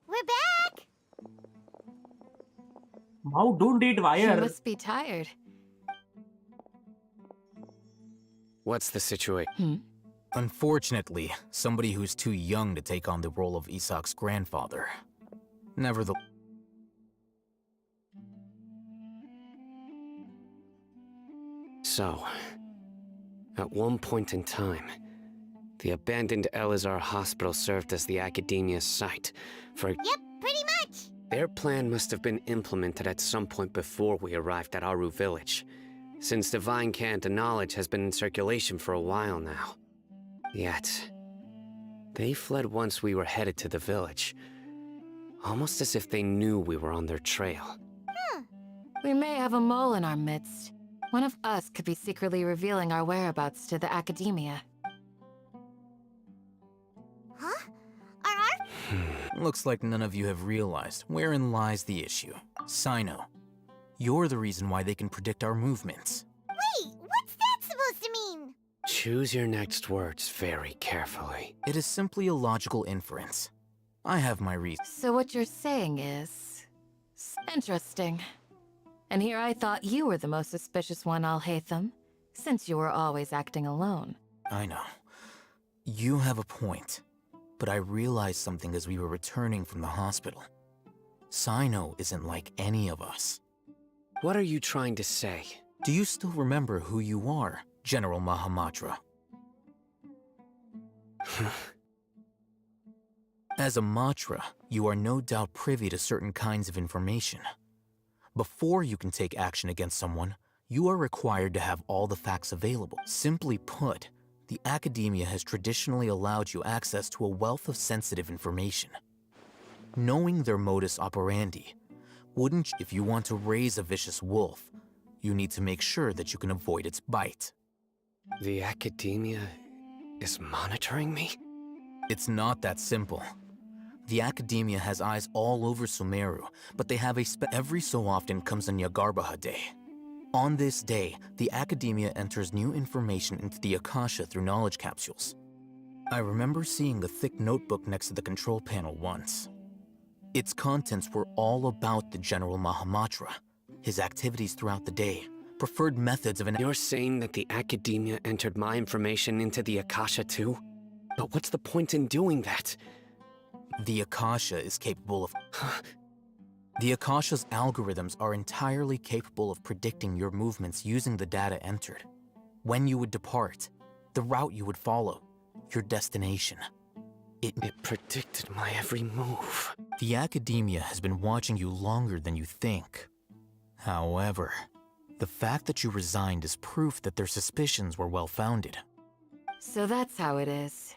We're back! Wow, don't date You wire. must be tired. What's the situation? Unfortunately, somebody who's too young to take on the role of Isak's grandfather. Nevertheless, So, at one point in time, the abandoned Elazar hospital served as the academia's site for... Yep, pretty much! Their plan must have been implemented at some point before we arrived at Aru Village, since divine cant and knowledge has been in circulation for a while now. Yet, they fled once we were headed to the village, almost as if they knew we were on their trail. We may have a mole in our midst. One of us could be secretly revealing our whereabouts to the academia. Huh? looks like none of you have realized wherein lies the issue. Sino, you're the reason why they can predict our movements. Wait, what's that supposed to mean? Choose your next words very carefully. It is simply a logical inference. I have my reasons. So what you're saying is... interesting. And here I thought you were the most suspicious one, Al-Haytham, since you were always acting alone. I know. You have a point. But I realized something as we were returning from the hospital. Sino isn't like any of us. What are you trying to say? Do you still remember who you are, General Mahamatra? As a Matra, you are no doubt privy to certain kinds of information. Before you can take action against someone, you are required to have all the facts available. Simply put, the academia has traditionally allowed you access to a wealth of sensitive information. Knowing their modus operandi, wouldn't you, if you want to raise a vicious wolf, you need to make sure that you can avoid its bite. The academia is monitoring me? It's not that simple. The academia has eyes all over Sumeru, but they have every so often comes a Nyagarbha day. On this day, the academia enters new information into the Akasha through knowledge capsules. I remember seeing the thick notebook next to the control panel once. Its contents were all about the General Mahamatra, his activities throughout the day, preferred methods of an— You're saying that the academia entered my information into the Akasha too? But what's the point in doing that? The Akasha is capable of... The Akasha's algorithms are entirely capable of predicting your movements using the data entered. When you would depart, the route you would follow, your destination. It predicted my every move. The academia has been watching you longer than you think. However, the fact that you resigned is proof that their suspicions were well-founded. So that's how it is.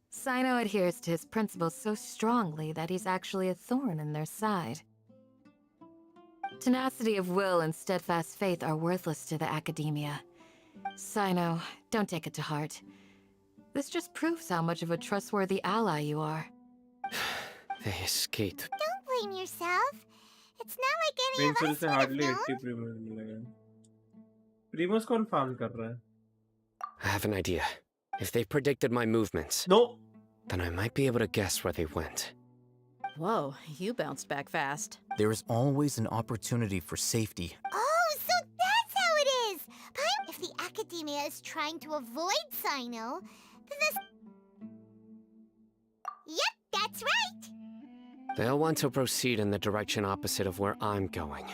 Sino adheres to his principles so strongly that he's actually a thorn in their side. Tenacity of will and steadfast faith are worthless to the academia. Sino, don't take it to heart. This just proves how much of a trustworthy ally you are. They escaped. Don't blame yourself. It's not like any of us से would have hardly known. 80 Primos मिलेगा. Primos कौन farm कर रहा है? I have an idea. If they predicted my movements, then I might be able to guess where they went. Whoa, you bounced back fast. There is always an opportunity for safety. Oh, so that's how it is! If the academia is trying to avoid Sino, then this... Yep, that's right! They'll want to proceed in the direction opposite of where I'm going.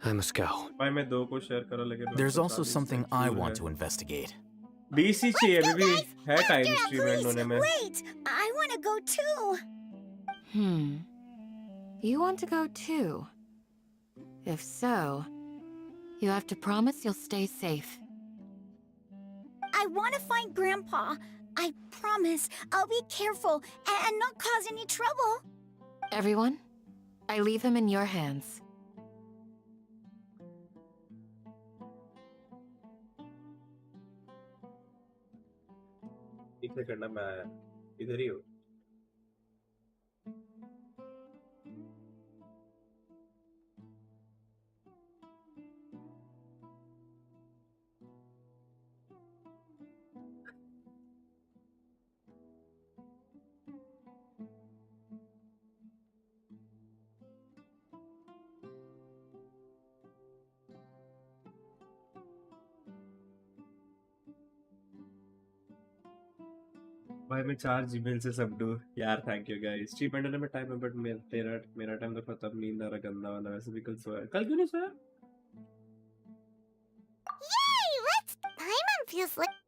I must go. भाई मैं दो को share करा लेकिन There's also something I want to investigate. BC चाहिए अभी भी है time stream end होने में. Wait, I want to go too. You want to go too? If so, You have to promise you'll stay safe. I want to find Grandpa. I promise I'll be careful and not cause any trouble. Everyone, I leave him in your hands. इसे करना मैं इधर ही हूँ. भाई मैं 4 Gmail से सब do यार. Thank you guys. 3 में टाइम है बट मेरा टाइम तो खत्म. नींद आ रहा गंदा वाला. वैसे भी कल सोया. कल क्यों नहीं सोया? Yay! Let's. Paimon feels like.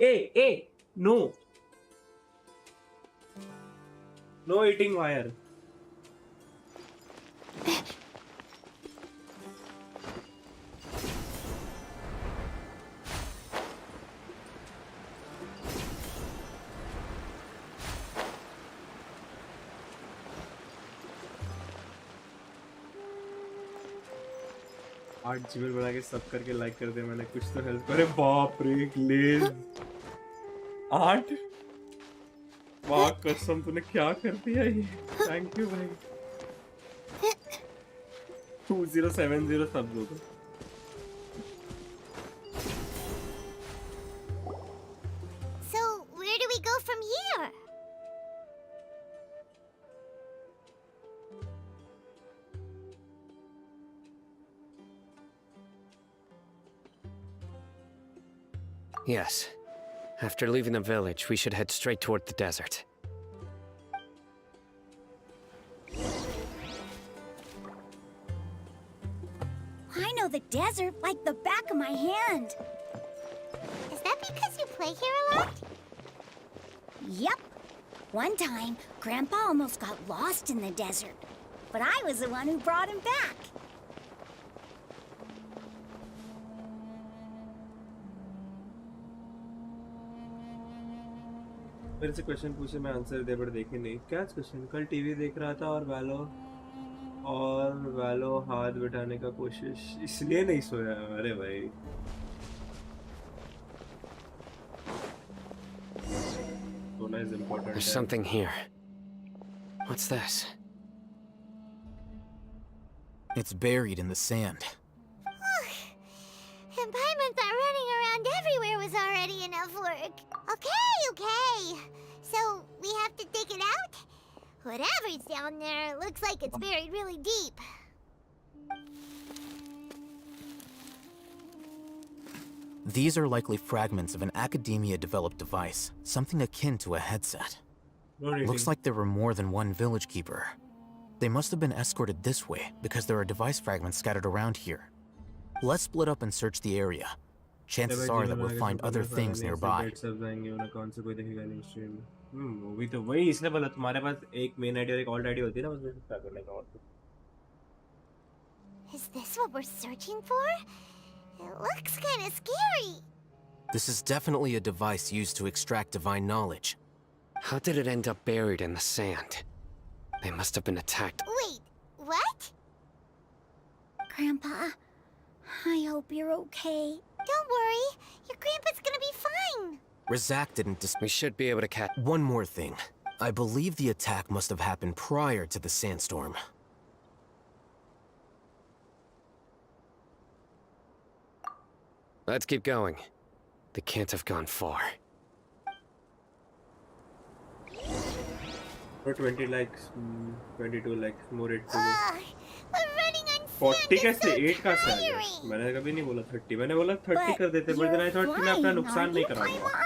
Hey! No! No eating wire. आठ जीमेल बना के सब करके लाइक कर दे. मैंने कुछ तो हेल्प करे. बाप रे ग्लेज 8. वाह कसम तूने क्या कर दिया ये. थैंक यू भाई. 2070 सब लोग. So, where do we go from here? Yes. After leaving the village, we should head straight toward the desert. I know the desert like the back of my hand. Is that because you play here a lot? Yep. One time, Grandpa almost got lost in the desert, but I was the one who brought him back. मेरे से question पूछे मैं answer they but देखे नहीं. क्या question? कल TV देख रहा था और वैलो हाथ बिठाने का कोशिश इसलिए नहीं सोया. अरे भाई सोना is important. There's something here. What's this? It's buried in the sand. And Paimon thought running around everywhere was already enough work. Okay. So, we have to dig it out? Whatever's down there, it looks like it's buried really deep. These are likely fragments of an academia-developed device, something akin to a headset. Looks like there were more than one village keeper. They must have been escorted this way because there are device fragments scattered around here. Let's split up and search the area. Chances are that we'll find other things nearby. Movie तो वही इसने बोला तुम्हारे पास एक main ID और एक alt ID होती है ना उसमें क्या करने का. और Is this what we're searching for? It looks kind of scary. This is definitely a device used to extract divine knowledge. How did it end up buried in the sand? They must have been attacked. Wait, what? Grandpa, I hope you're okay. Don't worry, your grandpa's gonna be fine. Razak didn't We should be able to catch. One more thing. I believe the attack must have happened prior to the sandstorm. Let's keep going. They can't have gone far. For 20 likes, 22 likes, more 8 to We're running on 40 कैसे 8 का से आ गया. मैंने कभी नहीं बोला 30. मैंने बोला 30 कर देते, but then I thought कि मैं अपना नुकसान नहीं कराऊंगा.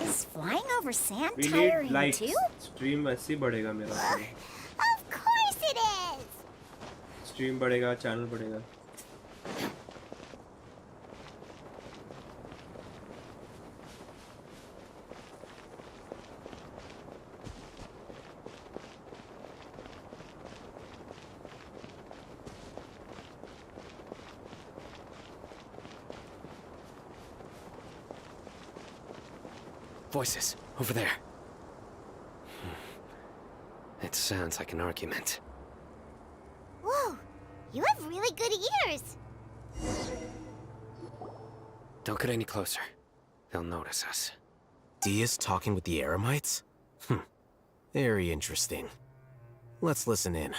Is flying over sand We tiring need likes. too? Stream ऐसे ही बढ़ेगा मेरा. Of course it is! Stream बढ़ेगा, channel बढ़ेगा. Voices, over there. It sounds like an argument. Whoa, you have really good ears. Don't get any closer. They'll notice us. Dia's talking with the Eremites? Very interesting. Let's listen in.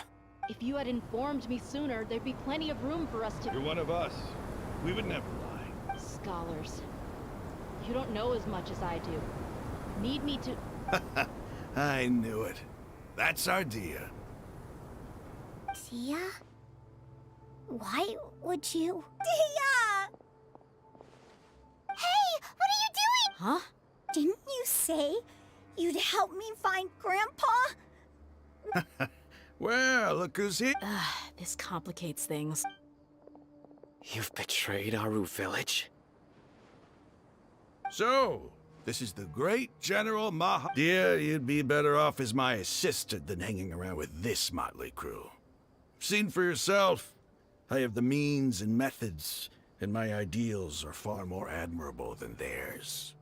If you had informed me sooner, there'd be plenty of room for us to— You're one of us. We would never lie. Scholars. You don't know as much as I do. Need me to— I knew it. That's our Dia. Dia? Why would you? Dia! Hey, what are you doing? Huh? Didn't you say you'd help me find Grandpa? Well, look who's here. This complicates things. You've betrayed Aru Village? So, this is the great General Maha. Dear, you'd be better off as my assistant than hanging around with this motley crew. Seen for yourself. I have the means and methods, and my ideals are far more admirable than theirs.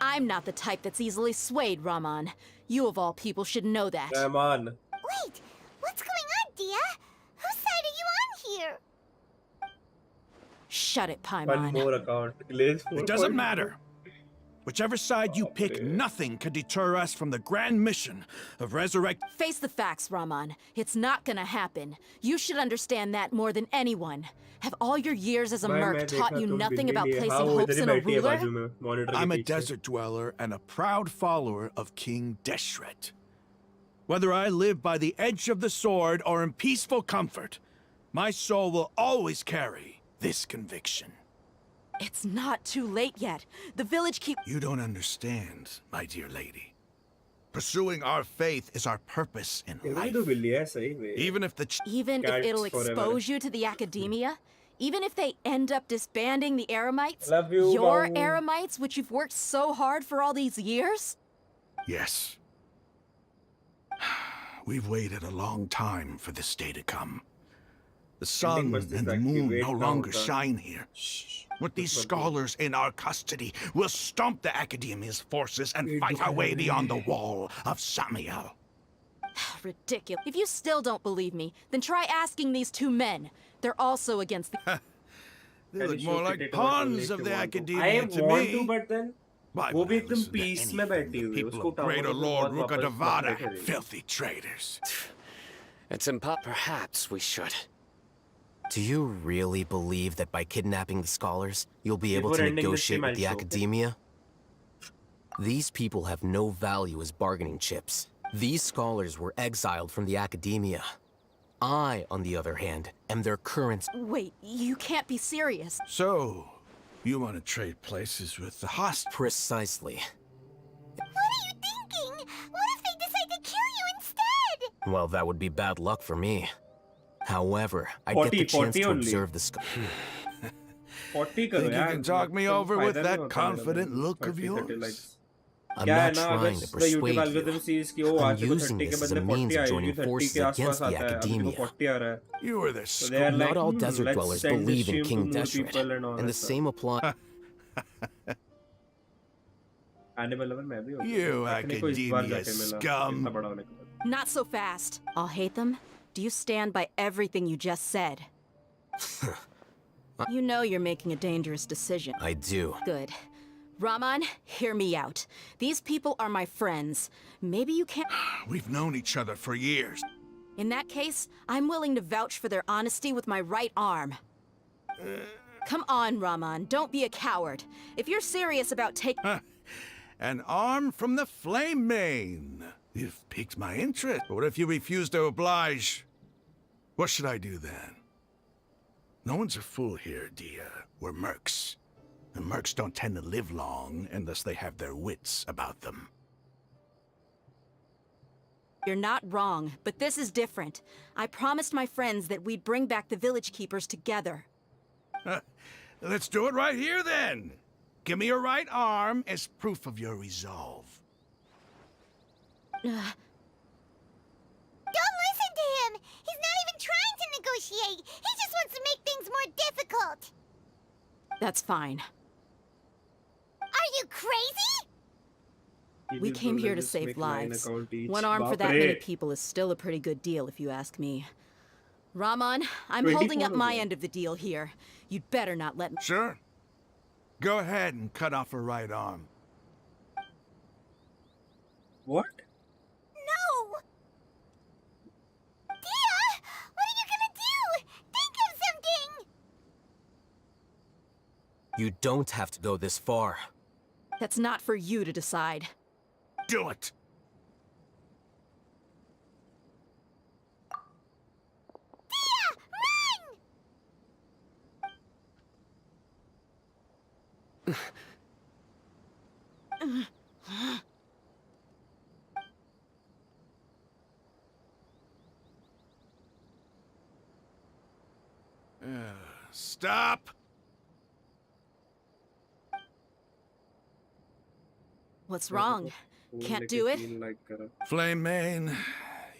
I'm not the type that's easily swayed, Raman. You of all people should know that. Raman. Wait, what's going on, Dia? Whose side are you on here? Shut it, One Paimon. more account. Glaze It doesn't matter. Whichever side you pick, nothing could deter us from the grand mission of resurrect— Face the facts, Raman. It's not gonna happen. You should understand that more than anyone. Have all your years as a merc taught you nothing about placing hopes in a ruler? I'm a desert dweller and a proud follower of King Deshret. Whether I live by the edge of the sword or in peaceful comfort, my soul will always carry this conviction. It's not too late yet. The village keep— You don't understand, my dear lady. Pursuing our faith is our purpose in life. Even if the Even if it'll expose you to the academia? Even if they end up disbanding the Eremites? Your Eremites, which you've worked so hard for all these years? Yes. We've waited a long time for this day to come. The sun and the moon no longer shine here. With these scholars in our custody, we'll stomp the Academia's forces and fight our way beyond the wall of Samiel. Ridiculous. If you still don't believe me, then try asking these two men. They're also against the— They look more like pawns of the Academia I to want me. to, but then Why वो would भी I एकदम listen to peace में बैठी anything हुई है people उसको of Greater Lord वापस Rukadavada, करेगी. filthy traitors. It's perhaps we should. Do you really believe that by kidnapping the scholars, you'll be able Before to ending the negotiate stream, with the I'll show. academia? These people have no value as bargaining chips. These scholars were exiled from the academia. I, on the other hand, am their current— Wait, you can't be serious. So, you want to trade places with the hostage? Precisely. What are you thinking? What if they decide to kill you instead? Well, that would be bad luck for me. However, I 40, get the chance 40 to only. observe the sky. 40 करो Think you यार. can talk me over with फायदा नहीं that होता confident मेरा look of 30 yours? likes. I'm क्या है not ना, trying अगर to the YouTube persuade algorithm you. sees कि वो I'm आज को using 30 के this as बदले a 40 means of आएगी, joining 30 forces के आसपास against the आता है, अभी academia. को 40 आ रहा है. You were the So they are like, Not all desert let's dwellers send this believe in stream King to more Deshret, people and all and that the stuff. same applies. आने वाले में मैं भी हूँ. You अपने को इस बार academia जाके मिला, scum. इतना बड़ा होने के बाद. Not so fast. I'll hate them. Do you stand by everything you just said? You know you're making a dangerous decision. I do. Good. Raman, hear me out. These people are my friends. Maybe you can't— We've known each other for years. In that case, I'm willing to vouch for their honesty with my right arm. Come on, Raman. Don't be a coward. If you're serious about taking— An arm from the flame main. You've piqued my interest. But what if you refuse to oblige? What should I do then? No one's a fool here, Dia. We're mercs. And mercs don't tend to live long unless they have their wits about them. You're not wrong, but this is different. I promised my friends that we'd bring back the village keepers together. Let's do it right here, then. Give me your right arm as proof of your resolve. Don't listen to him! He's not even trying to negotiate! He just wants to make things more difficult! That's fine. Are you crazy? We came here to save lives. One arm for that many people is still a pretty good deal, if you ask me. Rahman, I'm holding up my end of the deal here. You'd better not let me— Sure. Go ahead and cut off her right arm. What? No! Dia! What are you gonna do? Think of something! You don't have to go this far. That's not for you to decide. Do it! Stop! What's wrong? Can't do it? Flame Mane,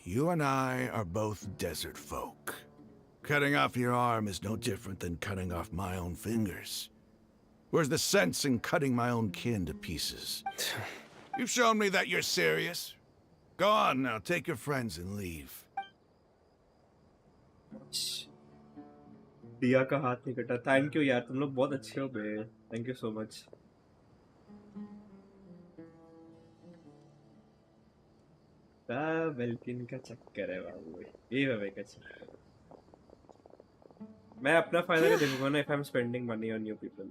you and I are both desert folk. Cutting off your arm is no different than cutting off my own fingers. Where's the sense in cutting my own kin to pieces? You've shown me that you're serious. Go on now, take your friends and leave. दिया का हाथ नहीं कटा। Thank you यार, तुम लोग बहुत अच्छे हो बे। Thank you so much. Welkin का चक्कर है बाबू, ये बाबे का चक्कर। मैं अपना फायदा नहीं देखूंगा ना if I'm spending money on you people.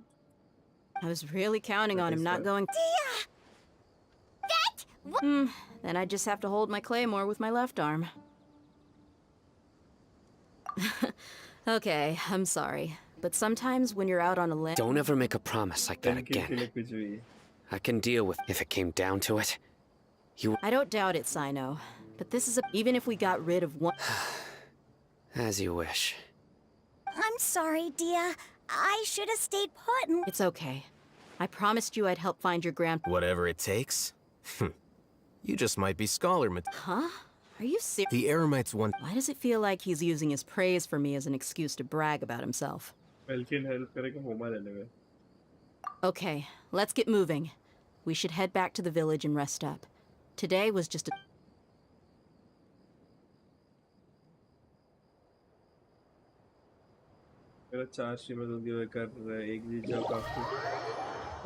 I was really counting on him not going— then I just have to hold my claymore with my left arm. Okay, I'm sorry. But sometimes when you're out on a limb— Don't ever make a promise like that again. I can deal with if it came down to it. I don't doubt it, Sino. But this is even if we got rid of one— As you wish. I'm sorry, Dia. I should have stayed put and— It's okay. I promised you I'd help find your grand— Whatever it takes? You just might be scholar material. Huh? Are you serious? The Eremites want— Why does it feel like he's using his praise for me as an excuse to brag about himself? Okay, let's get moving. We should head back to the village and rest up. Today was just a—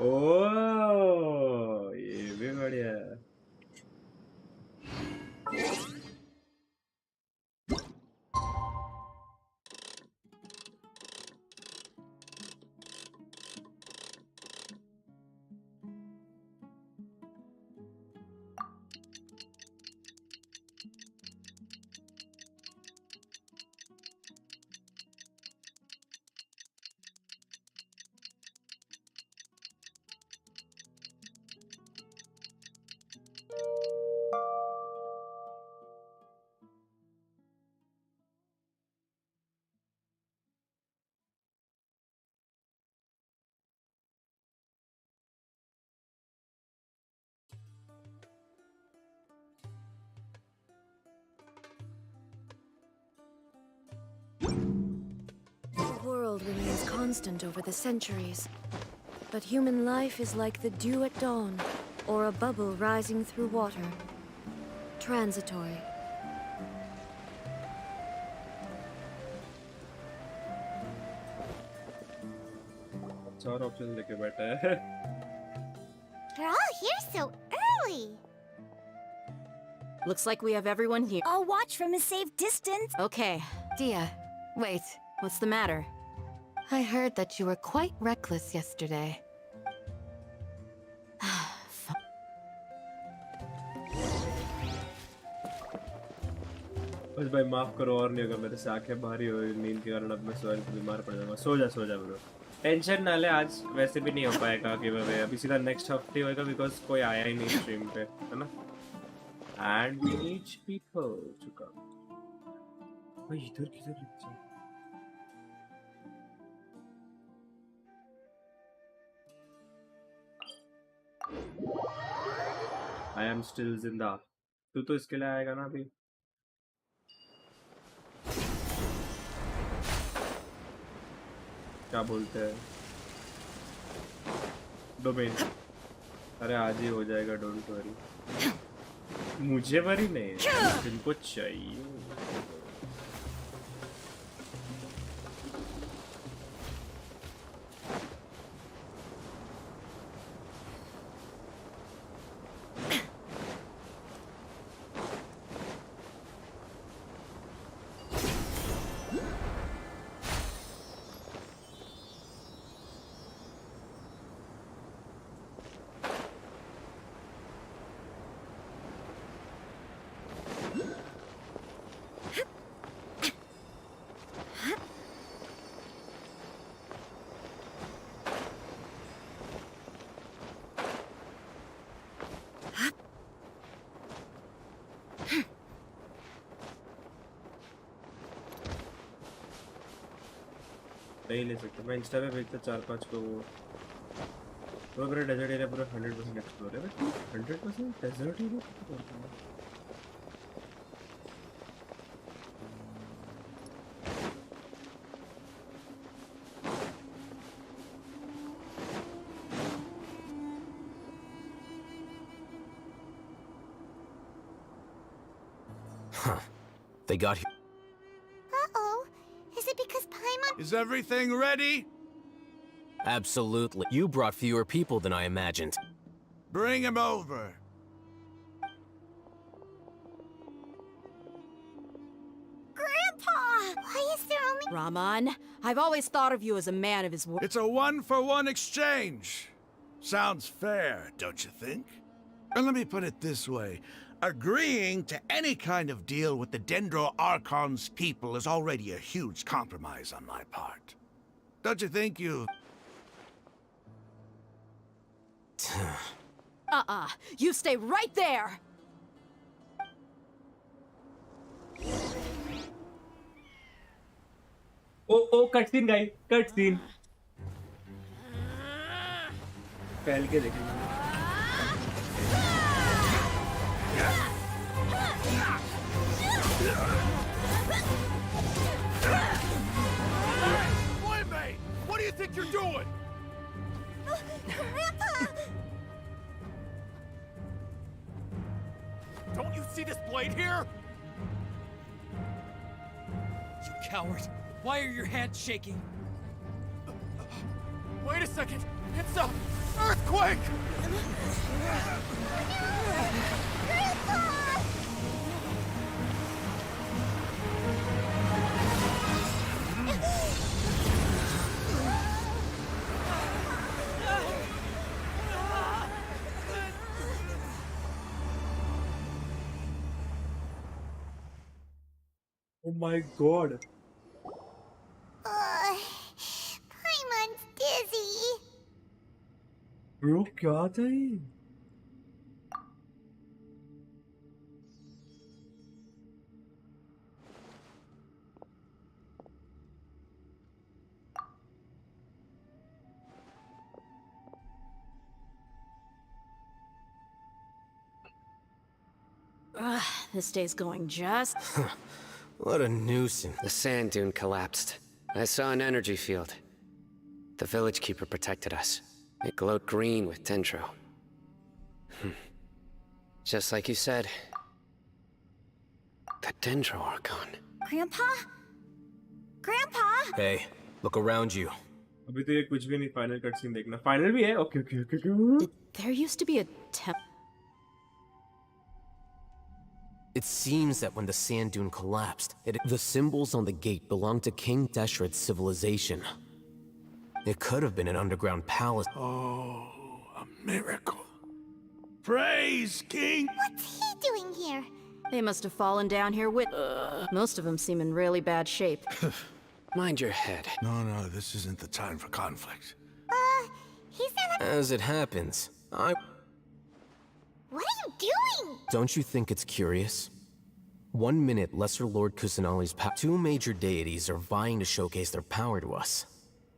ओह, ये भी बढ़िया है। The world remains constant over the centuries. But human life is like the dew at dawn, or a bubble rising through water. Transitory. चार option लेके बैठा है। They're all here so early. Looks like we have everyone here. I'll watch from a safe distance. Okay. Dia, wait. What's the matter? I heard that you were quite reckless yesterday. बस भाई माफ करो, और नहीं होगा मेरे से। आंखें भारी हो नींद के कारण, अब मैं सोया तो बीमार पड़ जाऊंगा। सो जा ब्रो, टेंशन ना ले। आज वैसे भी नहीं हो पाएगा कि अभी सीधा नेक्स्ट हफ्ते होएगा, बिकॉज कोई आया ही नहीं स्ट्रीम पे, है ना। And we need people to come. भाई इधर किधर लिख जाए? I am still जिंदा. तू तो इसके लिए आएगा ना अभी? क्या बोलते हैं? डोमेन. अरे आज ही हो जाएगा, डोंट वरी. मुझे वरी नहीं, जिनको चाहिए. नहीं ले सकते. मैं इंस्टा पे भेजता 4-5 को. वो मेरा डेजर्ट एरिया पूरा 100% एक्सप्लोर है. 100% desert area. They got here. Uh-oh. Is it because Paimon... Is everything ready? Absolutely. You brought fewer people than I imagined. Bring him over. Grandpa! Why is there only... Raman, I've always thought of you as a man of his word. It's a one-for-one exchange. Sounds fair, don't you think? And let me put it this way. Agreeing to any kind of deal with the Dendro Archon's people is already a huge compromise on my part. Don't you think you... You stay right there! Oh, cutscene guy, cutscene. पहल के देखेंगे. Boy, what do you think you're doing? Grandpa! Don't you see this blade here? You coward. Why are your hands shaking? Wait a second. It's a earthquake! Grandpa! Oh my god. Paimon's dizzy. Bro, क्या था ये? This day's going just... What a nuisance. The sand dune collapsed. I saw an energy field. The village keeper protected us. It glowed green with Dendro. Just like you said. The Dendro Archon. Grandpa? Grandpa? Hey, look around you. अभी तो ये कुछ भी नहीं. Final cutscene देखना. Final भी है. Okay. There used to be a temple. It seems that when the sand dune collapsed, the symbols on the gate belonged to King Deshret's civilization. It could have been an underground palace. Oh, a miracle. Praise King! What's he doing here? They must have fallen down here with... most of them seem in really bad shape. Mind your head. No, this isn't the time for conflict. He's in a... As it happens, What are you doing? Don't you think it's curious? 1 minute, Lesser Lord Kusanali's two major deities are vying to showcase their power to us.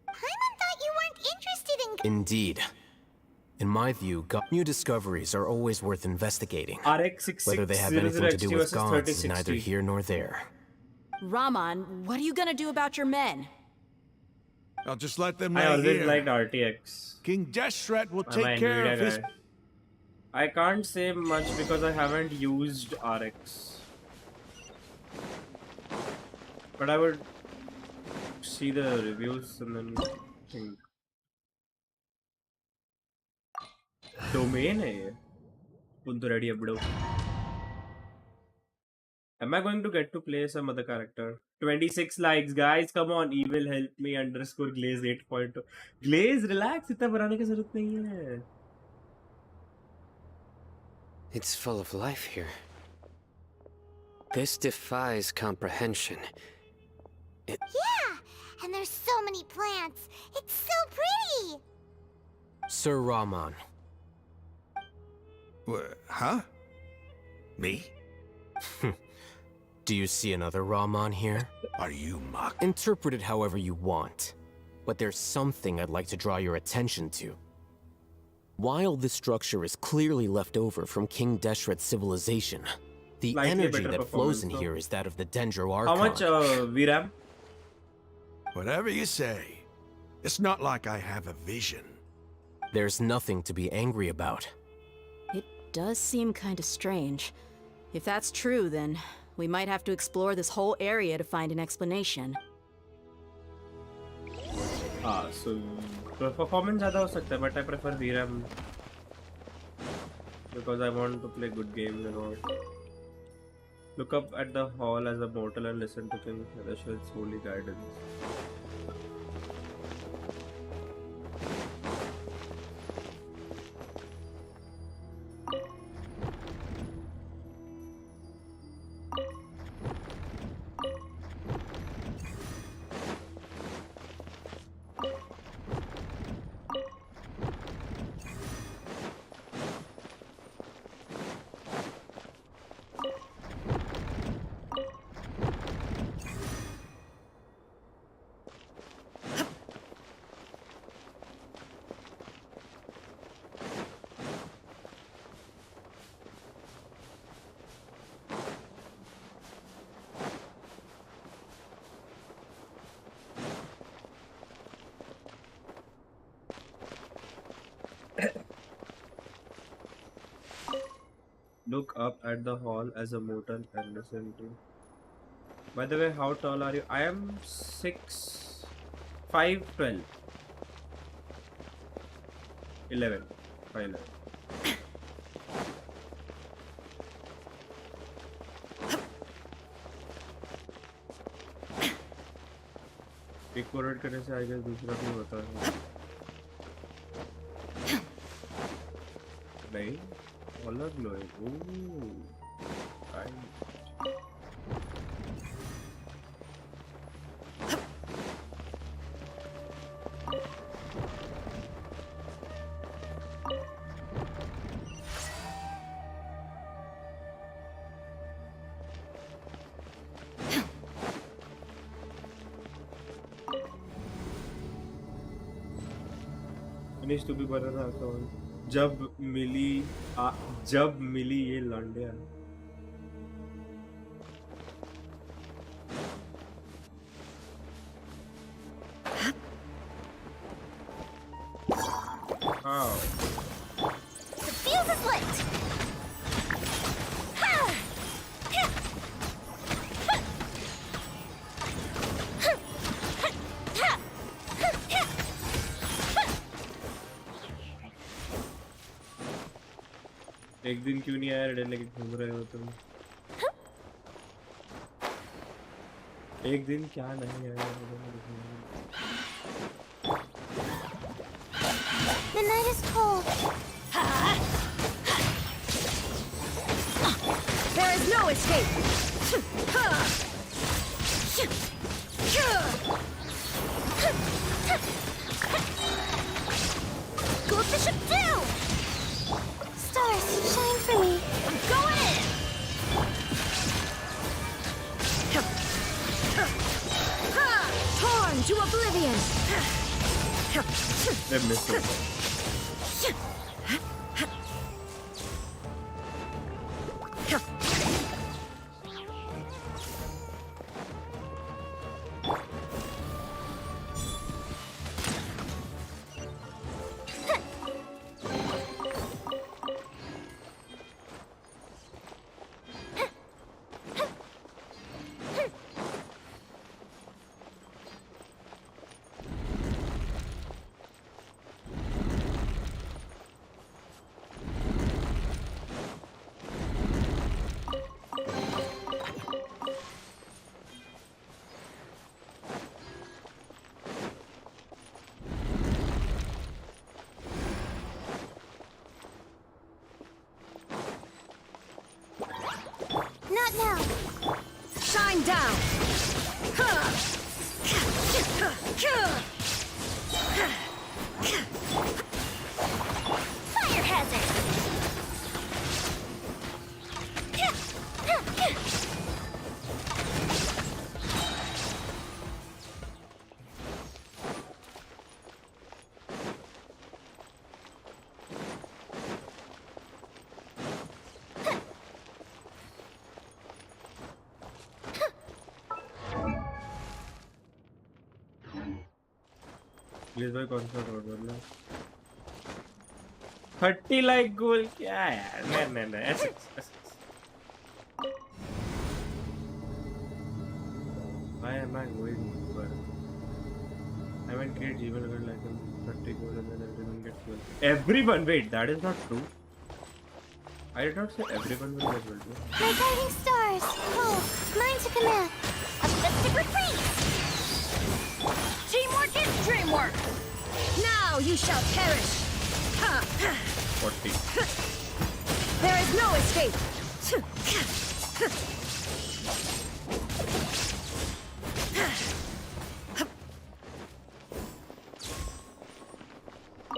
Paimon thought you weren't interested in... Indeed. In my view, new discoveries are always worth investigating. Whether they have anything to do with gods is neither here nor there. Raman, what are you gonna do about your men? I'll just let them I lay always here. liked RTX. King Deshret will I'm take an care of Nvidia his... guy. I can't say much because I haven't used RX. But I would see the reviews and then think. Domain hai ye. Punto ready up bro. Am I going to get to play some other character? 26 likes, guys. Come on, evil help me _ Glaze 8.2. Glaze, relax. इतना बनाने की जरूरत नहीं है. It's full of life here. This defies comprehension. Yeah, and there's so many plants. It's so pretty. Sir Raman. Huh? Me? Do you see another Raman here? Are you mock? Interpret it however you want. But there's something I'd like to draw your attention to. While this structure is clearly left over from King Deshret's civilization, the energy that flows in here is that of the Dendro Archon. How much VRAM? Whatever you say. It's not like I have a vision. There's nothing to be angry about. It does seem kind of strange. If that's true, then we might have to explore this whole area to find an explanation. So performance ज़्यादा हो सकता है, but I prefer VRAM because I want to play good games and all. Look up at the hall as a mortal and listen to King Deshret's holy guidance. Look up at the hall as a mortal and listen to. By the way, how tall are you? I am 6'5'12". 11. 5'11". एक को red करने से I guess दूसरा भी होता है. नहीं अलग लोग. ओह फिनिश तो भी बना था तो जब मिली ये लौंडिया. Oh. The fuse is lit. एक दिन क्यों नहीं आया रेड लेके घूम रहे हो तुम? एक दिन क्या नहीं आया? The night is cold. There is no escape. Go up the ship too. Stars, shine for me. I'm going in. into oblivion. They missed it. Not now. Shine down. Fire hazard. Please भाई कौन सा road बोल रहा 30 like गोल क्या यार नहीं ऐसे why am I going for I haven't created even like 30 goal and then everyone gets goal. Everyone, wait, that is not true. I did not say everyone will get goal. My guiding stars. Oh, mine's a command. A festive retreat. Teamwork is dreamwork. Now you shall perish. 40. There is no escape.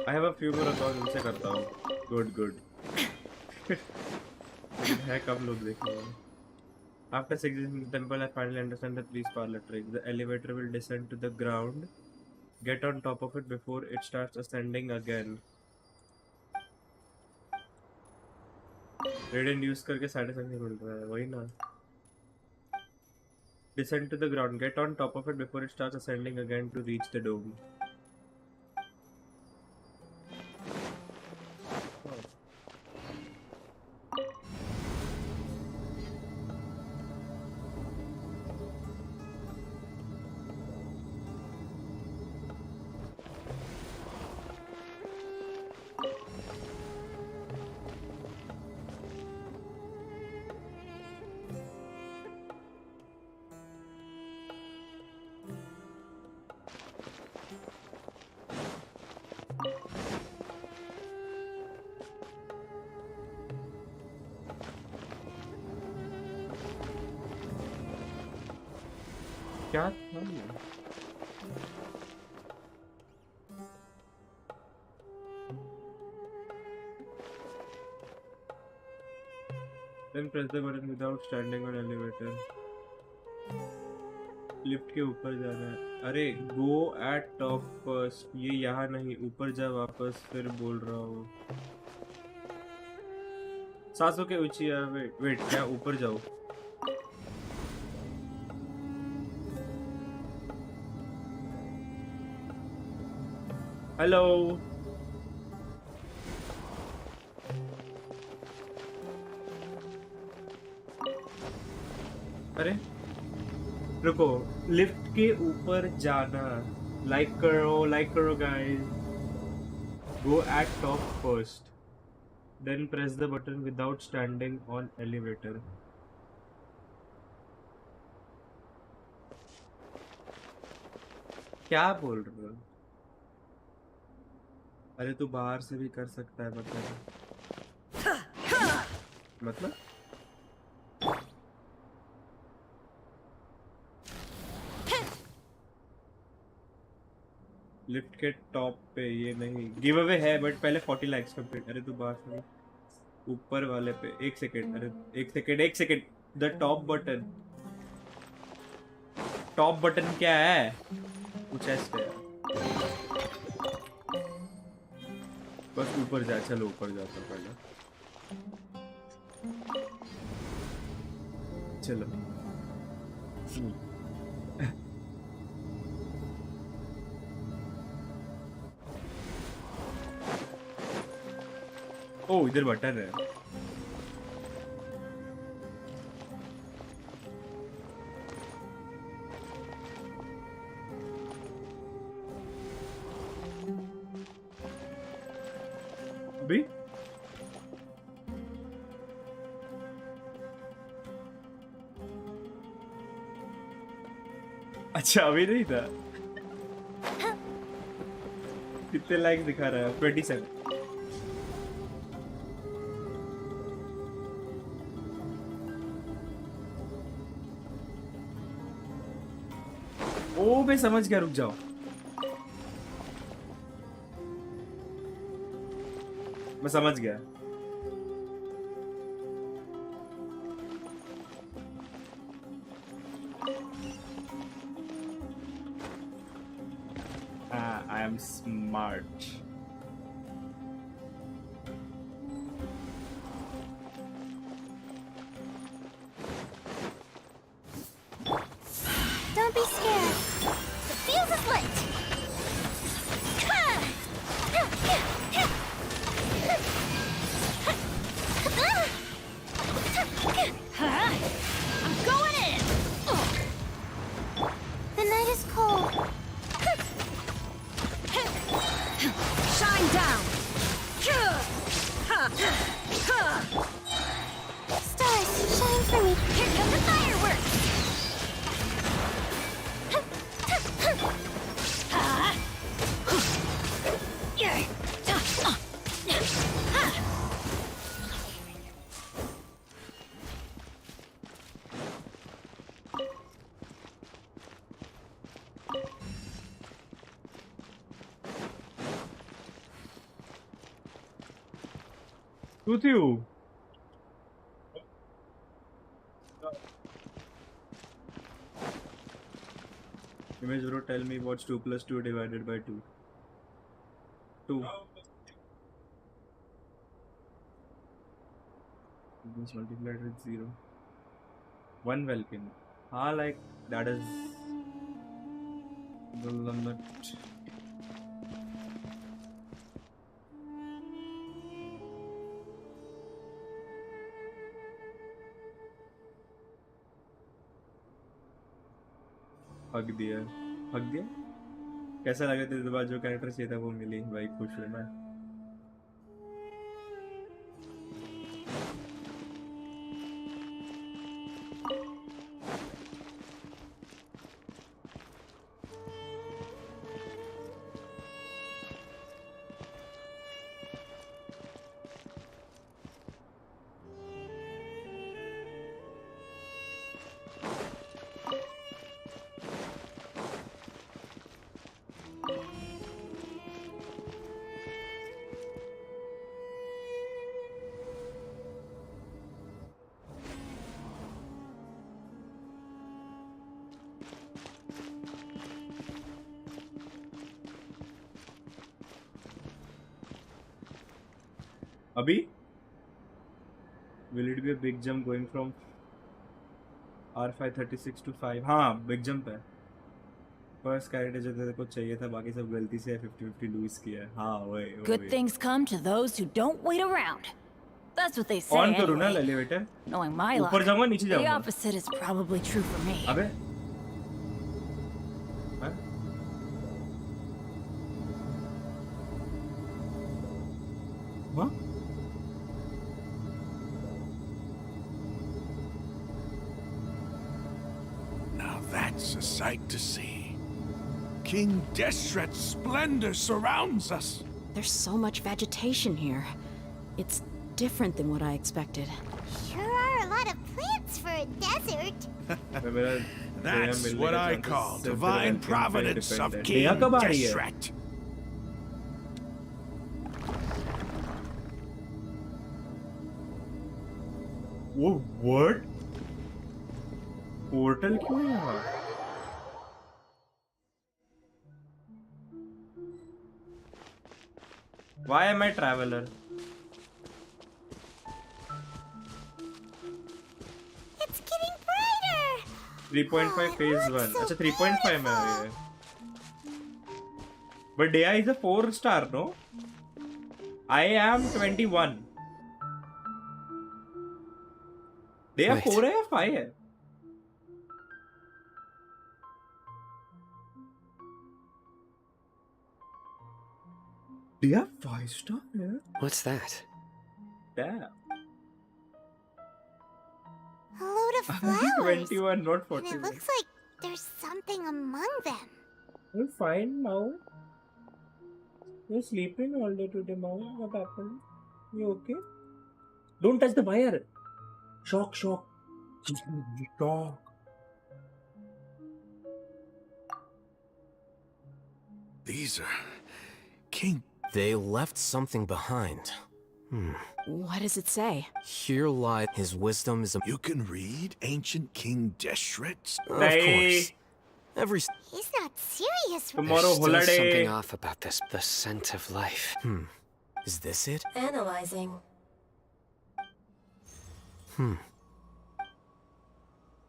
I have a few more accounts उनसे करता हूँ. Good. है कब लोग देखेंगे? After exiting the temple, I finally understand the 3 parlor trick. The elevator will descend to the ground. Get on top of it before it starts ascending again. Radiant use करके 7.5 मिल रहा है, वही ना? Descend to the ground. Get on top of it before it starts ascending again to reach the dome. क्या था ये? Then press the button without standing on elevator. Lift के ऊपर जाना है. अरे go at top first. ये यहाँ नहीं, ऊपर जा वापस, फिर बोल रहा हूँ. 700 के ऊंची है. वेट क्या ऊपर जाओ? हेलो अरे रुको, लिफ्ट के ऊपर जाना. लाइक करो guys. Go at top first, then press the button without standing on elevator. क्या बोल रहे हो? अरे तू बाहर से भी कर सकता है, मतलब लिफ्ट के टॉप पे ये नहीं. गिव अवे है बट पहले 40 लाइक्स कंप्लीट. अरे तू बाहर से ऊपर वाले पे 1 सेकेंड. अरे 1 सेकेंड. द टॉप बटन क्या है? कुछ ऐसे है बस ऊपर जा चलो ऊपर जाता पहले चलो ओ इधर बटन है अभी अच्छा अभी नहीं था कितने लाइक दिखा रहा है 27 ओ मैं समझ गया रुक जाओ मैं समझ गया I am smart. Don't be scared. The fuse is lit. I'm going in. The night is cold. Shine down! Stars, shine for me. Here come the fireworks! Who to you? Image bro, tell me what's 2 plus 2 divided by 2. 2. This multiplied with 0. 1 Welkin. Ah, like that is the limit. हक दिया कैसा लगा तेरे बाद जो character चाहिए था वो मिली भाई खुश हुआ मैं अभी will it be a big jump going from R536 to 5 हाँ big jump है फर्स्ट कैरेक्टर जो तेरे को चाहिए था बाकी सब गलती से 50-50 लूज किया है हाँ वही Good things come to those who don't wait around. That's what they say. On करूँ ना anyway. Elevator Knowing my luck, ऊपर जाऊँगा नीचे the जाऊँगा opposite is probably true for me. अबे हाँ? हाँ? Now that's a sight to see. King Deshret's splendor surrounds us. There's so much vegetation here. It's different than what I expected. Sure are a lot of plants for a desert. That's what I call divine providence of King Deshret. वो word portal क्यों है यहाँ Why am I traveler? It's getting brighter. 3.5 phase 1. अच्छा 3.5 में आ रही है. But Dea is a 4-star, no? I am 21. Dea 4 है या 5 है? Dea 5-star है? What's that? Damn. A load of flowers. 21, not 40. And it looks like there's something among them. You're fine now. You're sleeping all day today, Mao. What happened? You okay? Don't touch the wire. Shock. Shock. These are King. They left something behind. What does it say? Here lies his wisdom is a... You can read ancient King Deshret's? Of course. He's not serious. Tomorrow There's still holiday. something off about this. The scent of life. Is this it? Analyzing.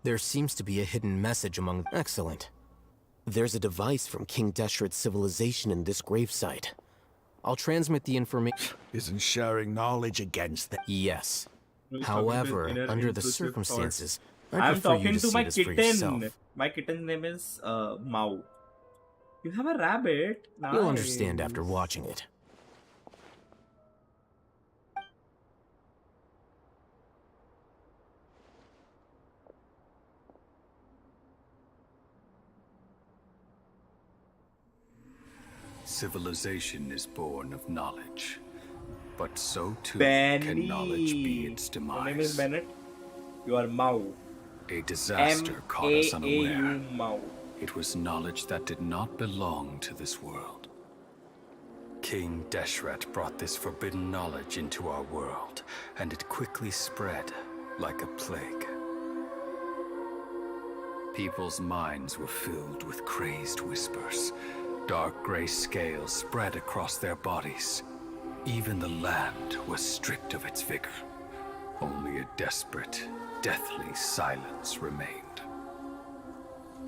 There seems to be a hidden message among... Excellent. There's a device from King Deshret's civilization in this gravesite. I'll transmit the information... Isn't sharing knowledge against them? Yes. However, under the circumstances, I'm talking to my kitten. kitten. My kitten's name is Mao. You have a rabbit. Nice. You'll understand after watching it. Civilization is born of knowledge, but so too Benny. can knowledge be its demise. My name is Bennett. You are Mao. A disaster caught us unaware. Mao. It was knowledge that did not belong to this world. King Deshret brought this forbidden knowledge into our world, and it quickly spread like a plague. People's minds were filled with crazed whispers. Dark gray scales spread across their bodies. Even the land was stripped of its vigor. Only a desperate, deathly silence remained.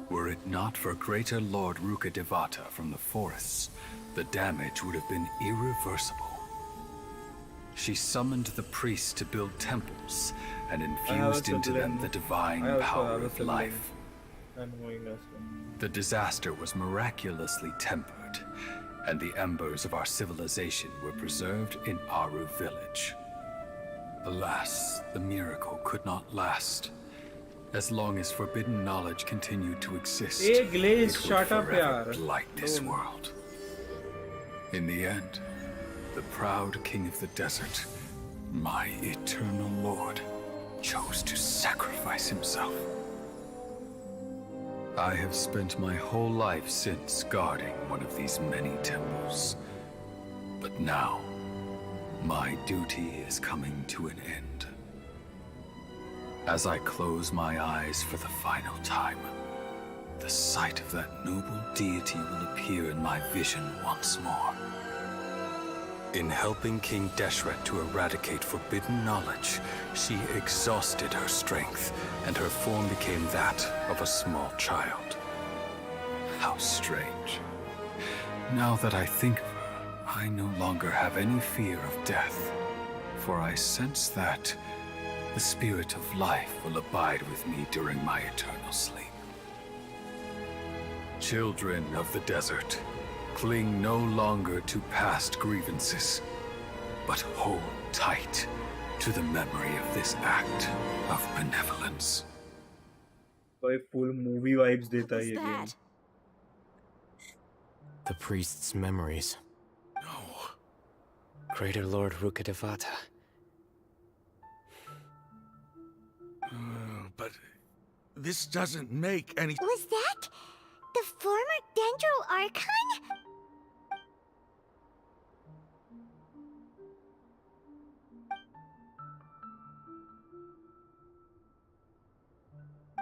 Were it not for greater Lord Rukkhadevata from the forests, the damage would have been irreversible. She summoned the priests to build temples and infused into them the divine power of life. The disaster was miraculously tempered, and the embers of our civilization were preserved in Aru village. Alas, the miracle could not last. As long as forbidden knowledge continued to exist, it would forever blight this world. In the end, the proud king of the desert, my eternal lord, chose to sacrifice himself. I have spent my whole life since guarding one of these many temples. But now, my duty is coming to an end. As I close my eyes for the final time, the sight of that noble deity will appear in my vision once more. In helping King Deshret to eradicate forbidden knowledge, she exhausted her strength, and her form became that of a small child. How strange. Now that I think of her, I no longer have any fear of death, for I sense that the spirit of life will abide with me during my eternal sleep. Children of the desert, cling no longer to past grievances, but hold tight to the memory of this act of benevolence. तो full movie vibes देता है ये game. The priest's memories. Greater Lord Rukkhadevata. But this doesn't make any... Was that the former Dendro Archon?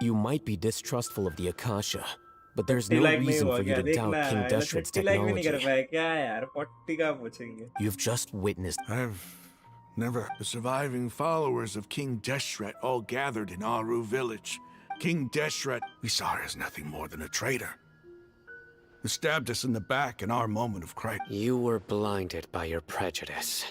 You might be distrustful of the Akasha, but there's no reason for you to doubt King Deshret's technology. You've just witnessed. I've never. The surviving followers of King Deshret all gathered in Aru village. King Deshret, we saw her as nothing more than a traitor, who stabbed us in the back in our moment of crisis. You were blinded by your prejudice.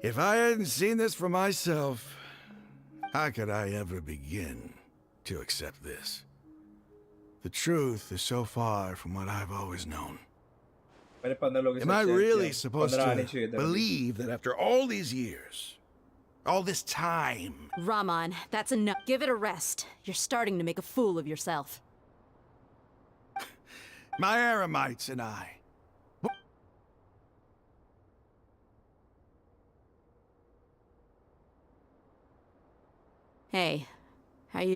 If I hadn't seen this for myself, how could I ever begin to accept this? The truth is so far from what I've always known. Am I really supposed to believe that after all these years, all this time... Raman, that's enough. Give it a rest. You're starting to make a fool of yourself. My Eremites and I... Hey, how you...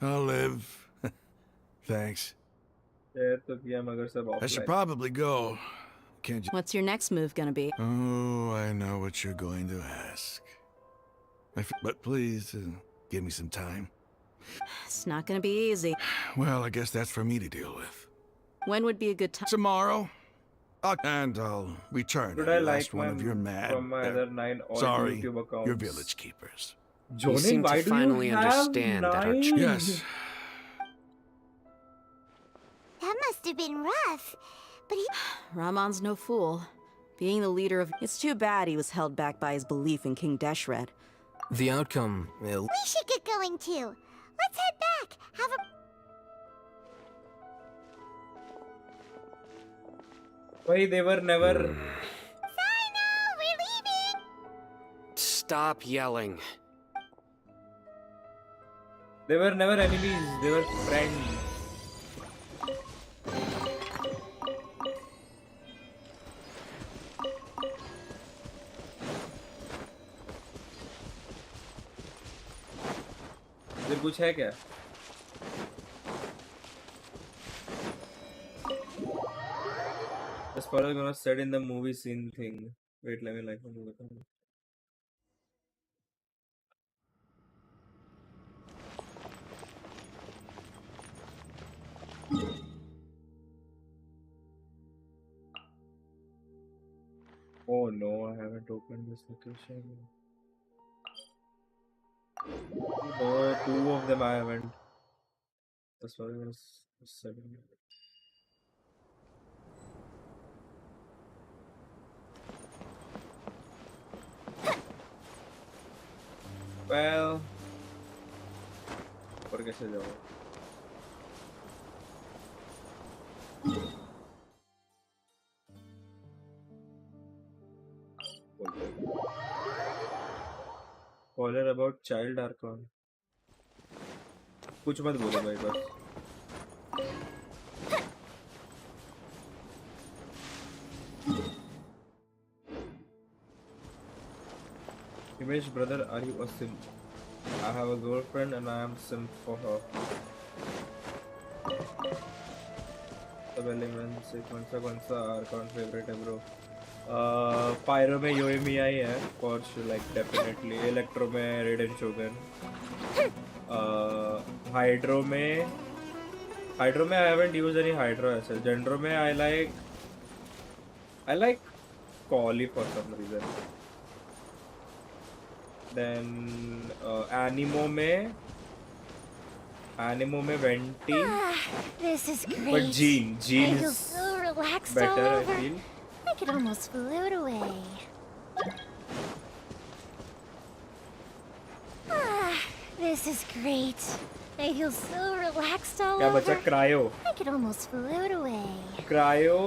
I'll live. Thanks. I should probably go. Can't you... What's your next move gonna be? Oh, I know what you're going to ask. But please, give me some time. It's not gonna be easy. Well, I guess that's for me to deal with. When would be a good time? Tomorrow. And I'll return Should the I last like one of your mad... from my other 9 odd sorry, YouTube accounts? your village keepers. You seem to finally understand that our... Yes. That must have been rough. But he... Raman's no fool. Being the leader of... It's too bad he was held back by his belief in King Deshret. The outcome... We should get going too. Let's head back. Have a... Why they were never... Sorry, no, we're leaving. Stop yelling. They were never enemies, they were friends. इधर कुछ है क्या? As far as gonna said in the movie scene thing. Wait, let me like the movie. Oh no, I haven't opened this location. No, 2 of them I haven't. That's what I was saying. Well, ¿por qué se llevó? Spoiler about child Archon. कुछ मत बोलो भाई बस. Image brother, are you a simp? I have a girlfriend and I am simp for her. सब element से कौन सा Arcon favourite है ब्रो? पायरो में योएमी आई है फॉर लाइक डेफिनेटली. इलेक्ट्रो में रेडन शोगन. हाइड्रो में I haven't used any hydro ऐसे. जेंड्रो में I like Collei for some reason. Then Anemo में Venti. This is great. But Jean I feel is so relaxed better, all I over. feel. I could almost float away. This is great. I feel so relaxed all क्या over. बचा? Cryo. I could almost float away. Cryo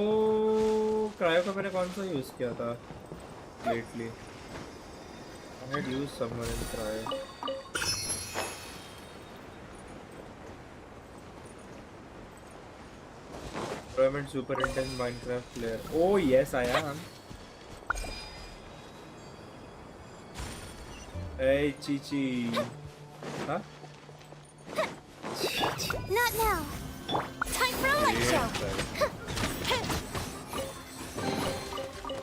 का मैंने कौन सा use किया था lately? I had used somewhere in cryo. I'm a super intense Minecraft player. Oh yes, I am. Hey Chichi. Huh? Not now. Time for a light show.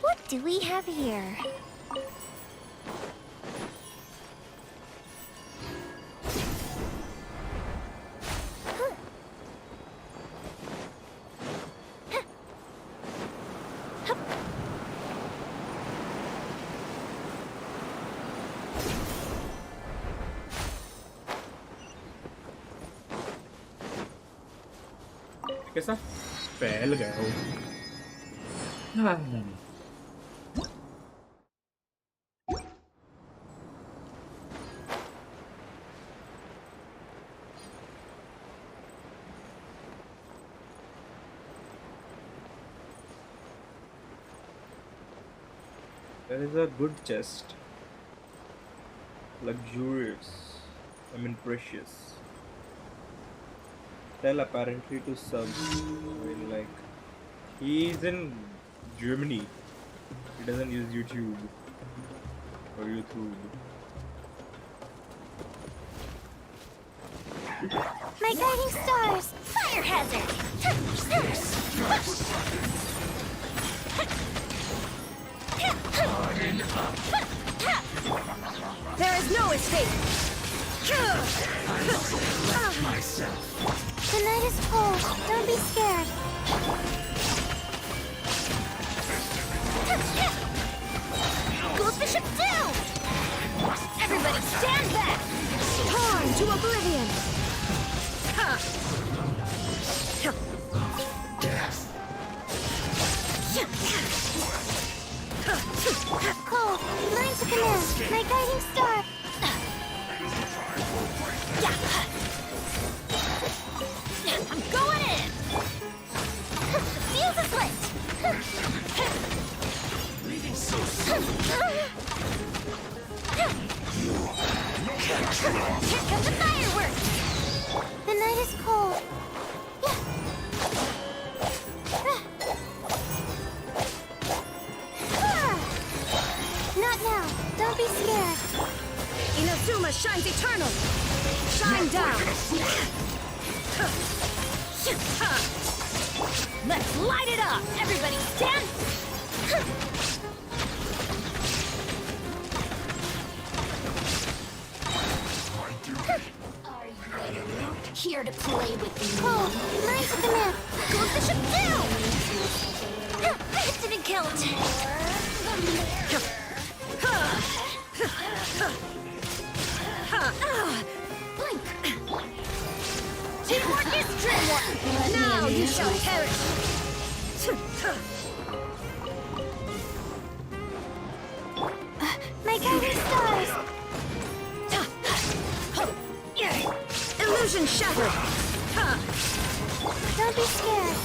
What do we have here? कैसा फैल गया वो There is a good chest. Luxurious. I mean precious. Tell apparently to sub. I mean like he's in Germany. He doesn't use YouTube or YouTube. My guiding stars! Fire hazard! There is no escape! Myself. The night is cold. Don't be scared. Goes the ship down! Everybody stand back! Torn to oblivion! Cole, lines of command. My guiding star. I'm going in! The fuse is lit! Leaving so soon! Here come the fireworks! The night is cold. Not now. Don't be scared. Inazuma shines eternal! Shine down! Let's light it up! Everybody stand! Here to play with me. Oh, nice command. Go the ship down! Didn't kill it. Blink. Teamwork is dreamwork! Now you shall perish! My guiding stars! Illusion shattered! Don't be scared.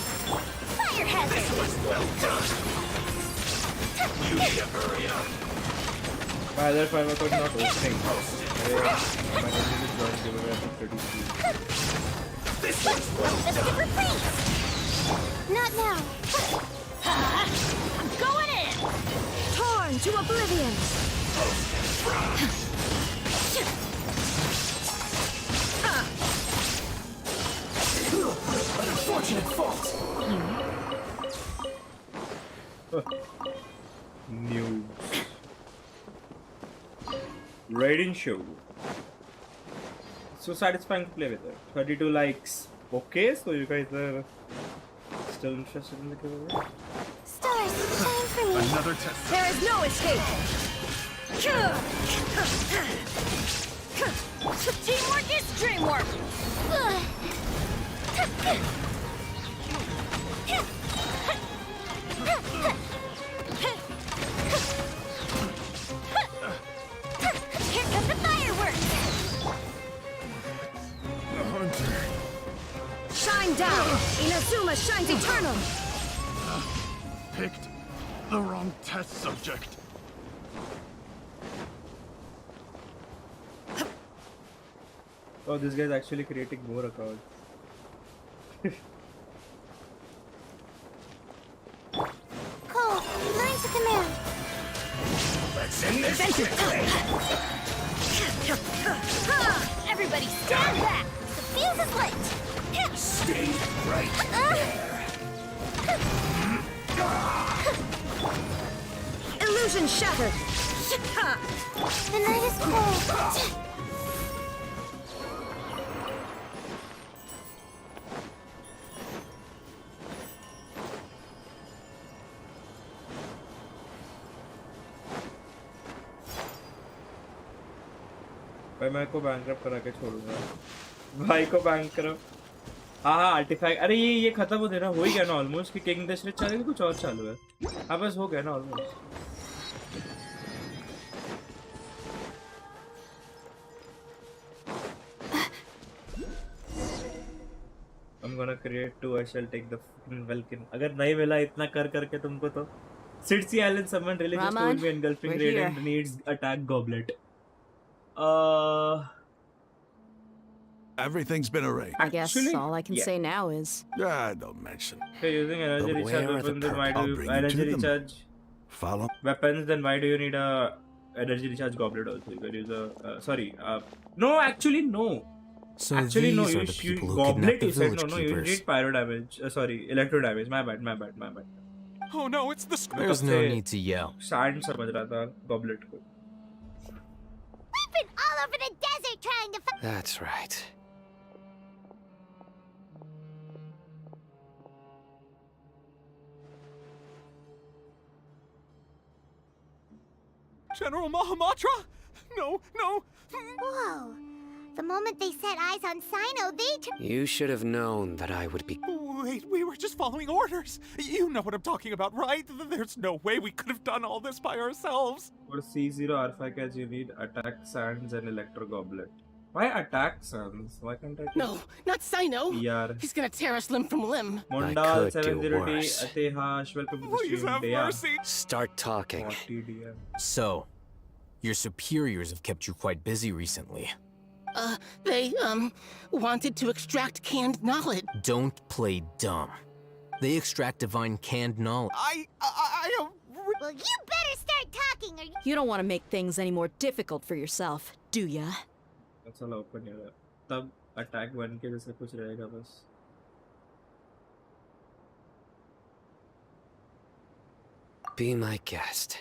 Fire hazard! Well done. You need to hurry up. My other file was not opening. My name is John giveaway after 33. This one's well Let's done. get replaced! Not now. I'm going in! Torn to oblivion! An unfortunate fault. News. Raiden show. So satisfying to play with it. 32 likes. Okay, so you guys are still interested in the giveaway? Stars, shine for me. Another test. There is no escape! Teamwork is dreamwork! Here come the fireworks! The hunter. Shine down! Inazuma shines eternal! Picked the wrong test subject. Oh, this guy's actually creating more accounts. Cole, lines of command. Let's end this. Everybody stand back! The fuse is lit! Stay right there. Illusion shattered! The night is cold. भाई मैं को bankrupt करा के छोड़ूंगा भाई को bankrupt. हाँ artefact, अरे ये खत्म हो देना, हो ही गया ना ऑलमोस्ट कि किंग डैशरेट चालू है, कुछ और चालू है। हाँ बस हो गया ना almost. I'm gonna create 2. I shall take the Welkin. अगर नहीं मिला इतना कर करके तुमको तो Sitsy Island someone really just told me engulfing raid and needs attack goblet. Everything's been arranged. I guess all I can say now is... Don't mention. If you're using energy recharge weapons, then why do you energy recharge Follow weapons? Then why do you need a energy recharge goblet also? You could use a sorry. No, actually no. So actually no. these are You the people who goblet. kidnapped the You said village no. You keepers. need pyro damage. Sorry, electro damage. My bad. Oh no, it's the There's no need to yell. Sand समझ रहा था goblet को. We've been all over the desert trying to find. That's right. General Mahamatra? No. Whoa. The moment they set eyes on Sino, they You should have known that I would be... Wait, we were just following orders. You know what I'm talking about, right? There's no way we could have done all this by ourselves. For C0 R5 catch, you need attack sands and electro goblet. Why attack sands? Why can't I? No, not Sino. Yeah. He's gonna tear us limb from limb. Mondal 70T Atehash, welcome to the Please stream. have mercy. Start talking. So, your superiors have kept you quite busy recently. They, wanted to extract canned knowledge. Don't play dumb. They extract divine canned knowledge. Well, you better start talking or You don't want to make things any more difficult for yourself, do ya? That's all open here. तब attack 1 के जैसे कुछ रहेगा बस. Be my guest.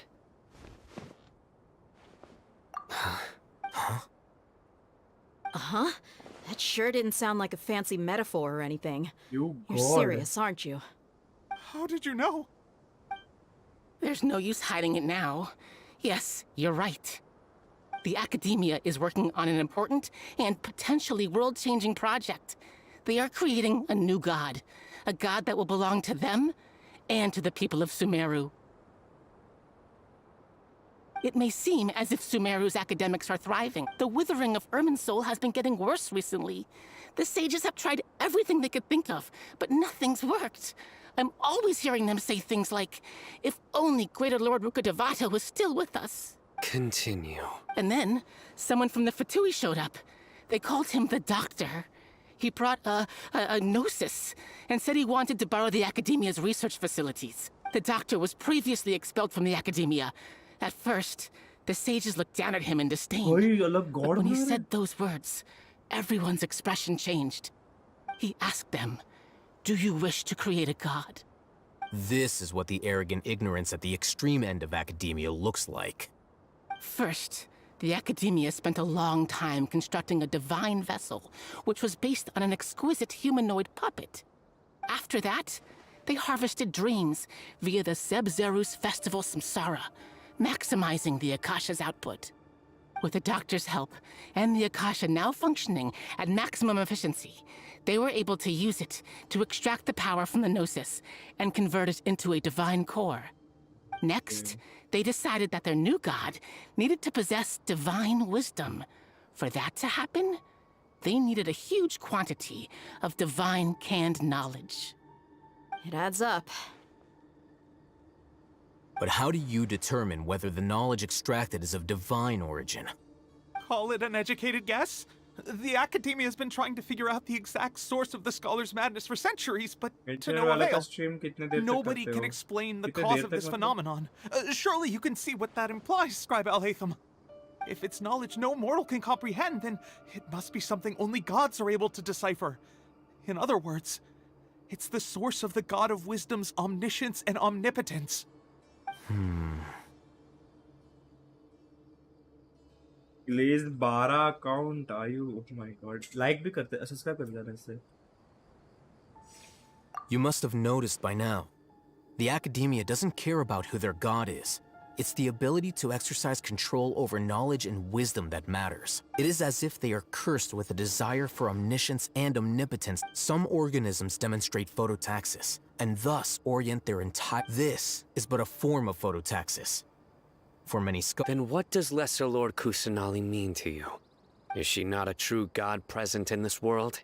Uh-huh. That sure didn't sound like a fancy metaphor or anything. You're serious, aren't you? How did you know? There's no use hiding it now. Yes, you're right. The Academia is working on an important and potentially world-changing project. They are creating a new god. A god that will belong to them and to the people of Sumeru. It may seem as if Sumeru's academics are thriving. The withering of Irminsul has been getting worse recently. The sages have tried everything they could think of, but nothing's worked. I'm always hearing them say things like, if only Greater Lord Rukkhadevata was still with us. Continue. And then, someone from the Fatui showed up. They called him the Doctor. He brought a gnosis and said he wanted to borrow the Academia's research facilities. The Doctor was previously expelled from the Academia. At first, the sages looked down at him in disdain. But when he said those words, everyone's expression changed. He asked them, do you wish to create a god? This is what the arrogant ignorance at the extreme end of academia looks like. First, the Academia spent a long time constructing a divine vessel, which was based on an exquisite humanoid puppet. After that, they harvested dreams via the Sebzerus Festival Samsara, maximizing the Akasha's output. With the Doctor's help, and the Akasha now functioning at maximum efficiency, they were able to use it to extract the power from the Gnosis and convert it into a divine core. Next, they decided that their new god needed to possess divine wisdom. For that to happen, they needed a huge quantity of divine canned knowledge. It adds up. But how do you determine whether the knowledge extracted is of divine origin? Call it an educated guess? The Academia has been trying to figure out the exact source of the Scholar's madness for centuries, but to no avail. Nobody can explain the cause of this phenomenon. Surely you can see what that implies, Scribe Alhaitham. If it's knowledge no mortal can comprehend, then it must be something only gods are able to decipher. In other words, it's the source of the God of Wisdom's omniscience and omnipotence. Glazed 12 account are you? Oh my god. Like भी करते हैं, subscribe कर देना इससे. You must have noticed by now. The Academia doesn't care about who their god is. It's the ability to exercise control over knowledge and wisdom that matters. It is as if they are cursed with a desire for omniscience and omnipotence. Some organisms demonstrate phototaxis, and thus orient their entire... This is but a form of phototaxis. For many Then what does Lesser Lord Kusanali mean to you? Is she not a true god present in this world?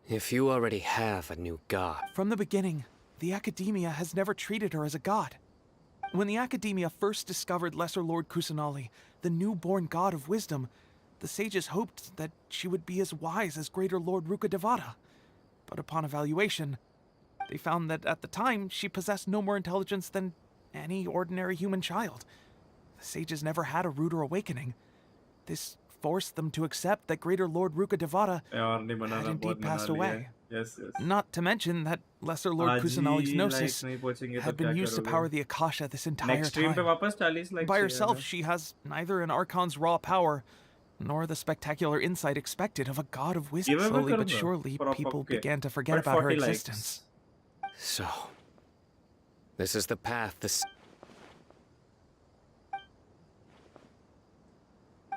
If you already have a new god... From the beginning, the Academia has never treated her as a god. When the Academia first discovered Lesser Lord Kusanali, the newborn god of wisdom, the sages hoped that she would be as wise as Greater Lord Rukkhadevata. But upon evaluation, they found that at the time she possessed no more intelligence than any ordinary human child. The sages never had a ruder awakening. This forced them to accept that Greater Lord Rukkhadevata had indeed passed away. Yes, yes. Not to mention that Lesser Lord Kusanali's gnosis had been used to power the Akasha this entire time. By herself, she has neither an Archon's raw power, nor the spectacular insight expected of a god of wisdom. Slowly but surely, people began to forget about her existence. So, this is the path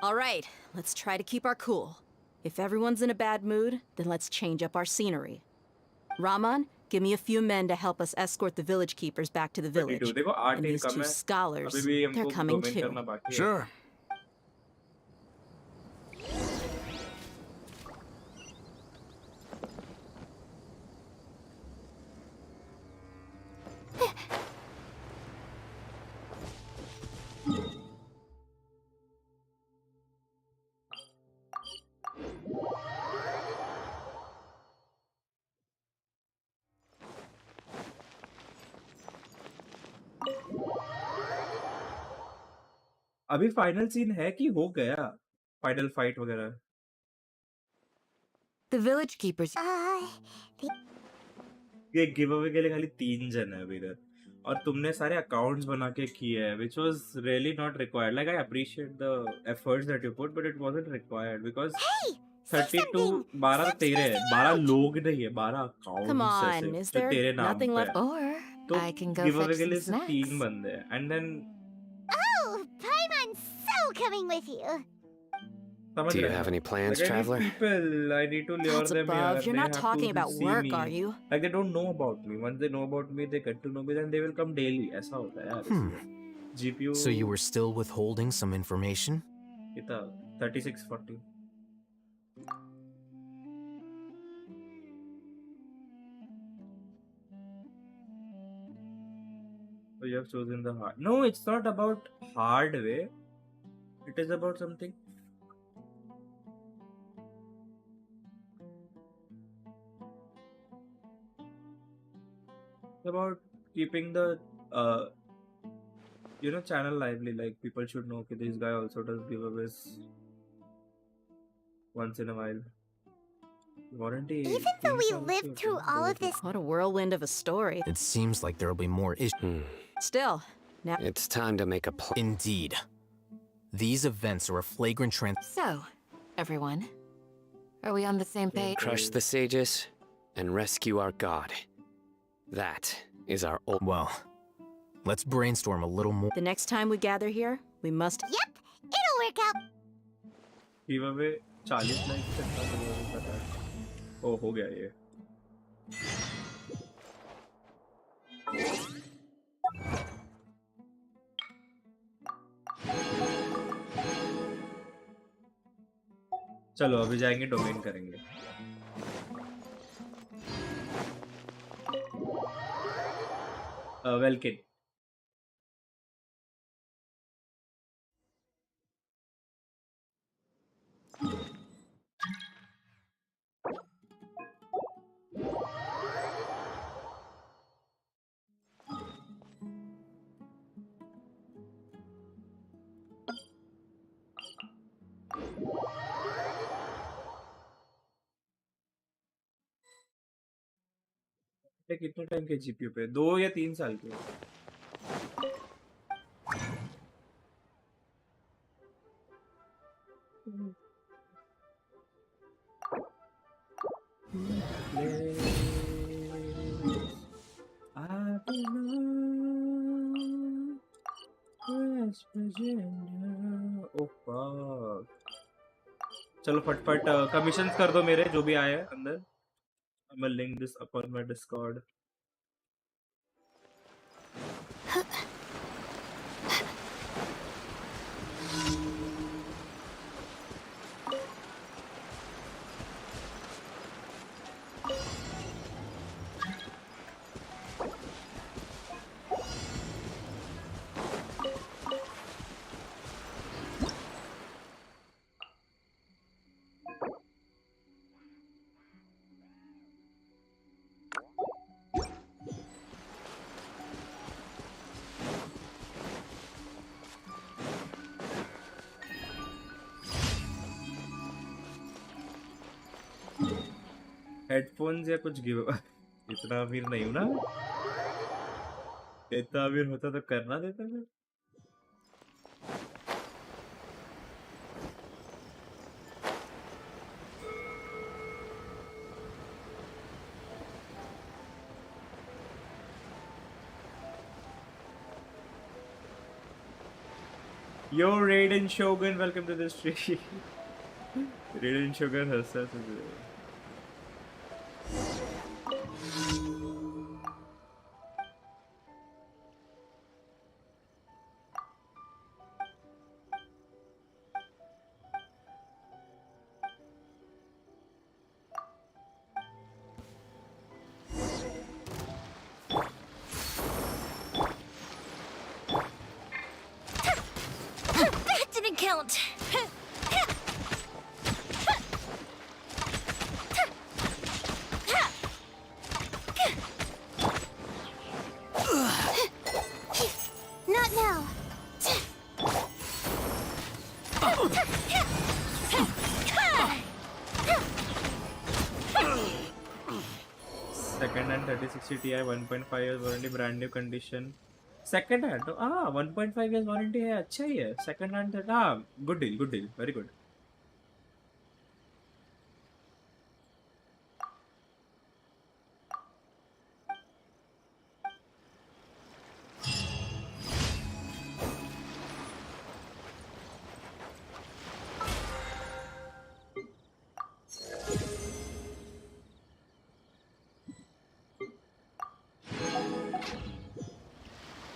All right, let's try to keep our cool. If everyone's in a bad mood, then let's change up our scenery. Rahman, give me a few men to help us escort the village keepers back to the village. And these two scholars, they're coming too. Sure. अभी final scene है कि हो गया final fight वगैरह The village keepers. ये give away के लिए खाली 3 जन है अभी इधर और तुमने सारे अकाउंट्स बना के किए हैं which was really not required. Like I appreciate the efforts that you put, but it wasn't required because 32 12 तेरे हैं 12 लोग नहीं है 12 अकाउंट्स है जो तेरे नाम पे है तो गिव अवे के लिए सिर्फ 3 बंदे हैं and then Paimon's so coming with you. Do you have any plans, traveler? People, I need to lure them here. You're not talking about work, are you? Like they don't know about me. Once they know about me, they get to know me, then they will come daily. ऐसा होता है यार. GPU. So you were still withholding some information? कितना 3640. So you have chosen the hard. No, it's not about hard way. It is about something. It's about keeping the channel lively. Like people should know that this guy also does giveaways once in a while. Warranty. Even though we lived through all of this. What a whirlwind of a story. It seems like there'll be more issues. Still, now it's time to make a plan. Indeed. These events are a flagrant So, everyone, are we on the same page? Crush the sages and rescue our god. That is our Well, let's brainstorm a little more. The next time we gather here, we must... Yep, it'll work out. Giveaway 40 likes करता तो मुझे पता है. ओ हो गया ये. चलो अभी जाएंगे डोमेन करेंगे. Welkin. कितने टाइम के जीपीयू पे 2 या 3 साल के ओह fuck. चलो फटफट कमीशंस कर दो मेरे जो भी आए हैं अंदर. I'm gonna link this up on my Discord. Headphones या कुछ गिव. इतना अमीर नहीं हूं ना. इतना अमीर होता तो करना देता मैं. Yo, Raiden Shogun, welcome to the stream. Raiden Shogun herself is there. That didn't count. Not now. Second hand 3060 Ti 1.5 years warranty, brand new condition. Second hand, 1.5 years warranty है, अच्छा ही है. Second hand, good deal, very good.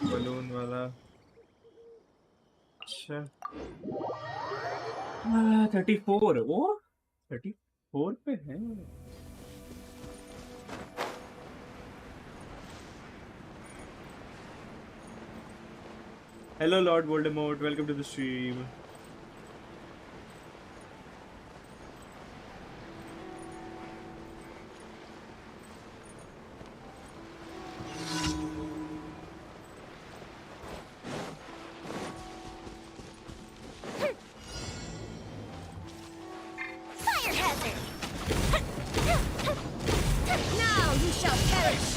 Balloon वाला. अच्छा 34. ओ 34 पे है. Hello Lord Voldemort, welcome to the stream. Fire hazard. Now you shall perish.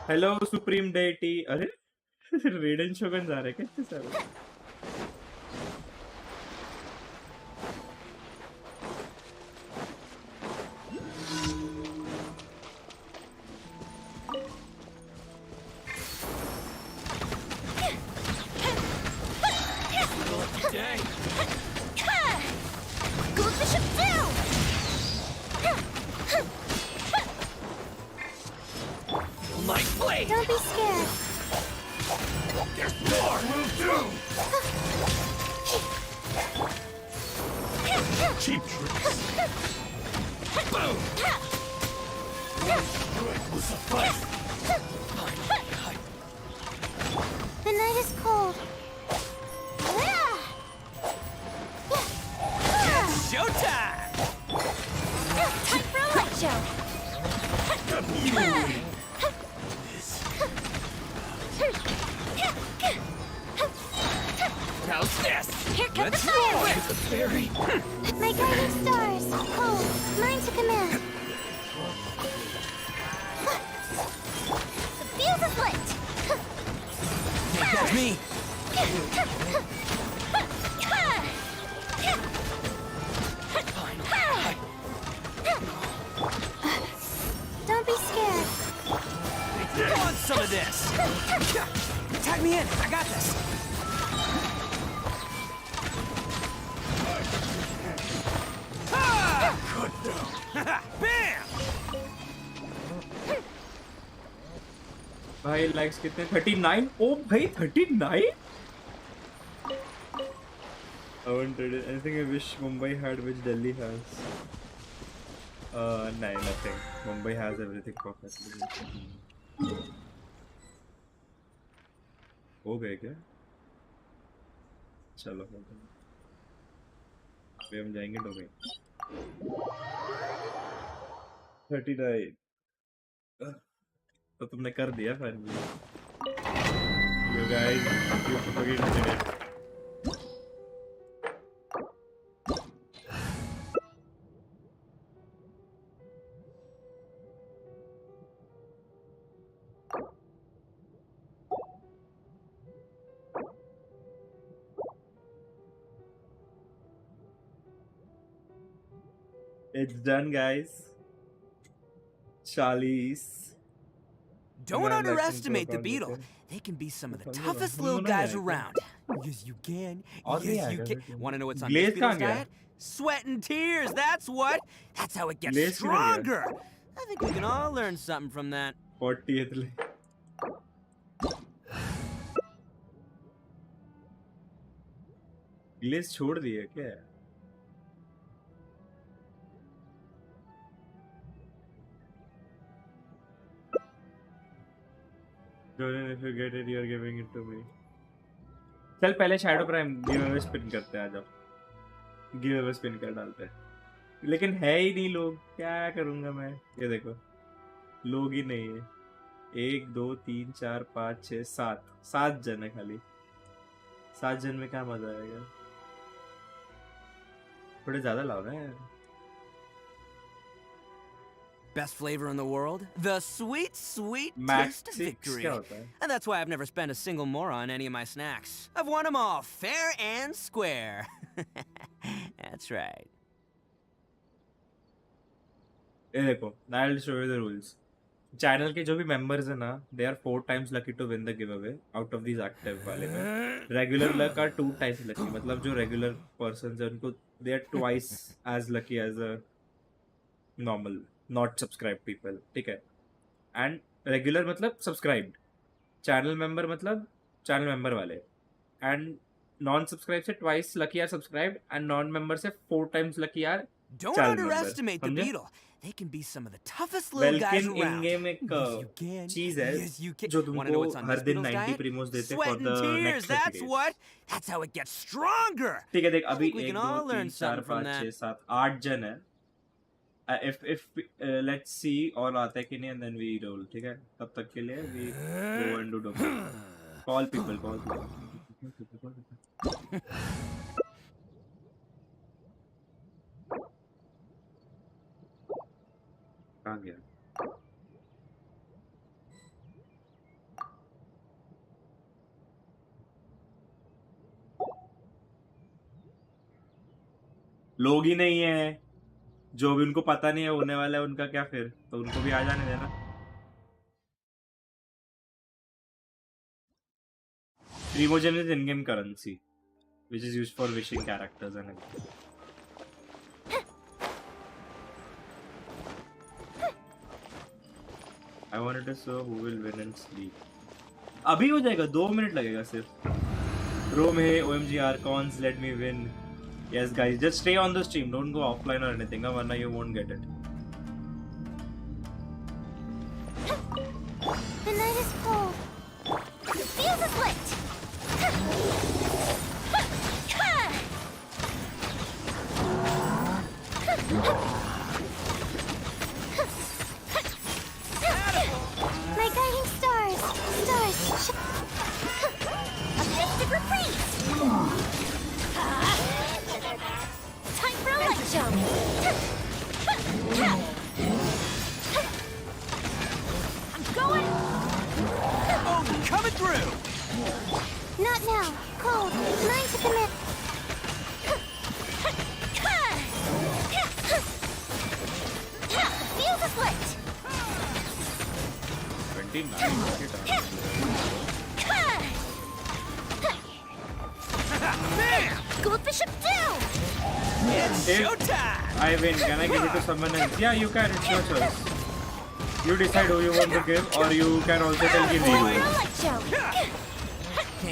Hello supreme deity. अरे रेडन शोगन जा रहे हैं कितने सारे. Go bishop down. Light blade! Don't be scared. There's more! Move through! Cheap tricks! Boom! Good will suffice! The night is cold. Showtime! Time for a light show. How's this? Here comes Let's the fire! roll! It's a fairy! My guiding stars. Oh, mine to command. The fuse is lit. Can't catch me! some of this! Tag me in, I got this! Bam! भाई likes कितने 39 ओ भाई 39 I wanted it. Anything I wish Mumbai had which Delhi has. No, nothing. Mumbai has everything perfectly. हो गए क्या? चलो अभी हम जाएंगे डोमेन 39 तो तुमने कर दिया finally You guys, you fucking did it. It's done, guys. Charlie's. Don't underestimate the beetle. They can be some of the toughest little guys around. Yes, you can. Yes, you can. Want to know what's on this beetle's diet? Sweat and tears, that's what. That's how it gets stronger. I think we can all learn something from that. 40th. Glace छोड़ दिए क्या? Jordan, if you get it, you are giving it to me. चल पहले shadow prime give spin करते हैं, आ जाओ give spin कर डालते हैं, लेकिन है ही नहीं लोग, क्या करूंगा मैं? ये देखो लोग ही नहीं है, 1 2 3 4 5 6 7 जन है खाली, 7 जन में क्या मजा आएगा? थोड़े ज्यादा लाओ ना यार. Best flavor in the world? The sweet, sweet Max taste of 6 victory. क्या होता है? And that's why I've never spent a single mora on any of my snacks. I've won them all fair and square. That's right. ये देखो, now I'll show you the rules. Channel के जो भी members हैं ना, they are 4 times lucky to win the giveaway out of these active वाले में. Regular luck are 2 times lucky. मतलब जो regular persons हैं उनको they are twice as lucky as a normal not subscribed people. ठीक है? And regular मतलब subscribed. Channel member मतलब channel member वाले. And non-subscribed से twice lucky are subscribed and non-member से 4 times lucky are Don't underestimate the beetle. They can be some of the toughest little guys around. Welkin in-game एक चीज है जो तुमको हर दिन 90 primos देते for the next 30 That's days. what. That's how it gets stronger. ठीक है, देख अभी we 1 can 2 all 3 learn 4 something from 5 that. 6 7 8 जन है. If let's see और आता है कि नहीं, and then we roll. ठीक है, तब तक के लिए we go and do domain. Call people. कहाँ गया? लोग ही नहीं है, जो भी उनको पता नहीं है होने वाला है उनका क्या, फिर तो उनको भी आ जाने देना. Primogen is in-game currency, which is used for wishing characters and everything. I wanted to show who will win and sleep. अभी हो जाएगा, 2 मिनट लगेगा सिर्फ. Rome, OMG Archons, let me win. Yes guys, just stay on the stream, don't go offline or anything, वरना you won't get it. The night is cold. The fuse is lit. My guiding stars. A mystic reprise. Time for a light show. I'm going. Oh, coming through. Not now. Cold. Mine to commit. Fuse is lit. Goldfish up down! It's showtime! I win. Can I give it to someone else? Yeah, you can. It's your choice. You decide who you want to give, or you can also tell give you.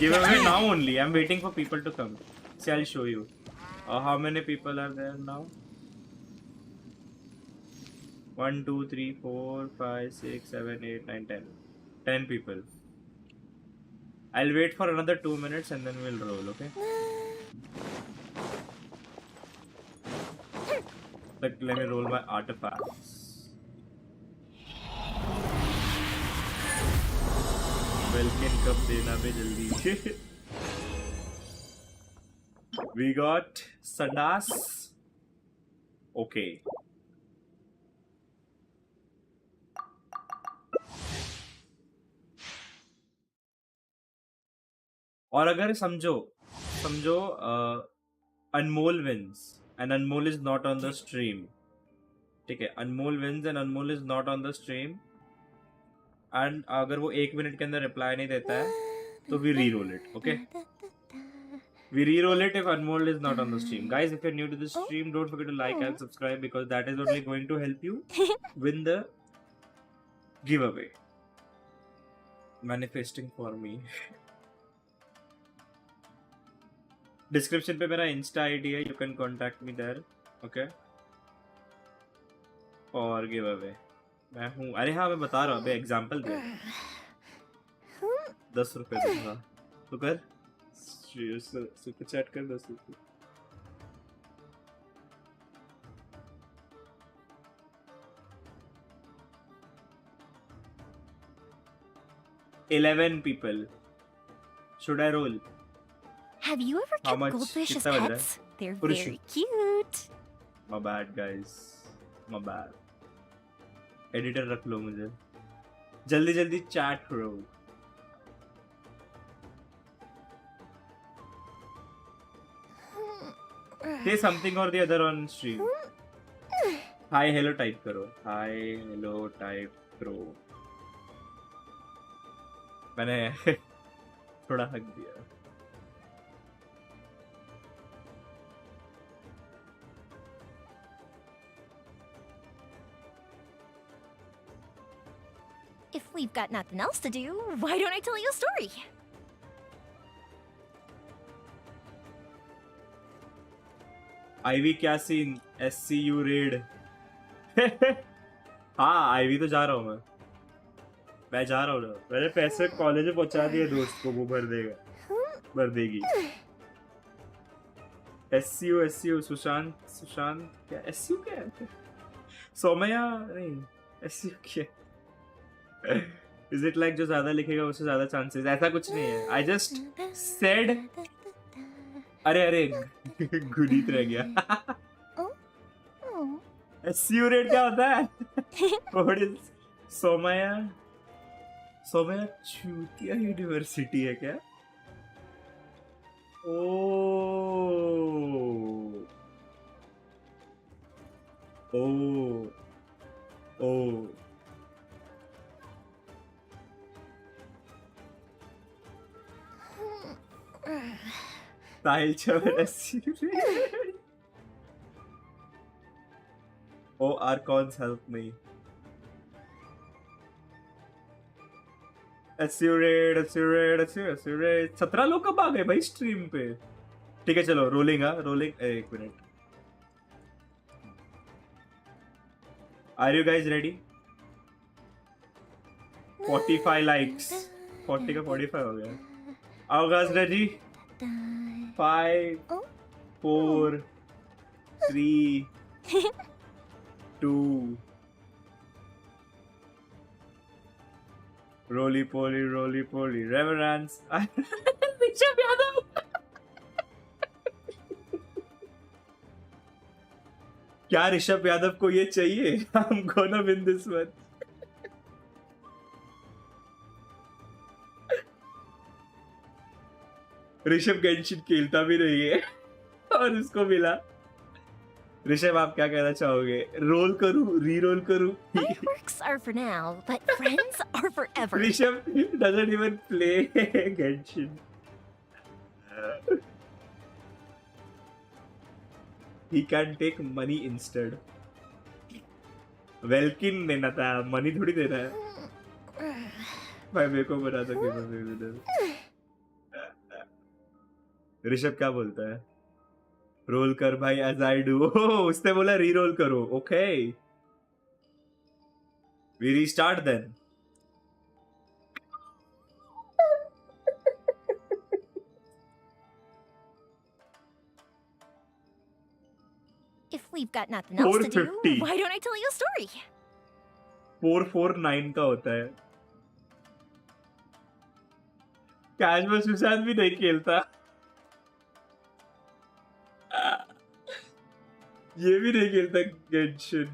Give away now only. I'm waiting for people to come. See, I'll show you. How many people are there now? 1, 2, 3, 4, 5, 6, 7, 8, 9, 10. 10 people. I'll wait for another 2 minutes and then we'll roll, okay? Like, let me roll my artifacts. Welkin cup dena bhi jaldi. We got Sandas. Okay. और अगर समझो अनमोल wins and Anmol is not on the stream, ठीक है, Anmol wins and Anmol is not on the stream, and अगर वो 1 minute के अंदर reply नहीं देता है तो we re-roll it, okay? We re-roll it if Anmol is not on the stream. Guys, if you're new to the stream, don't forget to like and subscribe because that is only going to help you win the giveaway. Manifesting for me. Description पे मेरा Insta ID है. You can contact me there. Okay? और giveaway. मैं हूँ. अरे हाँ मैं बता रहा हूँ. अबे example दे. 10 रुपए दूँगा. तो कर. सुपर चैट कर 10 रुपए. $11 people. Should I roll? Have you ever How kept much? goldfish as कितना बज रहा है? pets? They're Purush. very cute. My bad guys. My bad. Editor रख लो मुझे. जल्दी जल्दी chat करो. Say something or the other on stream. Hi hello type करो. Hi hello type करो. मैंने थोड़ा हक दिया. If we've got nothing else to do, why don't I tell you a story? Ivy क्या सीन? SCU red. हाँ Ivy तो जा रहा हूँ मैं जा रहा हूँ ना. मैंने पैसे कॉलेज में पहुंचा दिए दोस्त को. वो भर देगी. SCU सुशांत क्या SCU क्या है? सोमया नहीं. SCU क्या? Is it like जो ज्यादा लिखेगा उससे ज्यादा चांसेस? ऐसा कुछ नहीं है. I just said. अरे गुनीत रह गया. SCU रेट क्या होता है? What is सोमया चूतिया यूनिवर्सिटी है क्या? ओ Style Chavar SCU raid. Oh, Archons help me. SCU raid. 17 लोग कब आ गए भाई स्ट्रीम पे? ठीक है चलो रोलिंग. एक minute. Are you guys ready? 45 likes. 40 का 45 हो गया. आओ guys ready? 5, 4, 3, 2. Roly poly. Reverence. Rishabh Yadav. क्या ऋषभ यादव को ये चाहिए? I'm gonna win this one. Rishabh Genshin खेलता भी नहीं है और उसको मिला. ऋषभ आप क्या कहना चाहोगे? रोल करूं, री-रोल करूं? Fireworks are for now, but friends are forever. Rishabh doesn't even play Genshin. He can take money instead. Welkin देना था, मनी थोड़ी देना है। भाई मेरे को बता दो कि ऋषभ क्या बोलता है? रोल कर भाई as I do. उसने बोला री रोल करो. Okay. We restart then. If we've got nothing else to do, 450. why don't I tell you a story? 449 का होता है. कैश में सुशांत भी नहीं खेलता. ये भी नहीं खेलता Genshin.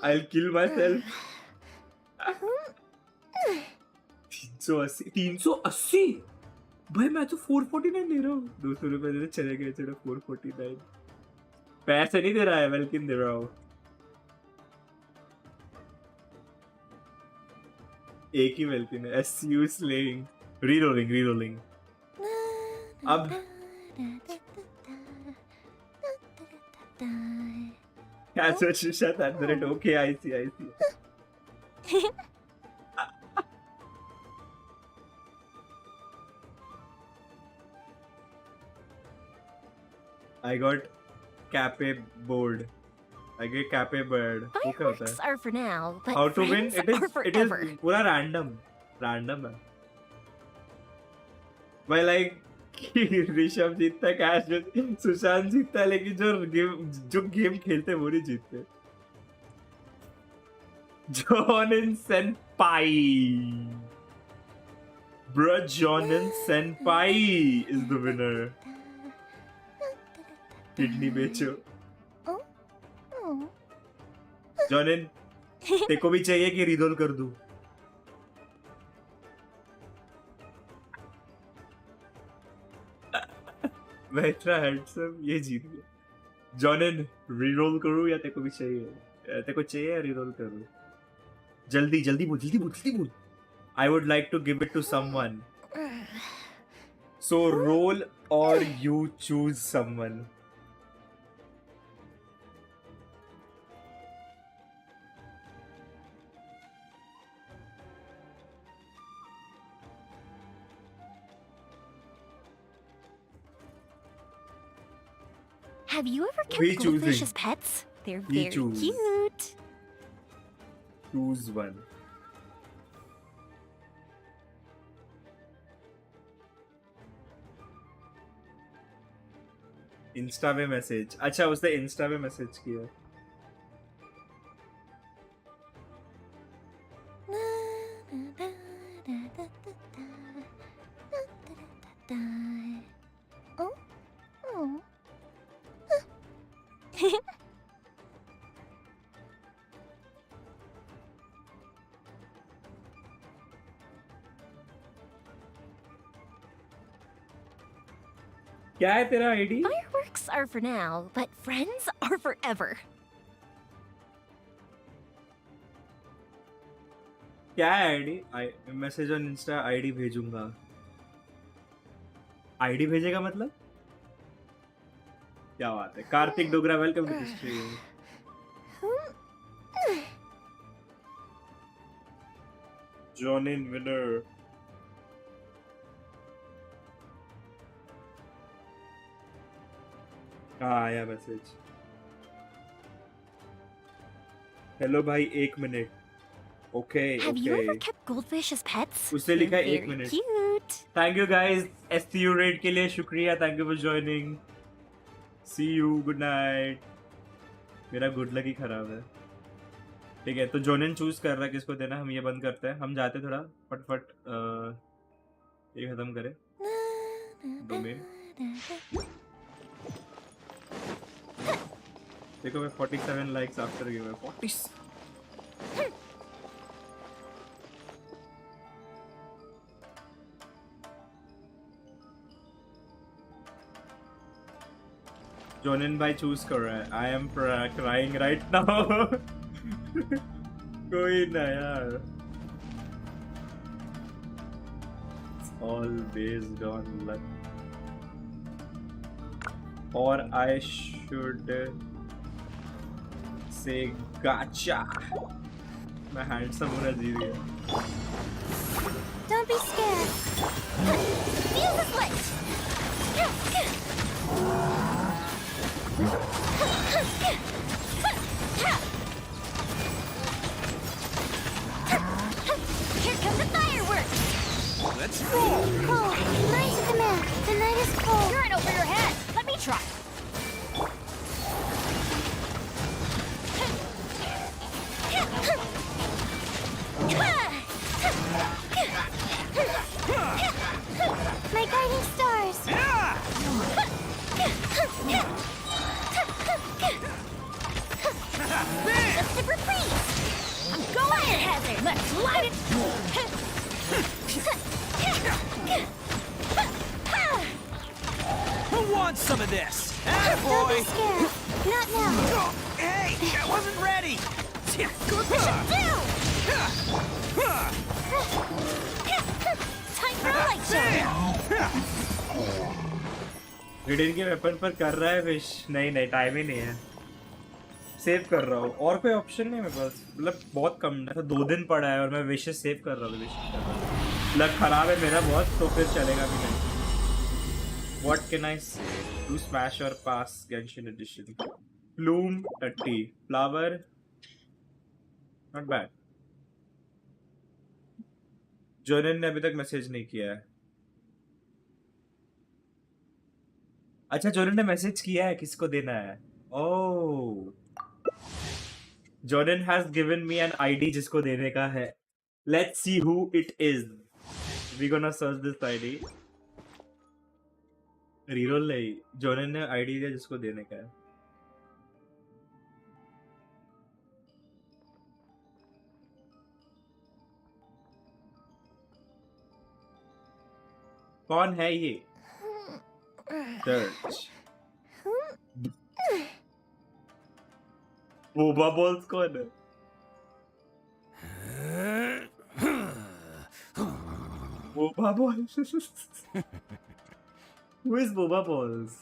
I'll kill myself. 380. 380? भाई मैं तो 449 दे रहा हूँ. 200 रुपए दे चले गए चलो 449. पैसे नहीं दे रहा है, वेल्किन दे रहा हूँ. एक ही वेल्किन है. SU slaying. Rerolling. अब That's what she said at the rate. Okay, I see. I got Cape board. I get Cape bird. Fireworks are for now, but How to win? friends are forever. It is पूरा random है. By like Rishabh जीतता है, cash में सुशांत जीतता है, लेकिन जो game खेलते हैं वो नहीं जीतते. Jonin Senpai. Bruh, Jonin Senpai is the winner. Kidney बेचो. Jonin, तेको भी चाहिए कि रिडोल कर दूं? मैं इतना हैंडसम, ये जीत गया. Jonin, रिरोल करूं या तेको भी चाहिए? तेको चाहिए या रिरोल करूं? जल्दी बोल. I would like to give it to someone. So roll or you choose someone. Have you ever kept We goldfish choosing. as pets? They're We very choose. cute. Choose one. Insta पे message. अच्छा उसने Insta पे message किया. क्या है तेरा ID? Fireworks are for now, but friends are forever. क्या है ID? Message on insta ID भेजूंगा. आईडी भेजेगा मतलब? क्या बात है. Kartik Dogra welcome to the stream. Jonin winner. आया मैसेज. हेलो भाई 1 minute. Okay Have you ever kept goldfish as pets? उसने लिखा They're 1 very minute. cute. Thank you guys. STU red के लिए शुक्रिया. Thank you for joining. See you. Good night. मेरा good luck ही खराब है. ठीक है तो जोनिन चूज कर रहा है किसको देना. हम ये बंद करते हैं. हम जाते थोड़ा फटफट ये खत्म करें डोमेन. देखो मैं 47 लाइक्स आफ्टर गिव 40. Jonin भाई choose कर रहा है. I am crying right now. कोई ना यार. It's all based on luck. Or I should say gotcha. मैं handsome होना जीत गया. Don't be scared. Feel the split. Here come the fireworks. Let's roll. Oh, nice command. The night is cold. You're in over your head. Let me try. My guiding stars. Let's the reprise. I'm going fire hazard. Let's light it. Who wants some of this? Don't be Attaboy! scared. Not now. Hey, I wasn't ready. Go push it down. Time for a light show. Hidden के weapon पर कर रहा है wish. नहीं time ही नहीं है. Save कर रहा हूँ. और कोई ऑप्शन नहीं है मेरे पास. मतलब बहुत कम है. 2 दिन पड़ा है और मैं विशेस सेव कर रहा हूँ. लक खराब है मेरा बहुत, तो फिर चलेगा भी नहीं. What can I say? Do smash or pass Genshin edition. Bloom 30. Flower. Not bad. जोनन ने अभी तक मैसेज नहीं किया है. अच्छा जोनन ने मैसेज किया है, किसको देना है? ओह. जोनन has given me an ID जिसको देने का है. Let's see who it is. We gonna search this ID. Reroll नहीं. जोनन ने आईडी दिया जिसको देने का है. कौन है ये? सर्च. बोबा बॉल्स कौन है? Boba balls. Who is Boba Balls?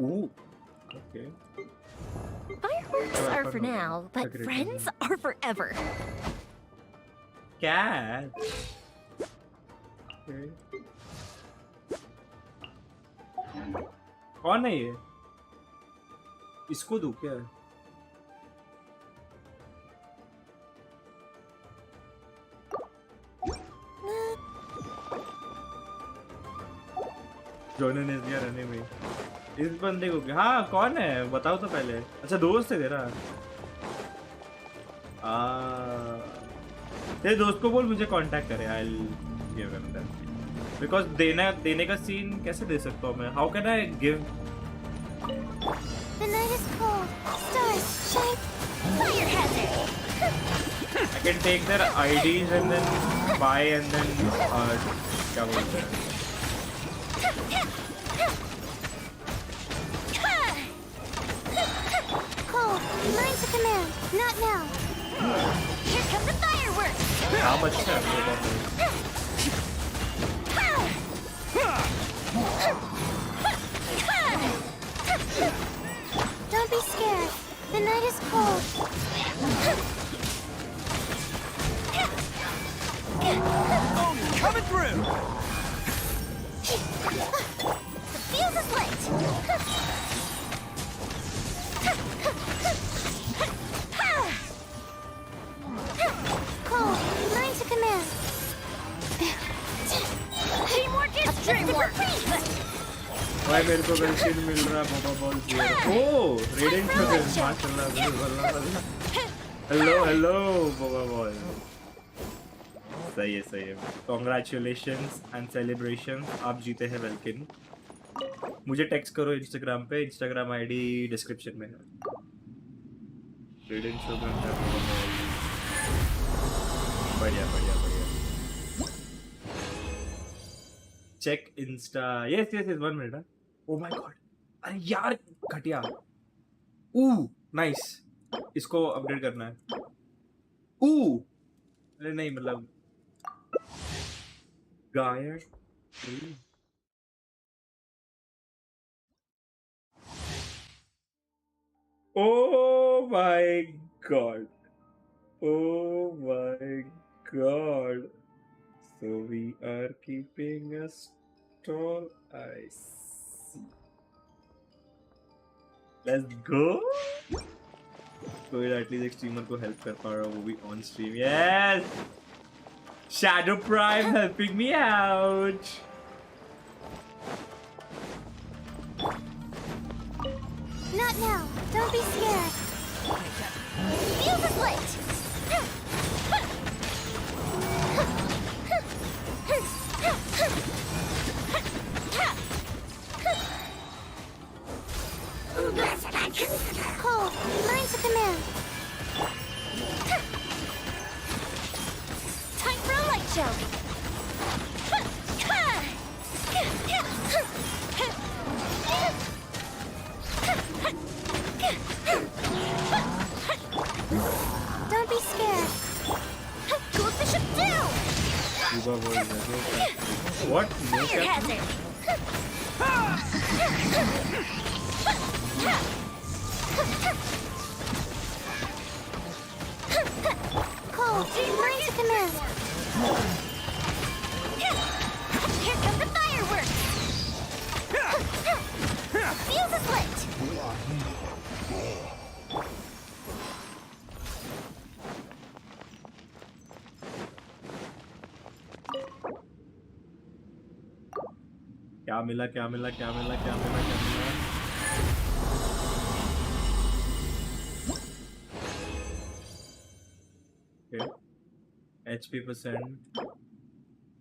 Ooh, okay. Fireworks are for now, but friends are forever. Catch. Okay. कौन है ये? इसको दूँ क्या? जोनन इज हियर एनीवे. इस बंदे को क्या? हाँ कौन है बताओ तो पहले. अच्छा दोस्त है तेरा. तेरे दोस्त को बोल मुझे कांटेक्ट करे. I will give him that. Because देने का सीन कैसे दे सकता हूँ मैं? How can I give? The night is cold. Stars shine. Fire hazard. I can take their IDs and then buy and then क्या बोलते हैं? Cold. Mine's a command. Not now. Here come the fireworks. How much time? Don't be scared. The night is cold. Oh, you're coming through. The fuse is lit. Cold. Mine's a command. Teamwork is dreamwork. भाई मेरे को welkin मिल रहा है. Boba ball. Oh radiant माशाल्लाह. Hello बाबा boy. सही है। Congratulations and celebrations, आप जीते हैं वेल्किन। मुझे टेक्स्ट करो इंस्टाग्राम पे, इंस्टाग्राम आईडी डिस्क्रिप्शन में है। बढ़िया। Check insta. Yes 1 minute. Oh my god, अरे यार घटिया। नाइस, इसको अपडेट करना है। अरे नहीं, मतलब गायक। Oh my god. Oh my god. So we are keeping a stall. I see. Let's go. कोई एटलीस्ट एक स्ट्रीमर को हेल्प कर पा रहा है, वो भी on stream. Yes, shadow prime helping me out. Not now. Don't be scared. Feel the split. Cole, learn to command. Time for a light show. Don't be scared. Go Bishop down. What? Fire hazard. Cole, learn to command. Here come the fireworks. Fuse is lit. क्या मिला? Okay. HP %,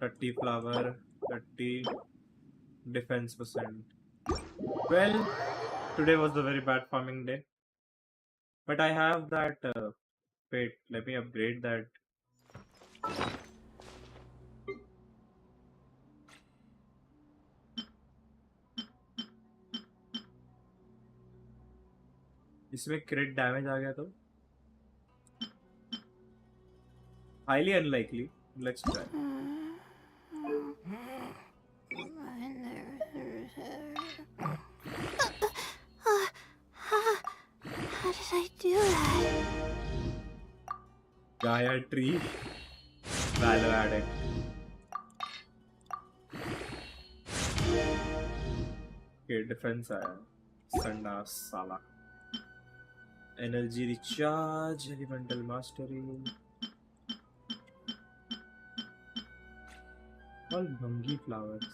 30 flower, 30 defense %. Well, today was a very bad farming day, but I have that. Wait, let me upgrade that. इसमें क्रिट damage आ गया तो highly unlikely. Let's try. How did I do that? Gaia tree. Value added. Okay, defense आया. Sandas साला. Energy recharge, elemental mastery. All bungy flowers.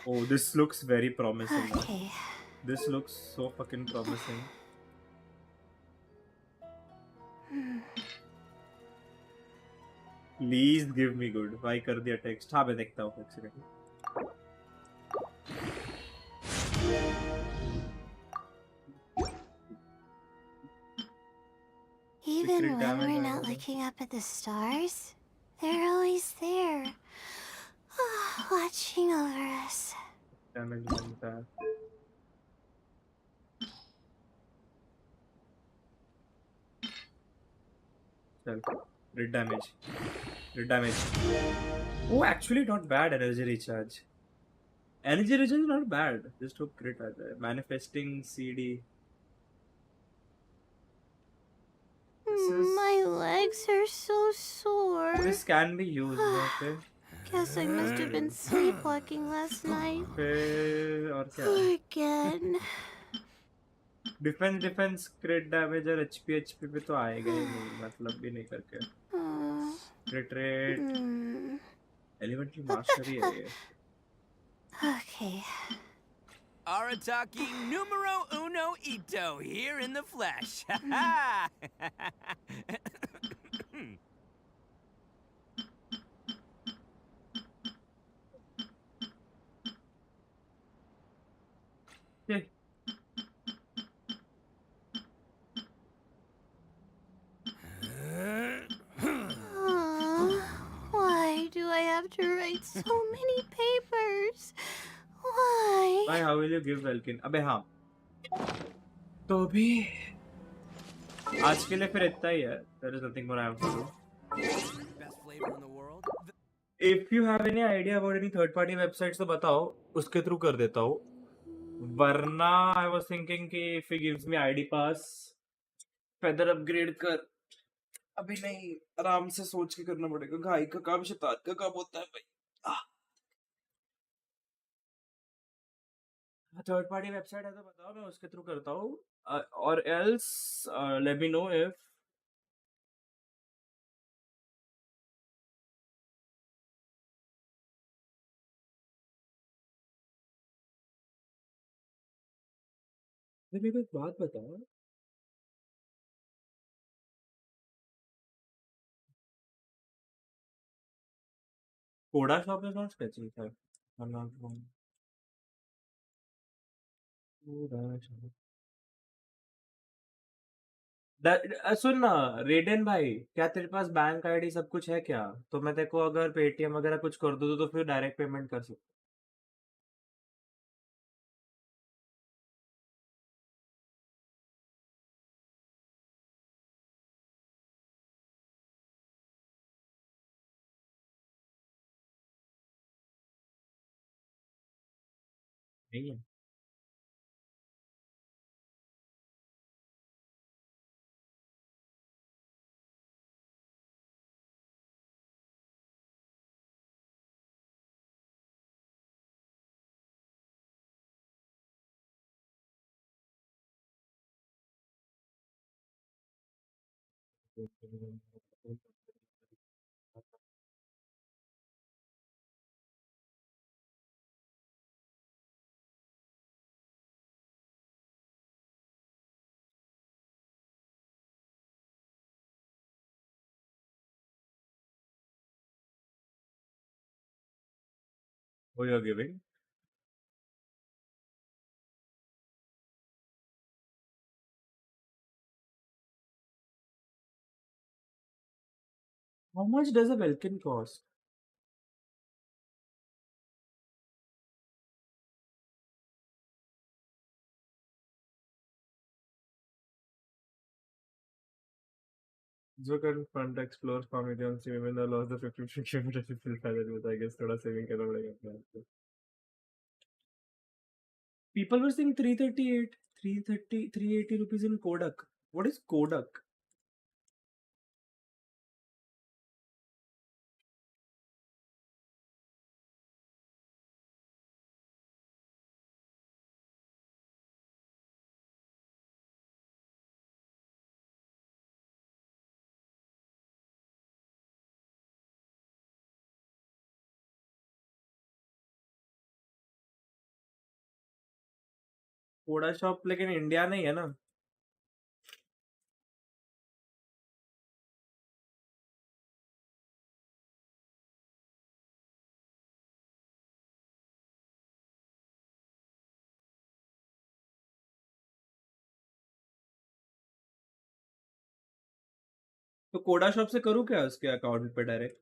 Oh, this looks very promising. Okay. This looks so fucking promising. Please give me good. Why कर दिया text? हाँ मैं देखता हूँ एक second. Even when we're not looking up at the stars, they're always there, watching over us. Damage बनता है. चल, crit damage. Oh, actually not bad. Energy recharge is not bad. Just hope crit आता है. Manifesting CD. My legs are so sore. This can be used, okay? Guess I must have been sleepwalking last night. फिर और क्या? Again. Defence क्रिट damage और HP पे तो आएगा ही नहीं, मतलब भी नहीं करके. क्रिट रेट, एलिमेंटल मास्टरी है ये. Okay. Arataki numero uno ito here in the flesh. Ha Why do I have to write so many papers? Why? Why? How will you give Welkin? अबे हाँ तो भी आज के लिए फिर इतना ही है. There is nothing more I have to do. Best flavor in the world. If you have any idea about any third party websites तो बताओ, उसके थ्रू कर देता हूँ. वरना I was thinking कि if he gives me ID pass, feather upgrade कर. अभी नहीं, आराम से सोच के करना पड़ेगा. घाई का काम शैतान का काम होता है भाई. थर्ड पार्टी वेबसाइट है तो बताओ, मैं उसके थ्रू करता हूँ. और else let me know if मेरे को एक बात बताओ. कोडा shop is not sketchy, sir. I'm not wrong. कोडा शॉप. सुन ना रेडन भाई, क्या तेरे पास बैंक आईडी सब कुछ है क्या? तो मैं तेरे को अगर पेटीएम वगैरह कुछ कर दूँ तो फिर डायरेक्ट पेमेंट कर सकता. नहीं है. Who you're giving? How much does a Welkin cost? जो कर फंड एक्सप्लोर कॉमेडी से में ना लॉस द 50 किलोमीटर से फिल फायदा नहीं होता. I guess थोड़ा सेविंग करना पड़ेगा अपने आप को. People were saying 338, 330, 380 rupees in Kodak. What is Kodak? कोडा शॉप लेकिन इंडिया नहीं है ना. तो कोडा शॉप से करूँ क्या उसके अकाउंट पे डायरेक्ट?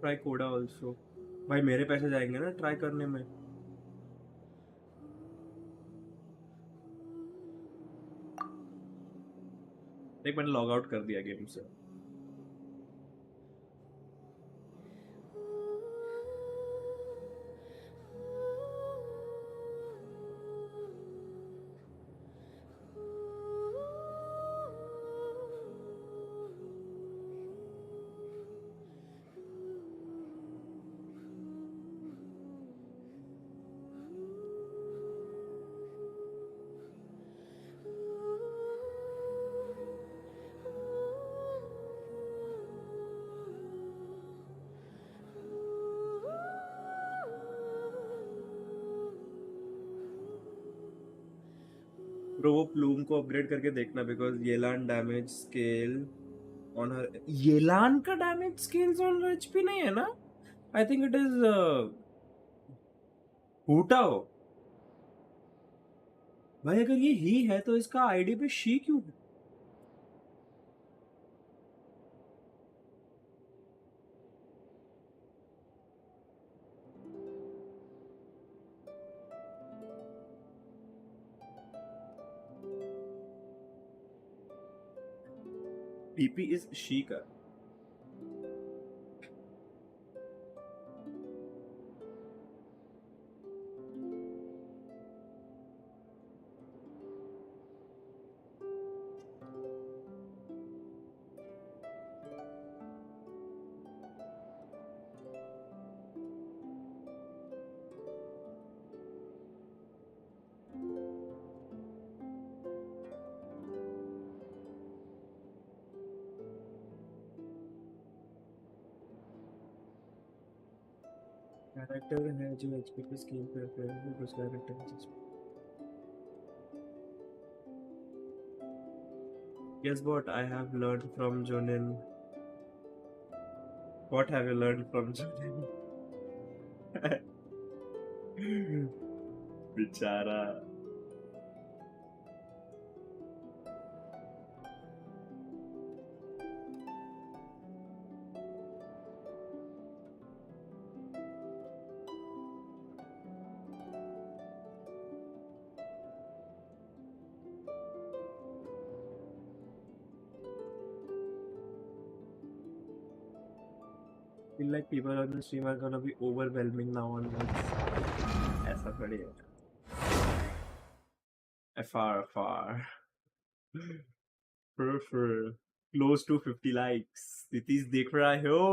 try Coda also. भाई मेरे पैसे जाएंगे ना ट्राई करने में. एक मैंने लॉग आउट कर दिया गेम से. ब्रो वो प्लूम को अपग्रेड करके देखना because Yelan damage scale on her. Yelan का damage scales on her HP नहीं है ना. I think it is Hu Tao. भाई अगर ये ही है तो इसका आईडी पे शी क्यों है. डीपी इज शी का. कैरेक्टर है जो एचपी पे स्केल करते हैं उस character. Guess what I have learned from Jonin. What have you learned from Jonin? बेचारा. Feel like people on the stream are gonna be overwhelming now onwards. ऐसा थोड़ी है. FR. Peripheral. Close to 50 likes. Nitish देख रहा है हो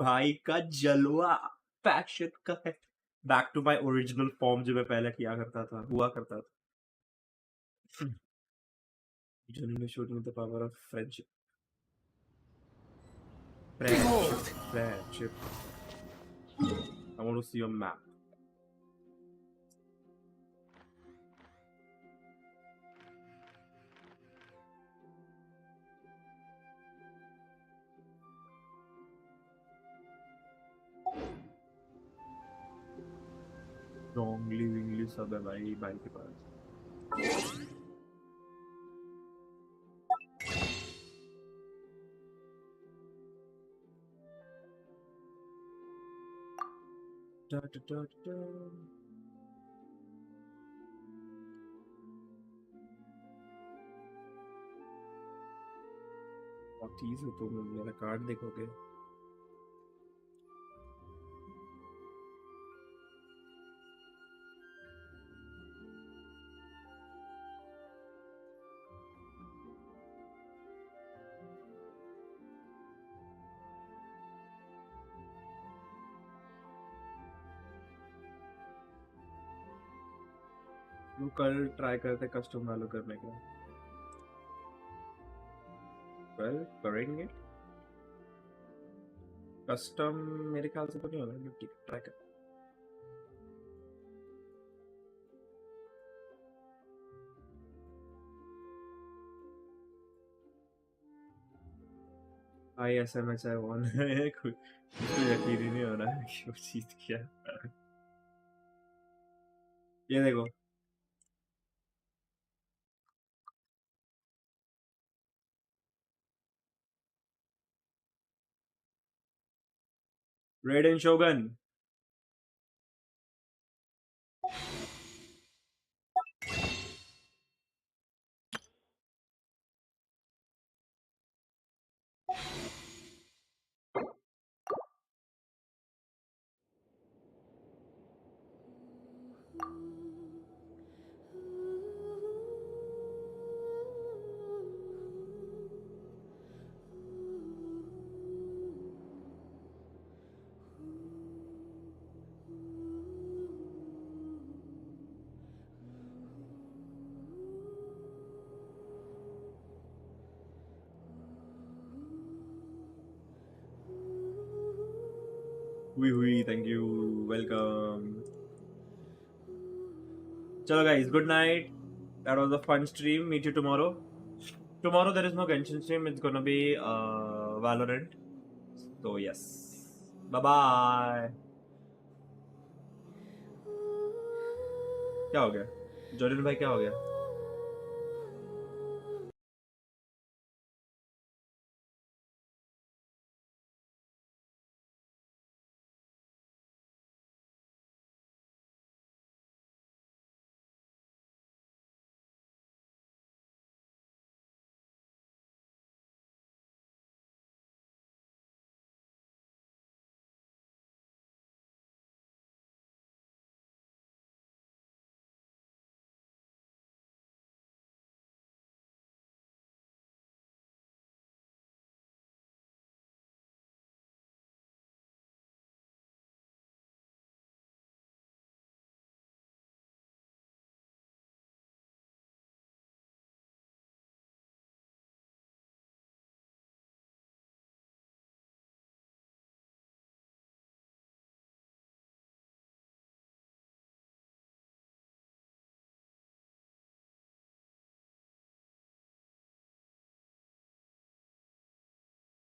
भाई का जलवा पैशन का है. Back to my original form जो मैं पहले किया करता था हुआ करता था. Journey showed me the power of friendship. Friendship. I want to see your map. Strongly wingly सब है भाई भाई के पास. Da, da, da, da. और चीज हो तो मेरा कार्ड देखोगे. वो कल ट्राई करते कस्टम वालों करने का. वेल करेंगे. कस्टम मेरे ख्याल से तो नहीं होगा ठीक ट्राई कर. आई एसएमएच आई वन है कुछ यकीन ही नहीं हो रहा है कि वो चीज क्या. ये देखो Raiden Shogun. Thank you. Welcome. Chalo guys, good night. That was a fun stream. Meet you tomorrow. Tomorrow there is no Genshin stream. It's gonna be Valorant. So yes. Bye bye. क्या हो गया? Zorin भाई क्या हो गया?